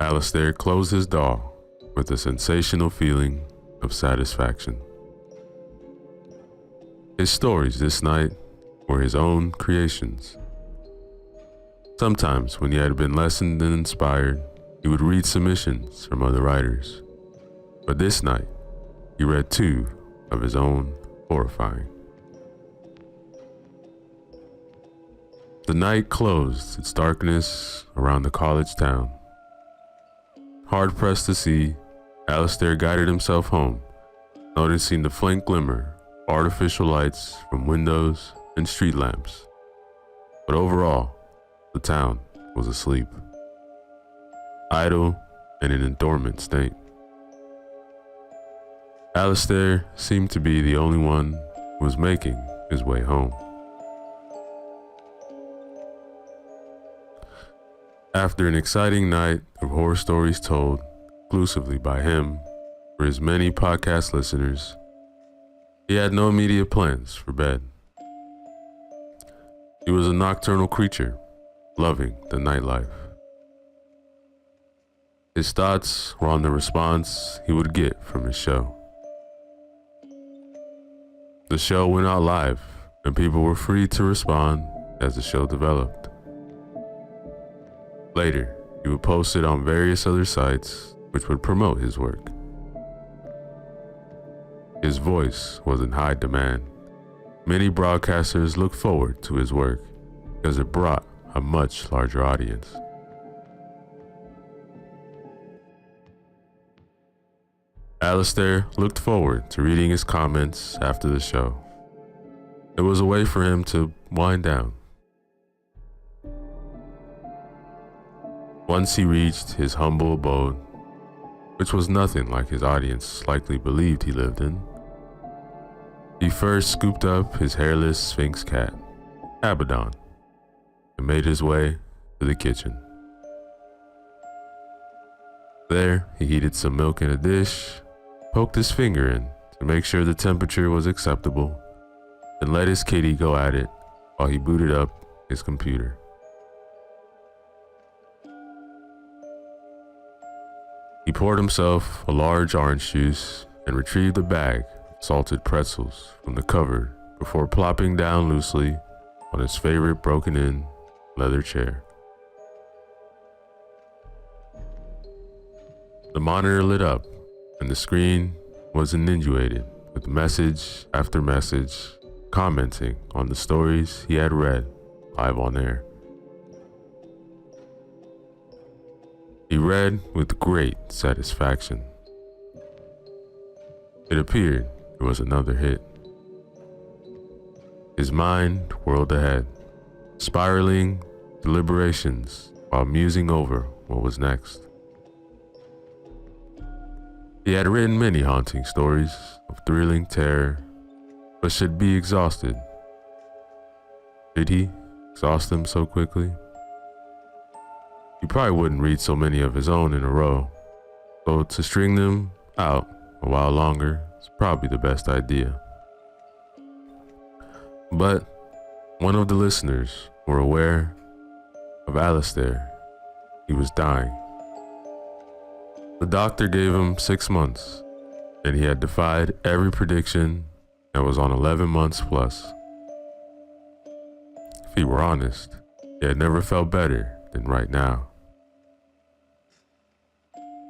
Alistair closed his door with a sensational feeling of satisfaction. His stories this night were his own creations. Sometimes, when he had been lessened and inspired, he would read submissions from other writers. But this night, he read 2 of his own horrifying. The night closed its darkness around the college town. Hard-pressed to see, Alistair guided himself home, noticing the faint glimmer of artificial lights from windows and street lamps. But overall, the town was asleep, idle and in a dormant state. Alistair seemed to be the only one who was making his way home. After an exciting night of horror stories told exclusively by him for his many podcast listeners, he had no immediate plans for bed. He was a nocturnal creature, loving the nightlife. His thoughts were on the response he would get from his show. The show went out live, and people were free to respond as the show developed. Later, he would post it on various other sites which would promote his work. His voice was in high demand. Many broadcasters looked forward to his work because it brought a much larger audience. Alistair looked forward to reading his comments after the show. It was a way for him to wind down. Once he reached his humble abode, which was nothing like his audience likely believed he lived in, he first scooped up his hairless Sphinx cat, Abaddon, and made his way to the kitchen. There, he heated some milk in a dish, poked his finger in to make sure the temperature was acceptable, and let his kitty go at it while he booted up his computer. He poured himself a large orange juice and retrieved a bag of salted pretzels from the cupboard before plopping down loosely on his favorite broken-in leather chair. The monitor lit up, and the screen was inundated with message after message commenting on the stories he had read live on air. He read with great satisfaction. It appeared it was another hit. His mind whirled ahead, spiraling deliberations while musing over what was next. He had written many haunting stories of thrilling terror, but should be exhausted. Did he exhaust them so quickly? He probably wouldn't read so many of his own in a row, so to string them out a while longer is probably the best idea. But one of the listeners were aware of Alistair. He was dying. The doctor gave him 6 months, and he had defied every prediction and was on 11 months plus. If he were honest, he had never felt better than right now.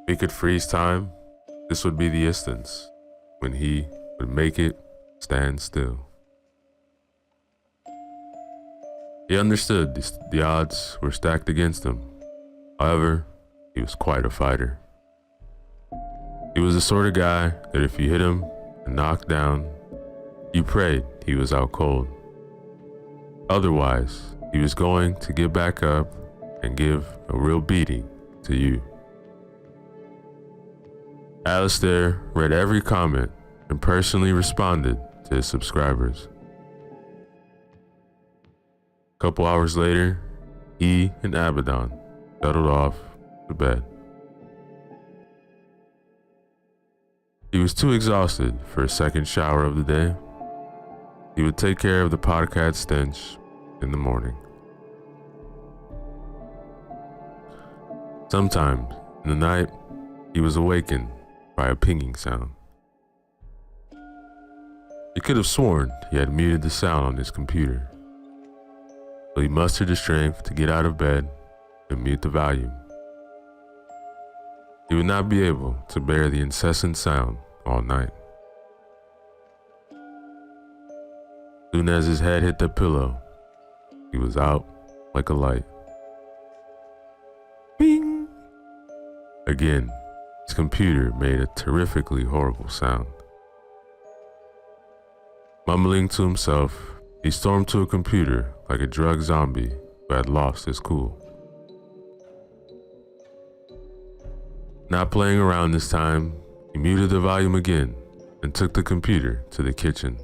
If he could freeze time, this would be the instance when he would make it stand still. He understood the odds were stacked against him, However, he was quite a fighter. He was the sort of guy that if you hit him and knocked down, you prayed he was out cold. Otherwise, he was going to get back up and give a real beating to you. Alistair read every comment and personally responded to his subscribers. A couple hours later, he and Abaddon settled off to bed. He was too exhausted for a second shower of the day. He would take care of the podcat stench in the morning. Sometimes in the night, he was awakened by a pinging sound. He could have sworn he had muted the sound on his computer, so he mustered the strength to get out of bed and mute the volume. He would not be able to bear the incessant sound all night. Soon as his head hit the pillow, he was out like a light. Bing! Again, his computer made a terrifically horrible sound. Mumbling to himself, he stormed to a computer like a drug zombie who had lost his cool. Not playing around this time, he muted the volume again and took the computer to the kitchen,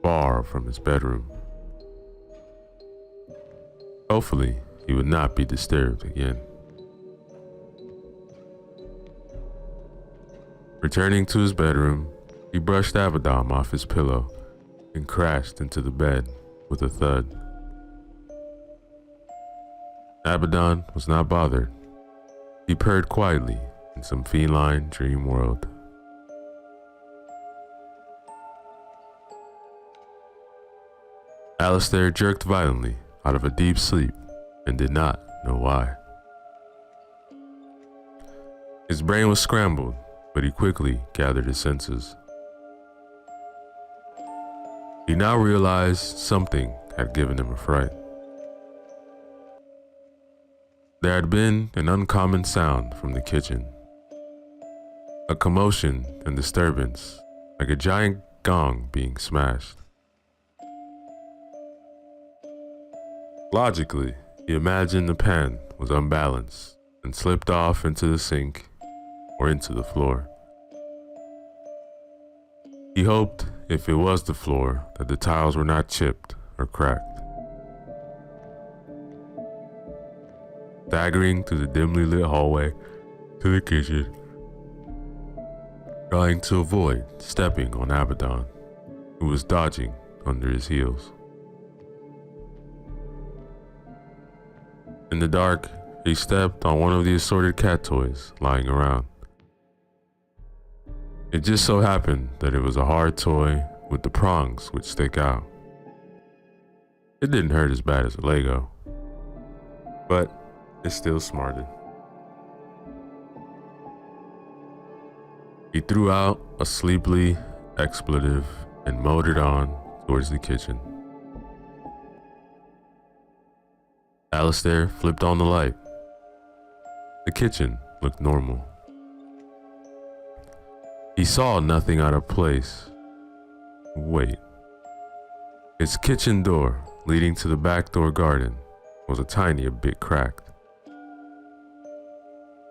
far from his bedroom. Hopefully, he would not be disturbed again. Returning to his bedroom, he brushed Abaddon off his pillow and crashed into the bed with a thud. Abaddon was not bothered. He purred quietly in some feline dream world. Alistair jerked violently out of a deep sleep and did not know why. His brain was scrambled, but he quickly gathered his senses. He now realized something had given him a fright. There had been an uncommon sound from the kitchen. A commotion and disturbance, like a giant gong being smashed. Logically, he imagined the pan was unbalanced and slipped off into the sink or into the floor. He hoped, if it was the floor, that the tiles were not chipped or cracked. Staggering through the dimly lit hallway to the kitchen, trying to avoid stepping on Abaddon, who was dodging under his heels. In the dark, he stepped on one of the assorted cat toys lying around. It just so happened that it was a hard toy with the prongs which stick out. It didn't hurt as bad as a Lego, but it still smarted. He threw out a sleepily expletive and motored on towards the kitchen. Alistair flipped on the light. The kitchen looked normal. He saw nothing out of place. Wait. His kitchen door, leading to the back door garden, was a tiny bit cracked.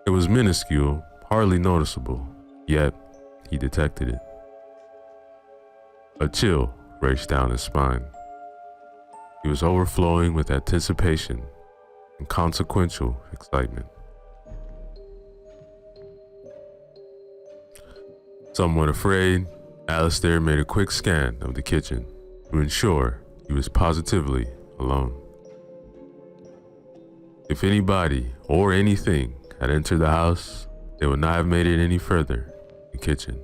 It was minuscule, hardly noticeable, yet he detected it. A chill raced down his spine. He was overflowing with anticipation and consequential excitement. Somewhat afraid, Alistair made a quick scan of the kitchen to ensure he was positively alone. If anybody or anything had entered the house, they would not have made it any further in the kitchen.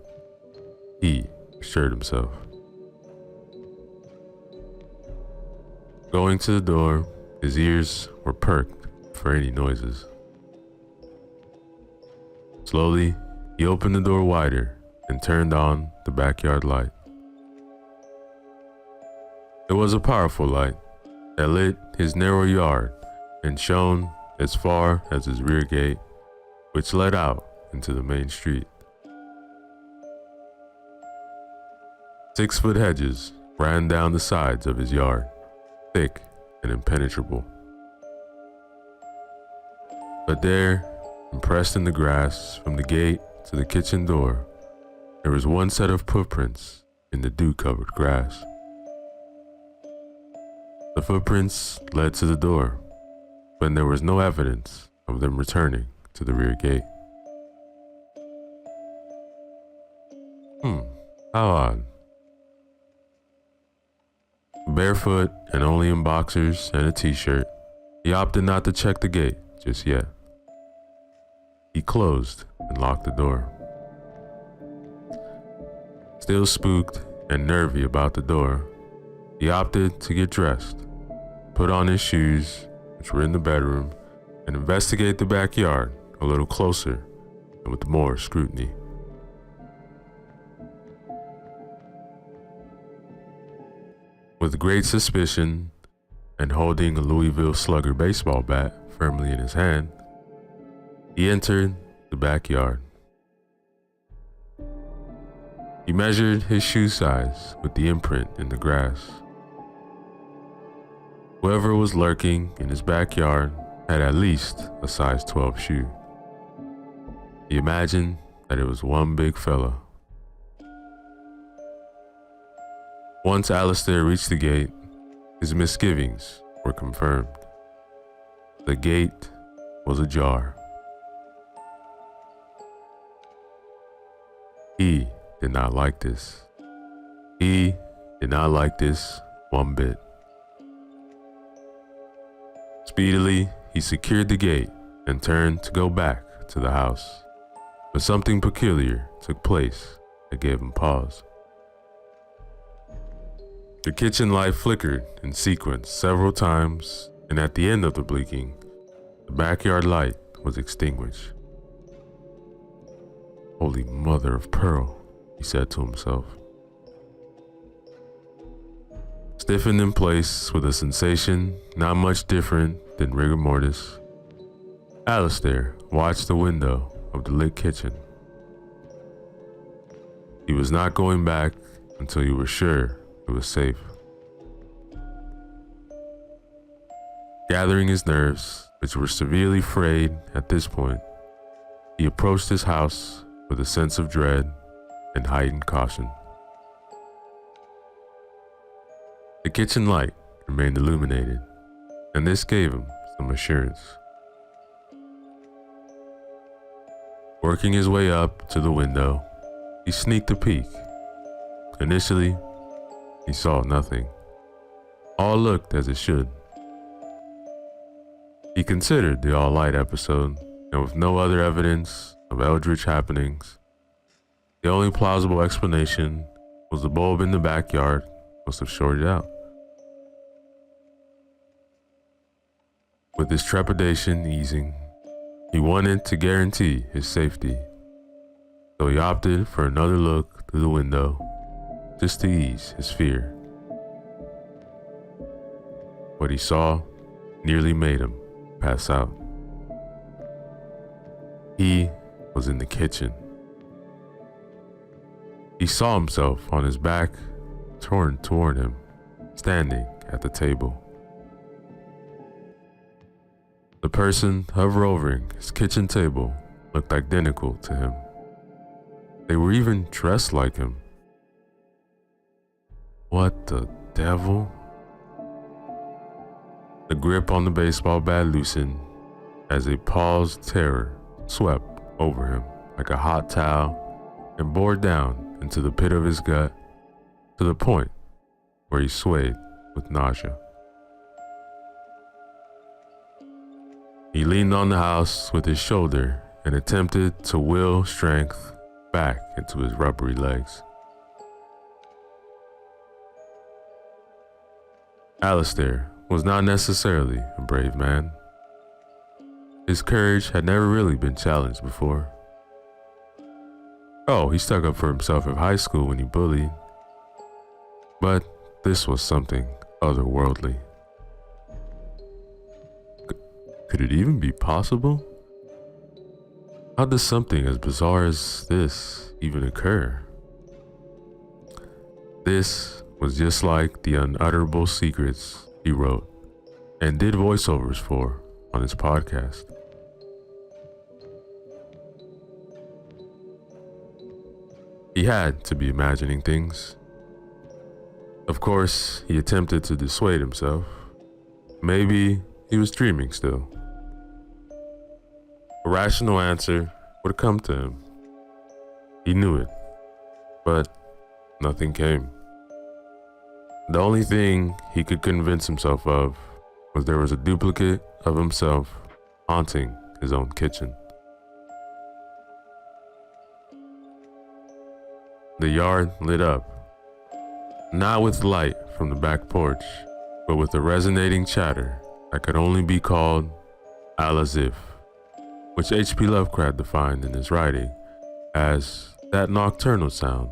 He assured himself. Going to the door, his ears were perked for any noises. Slowly, he opened the door wider and turned on the backyard light. It was a powerful light that lit his narrow yard and shone as far as his rear gate, which led out into the main street. 6-foot hedges ran down the sides of his yard, thick and impenetrable. But there, impressed in the grass from the gate to the kitchen door, there was one set of footprints in the dew-covered grass. The footprints led to the door, but there was no evidence of them returning to the rear gate. How odd. Barefoot and only in boxers and a t-shirt, he opted not to check the gate just yet. He closed and locked the door. Still spooked and nervy about the door, he opted to get dressed, put on his shoes, which were in the bedroom, and investigate the backyard a little closer and with more scrutiny. With great suspicion and holding a Louisville Slugger baseball bat firmly in his hand, he entered the backyard. He measured his shoe size with the imprint in the grass. Whoever was lurking in his backyard had at least a size 12 shoe. He imagined that it was one big fella. Once Alistair reached the gate, his misgivings were confirmed. The gate was ajar. He did not like this. He did not like this one bit. Speedily, he secured the gate and turned to go back to the house. But something peculiar took place that gave him pause. The kitchen light flickered in sequence several times, and at the end of the blinking, the backyard light was extinguished. Holy mother of pearl, he said to himself. Stiffened in place with a sensation not much different than rigor mortis, Alistair watched the window of the lit kitchen. He was not going back until he was sure it was safe. Gathering his nerves, which were severely frayed at this point, he approached his house with a sense of dread and heightened caution. The kitchen light remained illuminated, and this gave him some assurance. Working his way up to the window, he sneaked a peek. Initially, he saw nothing. All looked as it should. He considered the all-light episode, and with no other evidence of eldritch happenings, the only plausible explanation was the bulb in the backyard must have shorted out. With his trepidation easing, he wanted to guarantee his safety, so he opted for another look through the window just to ease his fear. What he saw nearly made him pass out. He was in the kitchen. He saw himself on his back, turned toward him, standing at the table. The person hovering his kitchen table looked identical to him. They were even dressed like him. What the devil? The grip on the baseball bat loosened as a paused terror swept over him like a hot towel and bore down into the pit of his gut to the point where he swayed with nausea. He leaned on the house with his shoulder and attempted to will strength back into his rubbery legs. Alistair was not necessarily a brave man. His courage had never really been challenged before. Oh, he stuck up for himself in high school when he bullied. But this was something otherworldly. Could it even be possible? How does something as bizarre as this even occur? This was just like the unutterable secrets he wrote and did voiceovers for on his podcast. He had to be imagining things. Of course, he attempted to dissuade himself. Maybe he was dreaming still. A rational answer would come to him. He knew it, but nothing came. The only thing he could convince himself of was there was a duplicate of himself haunting his own kitchen. The yard lit up, not with light from the back porch, but with a resonating chatter that could only be called al-azif, which H.P. Lovecraft defined in his writing as that nocturnal sound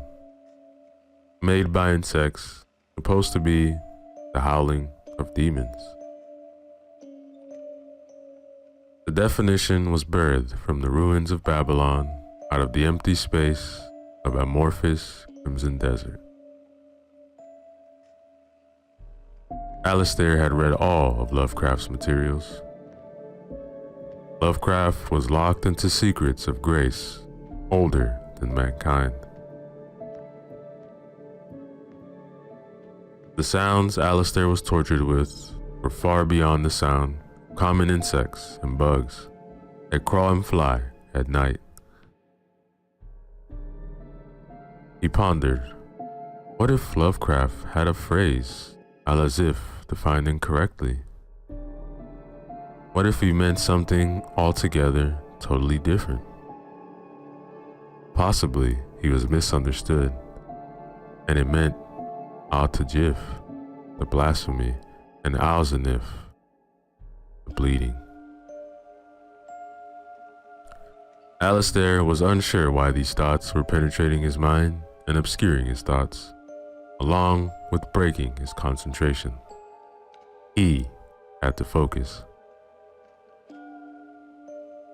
made by insects supposed to be the howling of demons. The definition was birthed from the ruins of Babylon out of the empty space of amorphous crimson desert. Alistair had read all of Lovecraft's materials. Lovecraft was locked into secrets of grace older than mankind. The sounds Alistair was tortured with were far beyond the sound of common insects and bugs that crawl and fly at night. He pondered, what if Lovecraft had a phrase, al-azif, defined incorrectly? What if he meant something altogether totally different? Possibly he was misunderstood, and it meant al-tajif, the blasphemy, and al-zanif, the bleeding. Alistair was unsure why these thoughts were penetrating his mind and obscuring his thoughts, along with breaking his concentration. He had to focus.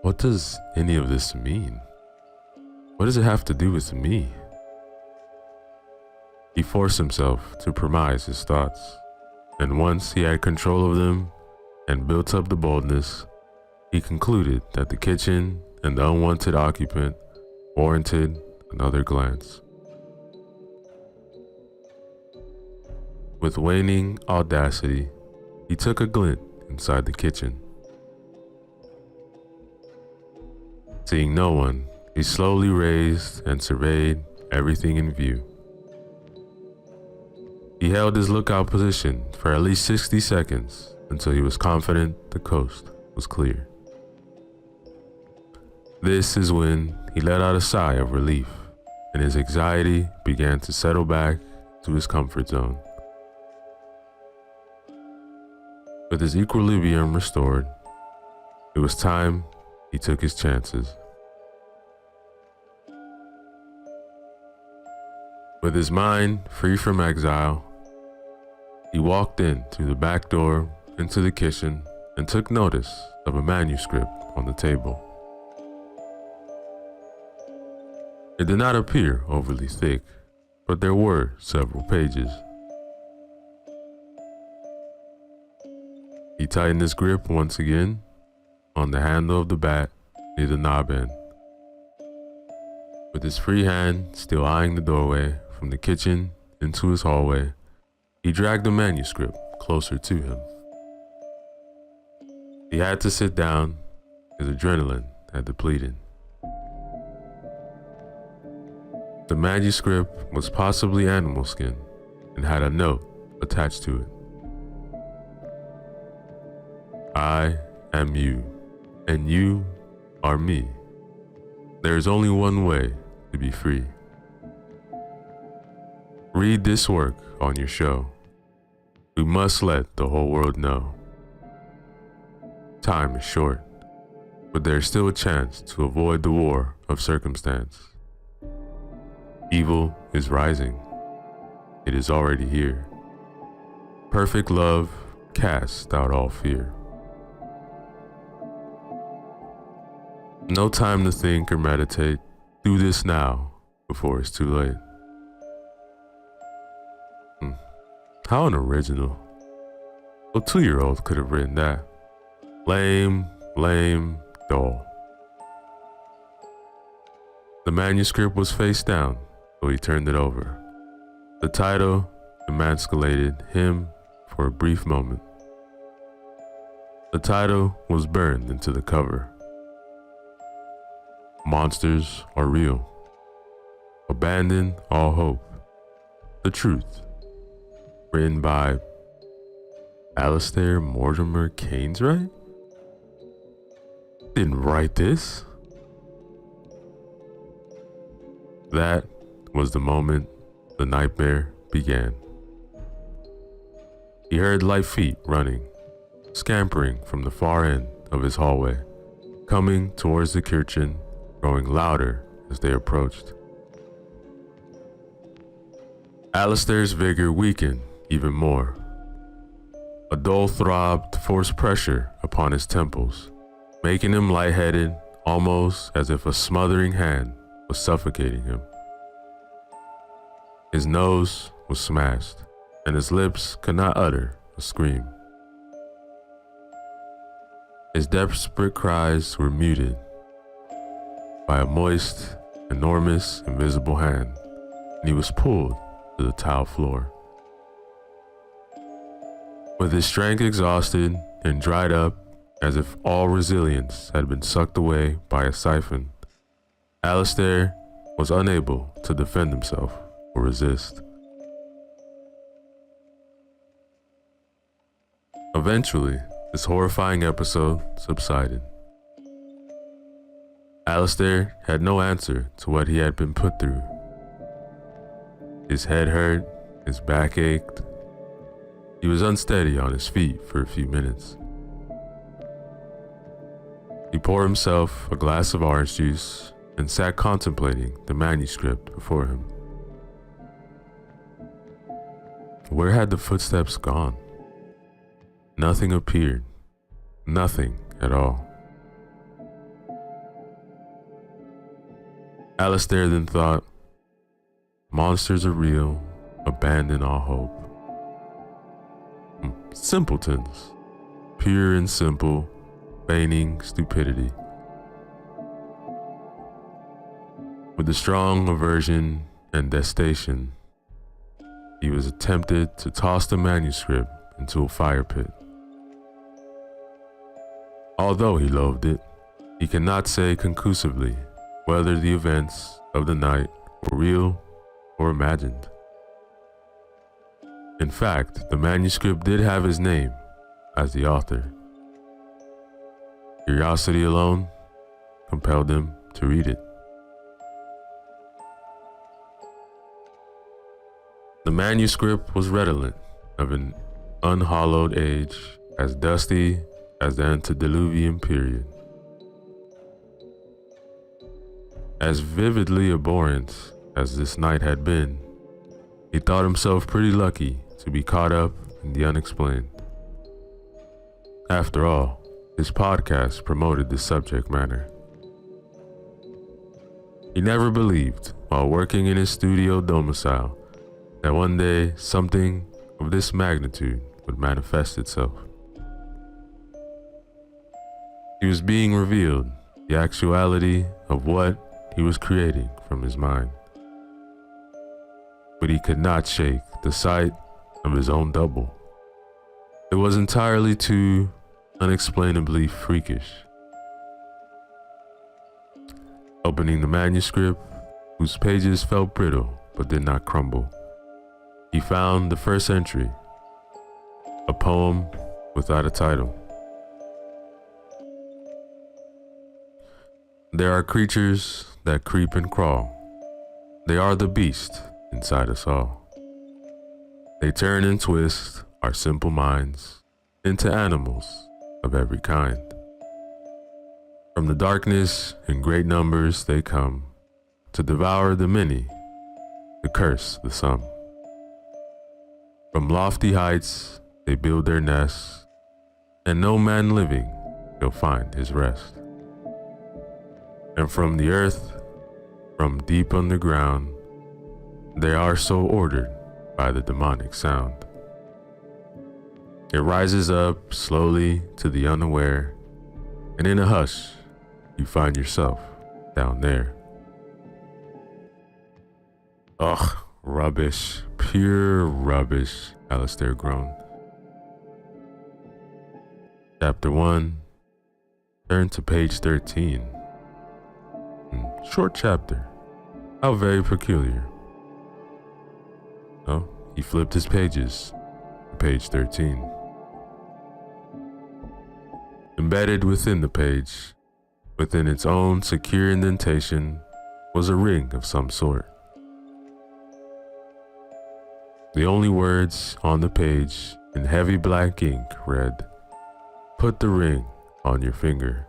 What does any of this mean? What does it have to do with me? He forced himself to premise his thoughts, and once he had control of them and built up the boldness, he concluded that the kitchen and the unwanted occupant warranted another glance. With waning audacity, he took a glint inside the kitchen. Seeing no one, he slowly raised and surveyed everything in view. He held his lookout position for at least 60 seconds until he was confident the coast was clear. This is when he let out a sigh of relief, and his anxiety began to settle back to his comfort zone. With his equilibrium restored, it was time he took his chances. With his mind free from exile, he walked in through the back door into the kitchen and took notice of a manuscript on the table. It did not appear overly thick, but there were several pages. He tightened his grip once again on the handle of the bat near the knob end. With his free hand still eyeing the doorway from the kitchen into his hallway, he dragged the manuscript closer to him. He had to sit down. His adrenaline had depleted. The manuscript was possibly animal skin and had a note attached to it. I am you, and you are me. There is only one way to be free. Read this work on your show. We must let the whole world know. Time is short, but there is still a chance to avoid the war of circumstance. Evil is rising. It is already here. Perfect love casts out all fear. No time to think or meditate. Do this now before it's too late. How unoriginal. A 2-year-old could have written that. Lame, dull. The manuscript was face down, so he turned it over. The title emasculated him for a brief moment. The title was burned into the cover. Monsters are real. Abandon all hope. The truth. Written by Alastair Mortimer Cainswright? Didn't write this. That was the moment the nightmare began. He heard light feet running, scampering from the far end of his hallway, coming towards the kitchen, growing louder as they approached. Alastair's vigor weakened even more. A dull throb forced pressure upon his temples, making him lightheaded, almost as if a smothering hand was suffocating him. His nose was smashed, and his lips could not utter a scream. His desperate cries were muted by a moist, enormous, invisible hand, and he was pulled to the tile floor. With his strength exhausted and dried up, as if all resilience had been sucked away by a siphon, Alastair was unable to defend himself or resist. Eventually, this horrifying episode subsided. Alastair had no answer to what he had been put through. His head hurt, his back ached. He was unsteady on his feet for a few minutes. He poured himself a glass of orange juice and sat contemplating the manuscript before him. Where had the footsteps gone? Nothing appeared. Nothing at all. Alastair then thought, monsters are real, abandon all hope. Simpletons, pure and simple, feigning stupidity. With a strong aversion and detestation, he was tempted to toss the manuscript into a fire pit. Although he loathed it, he cannot say conclusively whether the events of the night were real or imagined. In fact, the manuscript did have his name as the author. Curiosity alone compelled him to read it. The manuscript was redolent of an unhallowed age, as dusty as the antediluvian period. As vividly abhorrent as this night had been, he thought himself pretty lucky to be caught up in the unexplained. After all, his podcast promoted this subject matter. He never believed, while working in his studio domicile, that one day something of this magnitude would manifest itself. He was being revealed the actuality of what he was creating from his mind. But he could not shake the sight of his own double. It was entirely too unexplainably freakish. Opening the manuscript, whose pages felt brittle but did not crumble, he found the first entry, a poem without a title. There are creatures that creep and crawl. They are the beast inside us all. They turn and twist our simple minds into animals of every kind. From the darkness in great numbers they come to devour the many, to curse the some. From lofty heights they build their nests, and no man living shall find his rest. and from the earth, from deep underground, they are so ordered by the demonic sound. It rises up slowly to the unaware, and in a hush, you find yourself down there. Ugh, rubbish, pure rubbish, Alistair groaned. Chapter 1, turn to page 13. Short chapter. How very peculiar. Oh, he flipped his pages to page 13. Embedded within the page, within its own secure indentation, was a ring of some sort. The only words on the page in heavy black ink read, "Put the ring on your finger."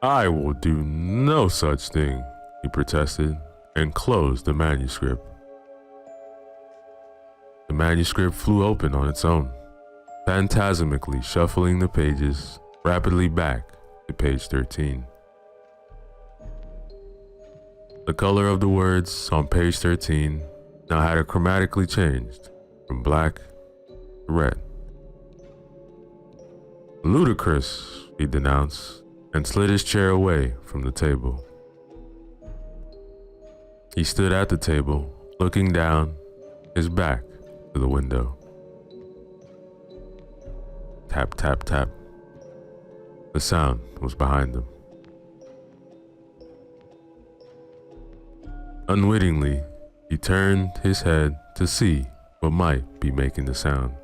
"I will do no such thing," he protested, and closed the manuscript. The manuscript flew open on its own, phantasmically shuffling the pages rapidly back to page 13. The color of the words on page 13 now had chromatically changed from black to red. "Ludicrous," he denounced, and slid his chair away from the table. He stood at the table, looking down, his back to the window. Tap, tap, tap. The sound was behind him. Unwittingly, he turned his head to see what might be making the sound.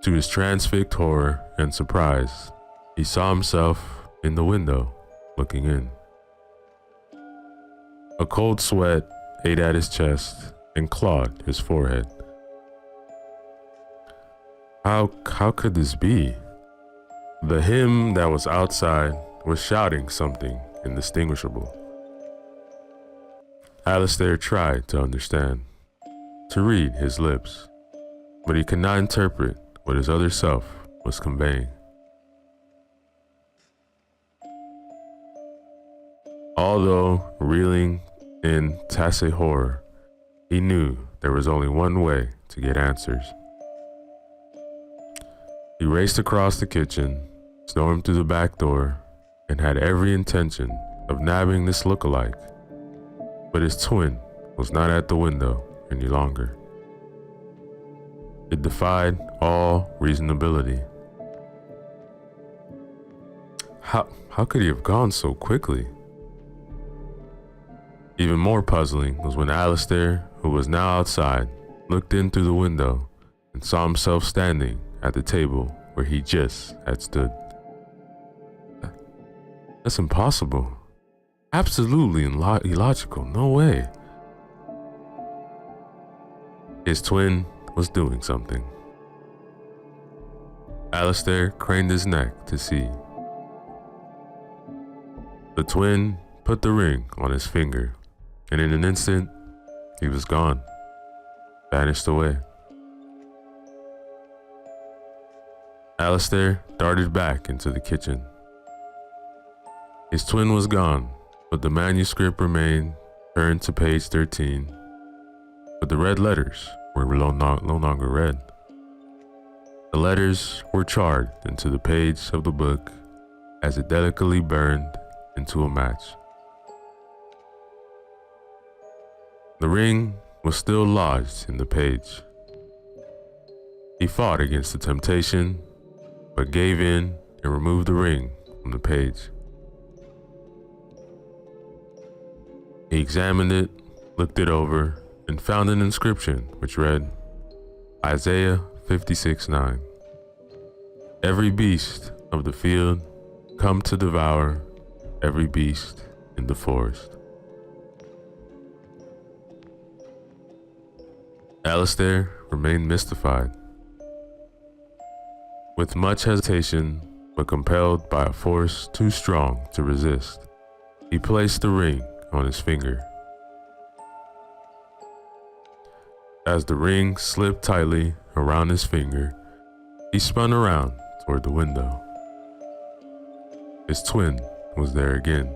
To his transfixed horror and surprise, he saw himself in the window, looking in. A cold sweat ate at his chest and clawed his forehead. How could this be? The him that was outside was shouting something indistinguishable. Alistair tried to understand, to read his lips, but he could not interpret what his other self was conveying. Although reeling in tacit horror, he knew there was only one way to get answers. He raced across the kitchen, stormed through the back door, and had every intention of nabbing this lookalike, but his twin was not at the window any longer. It defied all reasonability. How could he have gone so quickly? Even more puzzling was when Alistair, who was now outside, looked in through the window and saw himself standing at the table where he just had stood. That's impossible. Absolutely illogical. No way. His twin was doing something. Alistair craned his neck to see. The twin put the ring on his finger, and in an instant, he was gone, vanished away. Alistair darted back into the kitchen. His twin was gone, but the manuscript remained turned to page 13, but the red letters were no longer red. The letters were charred into the page of the book as it delicately burned into a match. The ring was still lodged in the page. He fought against the temptation, but gave in and removed the ring from the page. He examined it, looked it over, and found an inscription which read, Isaiah 56:9. Every beast of the field come to devour every beast in the forest. Alistair remained mystified. With much hesitation, but compelled by a force too strong to resist, he placed the ring on his finger. As the ring slipped tightly around his finger, he spun around toward the window. his twin was there again.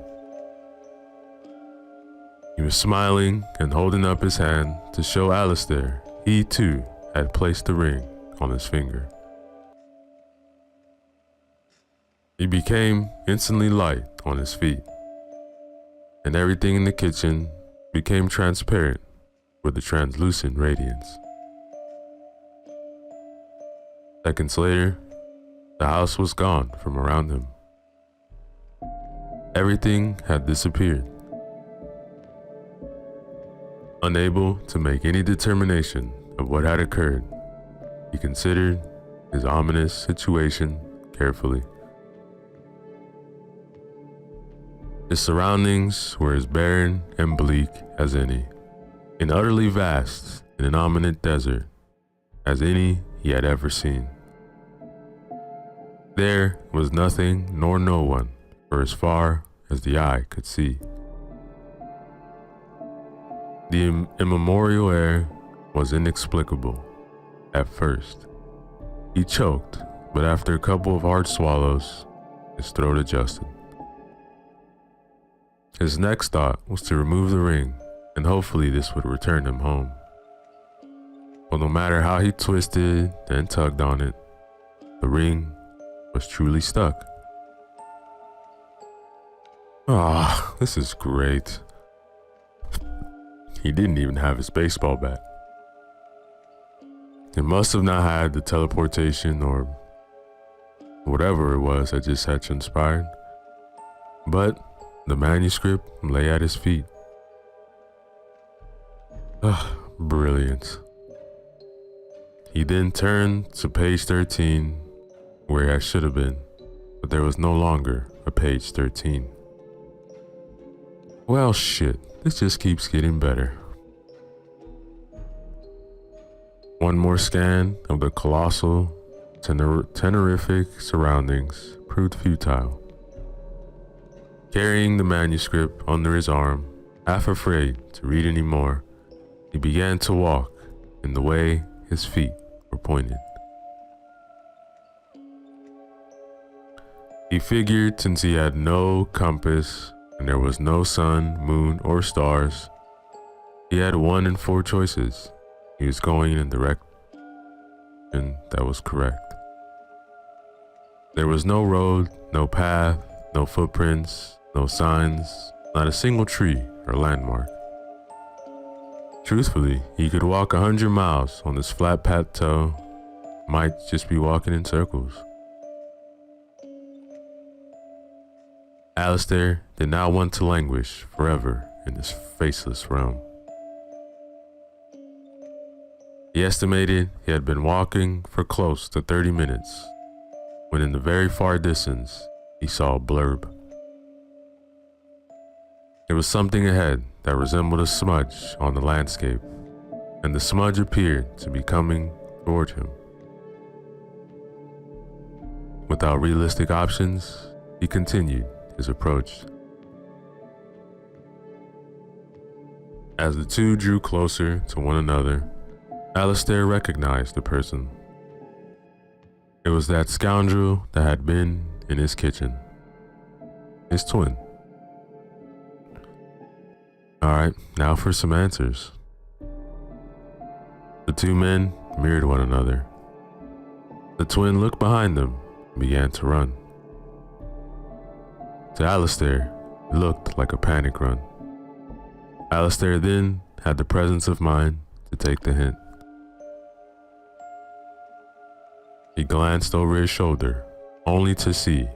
He was smiling and holding up his hand to show Alistair he too had placed the ring on his finger. He became instantly light on his feet, and everything in the kitchen became transparent with a translucent radiance. Seconds later, the house was gone from around him. Everything had disappeared. Unable to make any determination of what had occurred, he considered his ominous situation carefully. His surroundings were as barren and bleak as any, and utterly vast and innominate desert as any he had ever seen. There was nothing nor no one for as far as the eye could see. The immemorial air was inexplicable at first. He choked, but after a couple of hard swallows, his throat adjusted. His next thought was to remove the ring, and hopefully this would return him home. But no matter how he twisted and tugged on it, the ring was truly stuck. Ah, this is great. He didn't even have his baseball bat. It must have not had the teleportation or whatever it was that just had transpired. But the manuscript lay at his feet. Ah, brilliant. He then turned to page 13, where I should have been, but there was no longer a page 13. Well, shit. This just keeps getting better. One more scan of the colossal, tenorific surroundings proved futile. Carrying the manuscript under his arm, half afraid to read any more, he began to walk in the way his feet were pointed. He figured since he had no compass and there was no sun, moon, or stars, he had 1 in 4 choices. He was going in the direction that was correct. There was no road, no path, no footprints, no signs, not a single tree or landmark. Truthfully, he could walk 100 miles on this flat plateau, might just be walking in circles. Alistair did not want to languish forever in this faceless realm. He estimated he had been walking for close to 30 minutes when in the very far distance he saw a blurb. There was something ahead that resembled a smudge on the landscape, and the smudge appeared to be coming toward him. Without realistic options, he continued his approach. As the two drew closer to one another, Alistair recognized the person. It was that scoundrel that had been in his kitchen. His twin. Alright, now for some answers. The two men mirrored one another. The twin looked behind them and began to run. To Alistair, it looked like a panic run. Alistair then had the presence of mind to take the hint. He glanced over his shoulder, only to see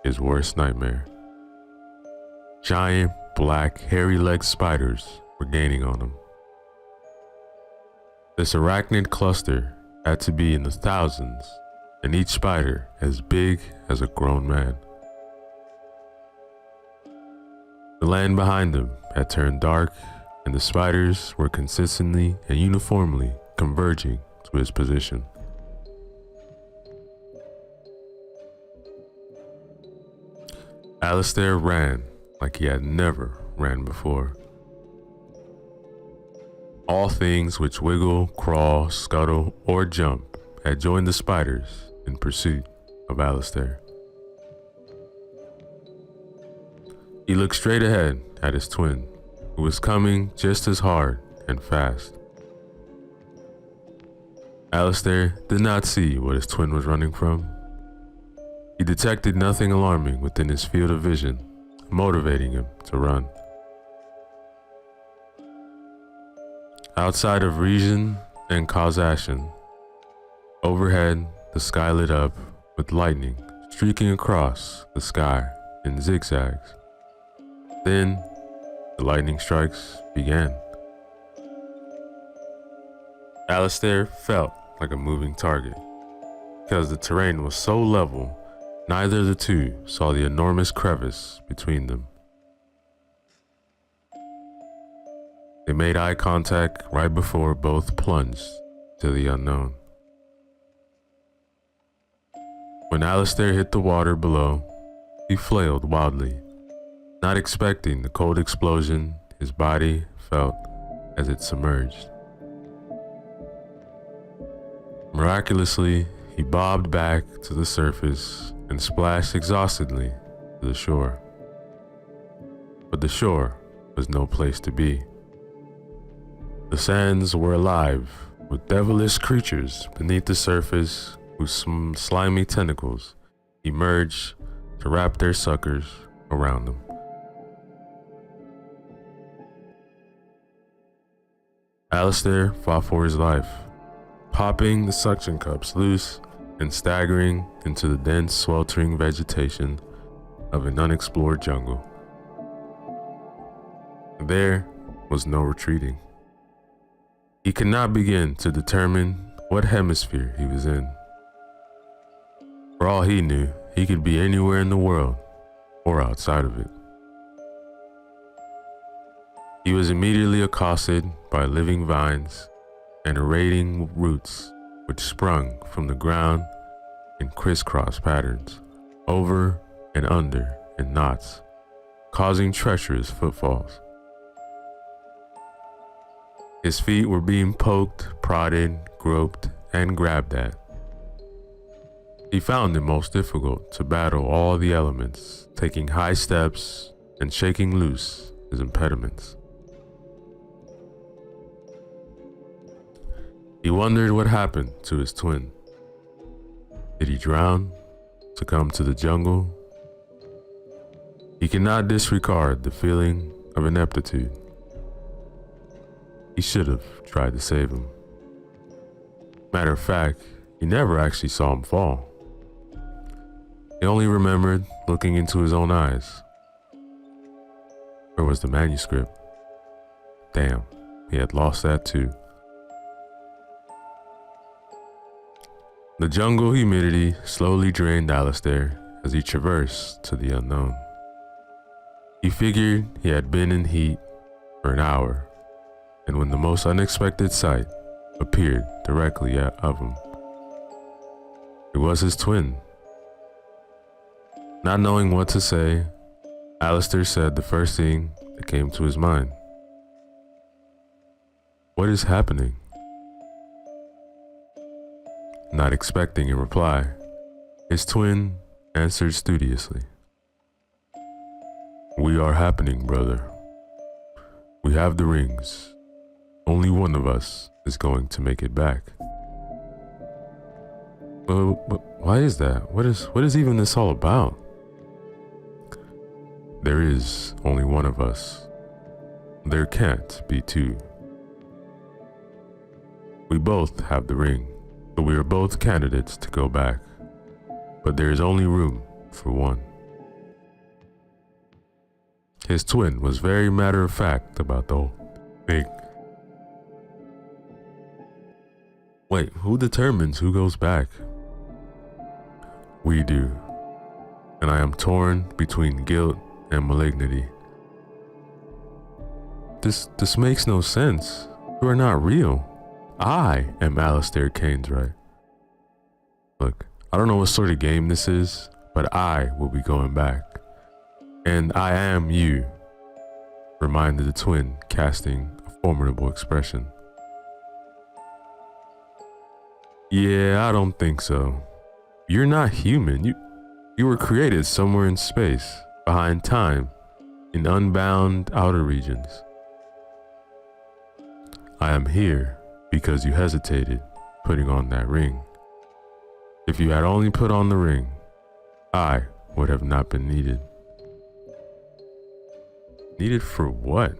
his worst nightmare. Giant, black, hairy-legged spiders were gaining on him. This arachnid cluster had to be in the thousands, and each spider as big as a grown man. The land behind him had turned dark, and the spiders were consistently and uniformly converging to his position. Alistair ran like he had never ran before. All things which wiggle, crawl, scuttle, or jump had joined the spiders in pursuit of Alistair. He looked straight ahead at his twin, who was coming just as hard and fast. Alistair did not see what his twin was running from. He detected nothing alarming within his field of vision, motivating him to run. Outside of reason and causation, overhead the sky lit up with lightning streaking across the sky in zigzags. Then the lightning strikes began. Alistair felt like a moving target. Because the terrain was so level, neither of the two saw the enormous crevice between them. They made eye contact right before both plunged to the unknown. When Alistair hit the water below, he flailed wildly, not expecting the cold explosion his body felt as it submerged. Miraculously, he bobbed back to the surface and splashed exhaustedly to the shore. But the shore was no place to be. The sands were alive with devilish creatures beneath the surface whose slimy tentacles emerged to wrap their suckers around them. Alistair fought for his life, popping the suction cups loose and staggering into the dense, sweltering vegetation of an unexplored jungle. There was no retreating. He could not begin to determine what hemisphere he was in. For all he knew, he could be anywhere in the world or outside of it. He was immediately accosted by living vines and aerating roots which sprung from the ground in crisscross patterns, over and under in knots, causing treacherous footfalls. His feet were being poked, prodded, groped, and grabbed at. He found it most difficult to battle all the elements, taking high steps and shaking loose his impediments. He wondered what happened to his twin. Did he drown, succumb to the jungle? He could not disregard the feeling of ineptitude. He should have tried to save him. Matter of fact, he never actually saw him fall. He only remembered looking into his own eyes. Where was the manuscript? Damn, he had lost that too. The jungle humidity slowly drained Alistair as he traversed to the unknown. He figured he had been in heat for an hour, and when the most unexpected sight appeared directly of him, it was his twin. Not knowing what to say, Alistair said the first thing that came to his mind. "What is happening?" Not expecting a reply, his twin answered studiously. "We are happening, brother. We have the rings. Only one of us is going to make it back." But why is that? What is even this all about? There is only one of us. There can't be two. We both have the ring, so we are both candidates to go back. But there is only room for one. His twin was very matter-of-fact about the whole thing. Wait, who determines who goes back? We do. And I am torn between guilt and malignity. This makes no sense. You are not real. I am Alistair Cainwright. Look, I don't know what sort of game this is, but I will be going back. And I am you, reminded the twin, casting a formidable expression. Yeah, I don't think so. You're not human. You were created somewhere in space, behind time, in unbound outer regions. I am here because you hesitated putting on that ring. If you had only put on the ring, I would have not been needed. Needed for what?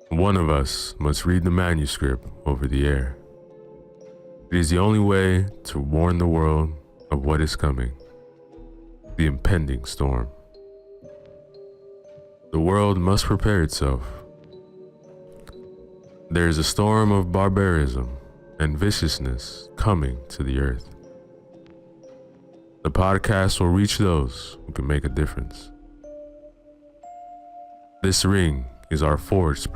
One of us must read the manuscript over the air. It is the only way to warn the world of what is coming, the impending storm. The world must prepare itself. There is a storm of barbarism and viciousness coming to the earth. The podcast will reach those who can make a difference. This ring is our forged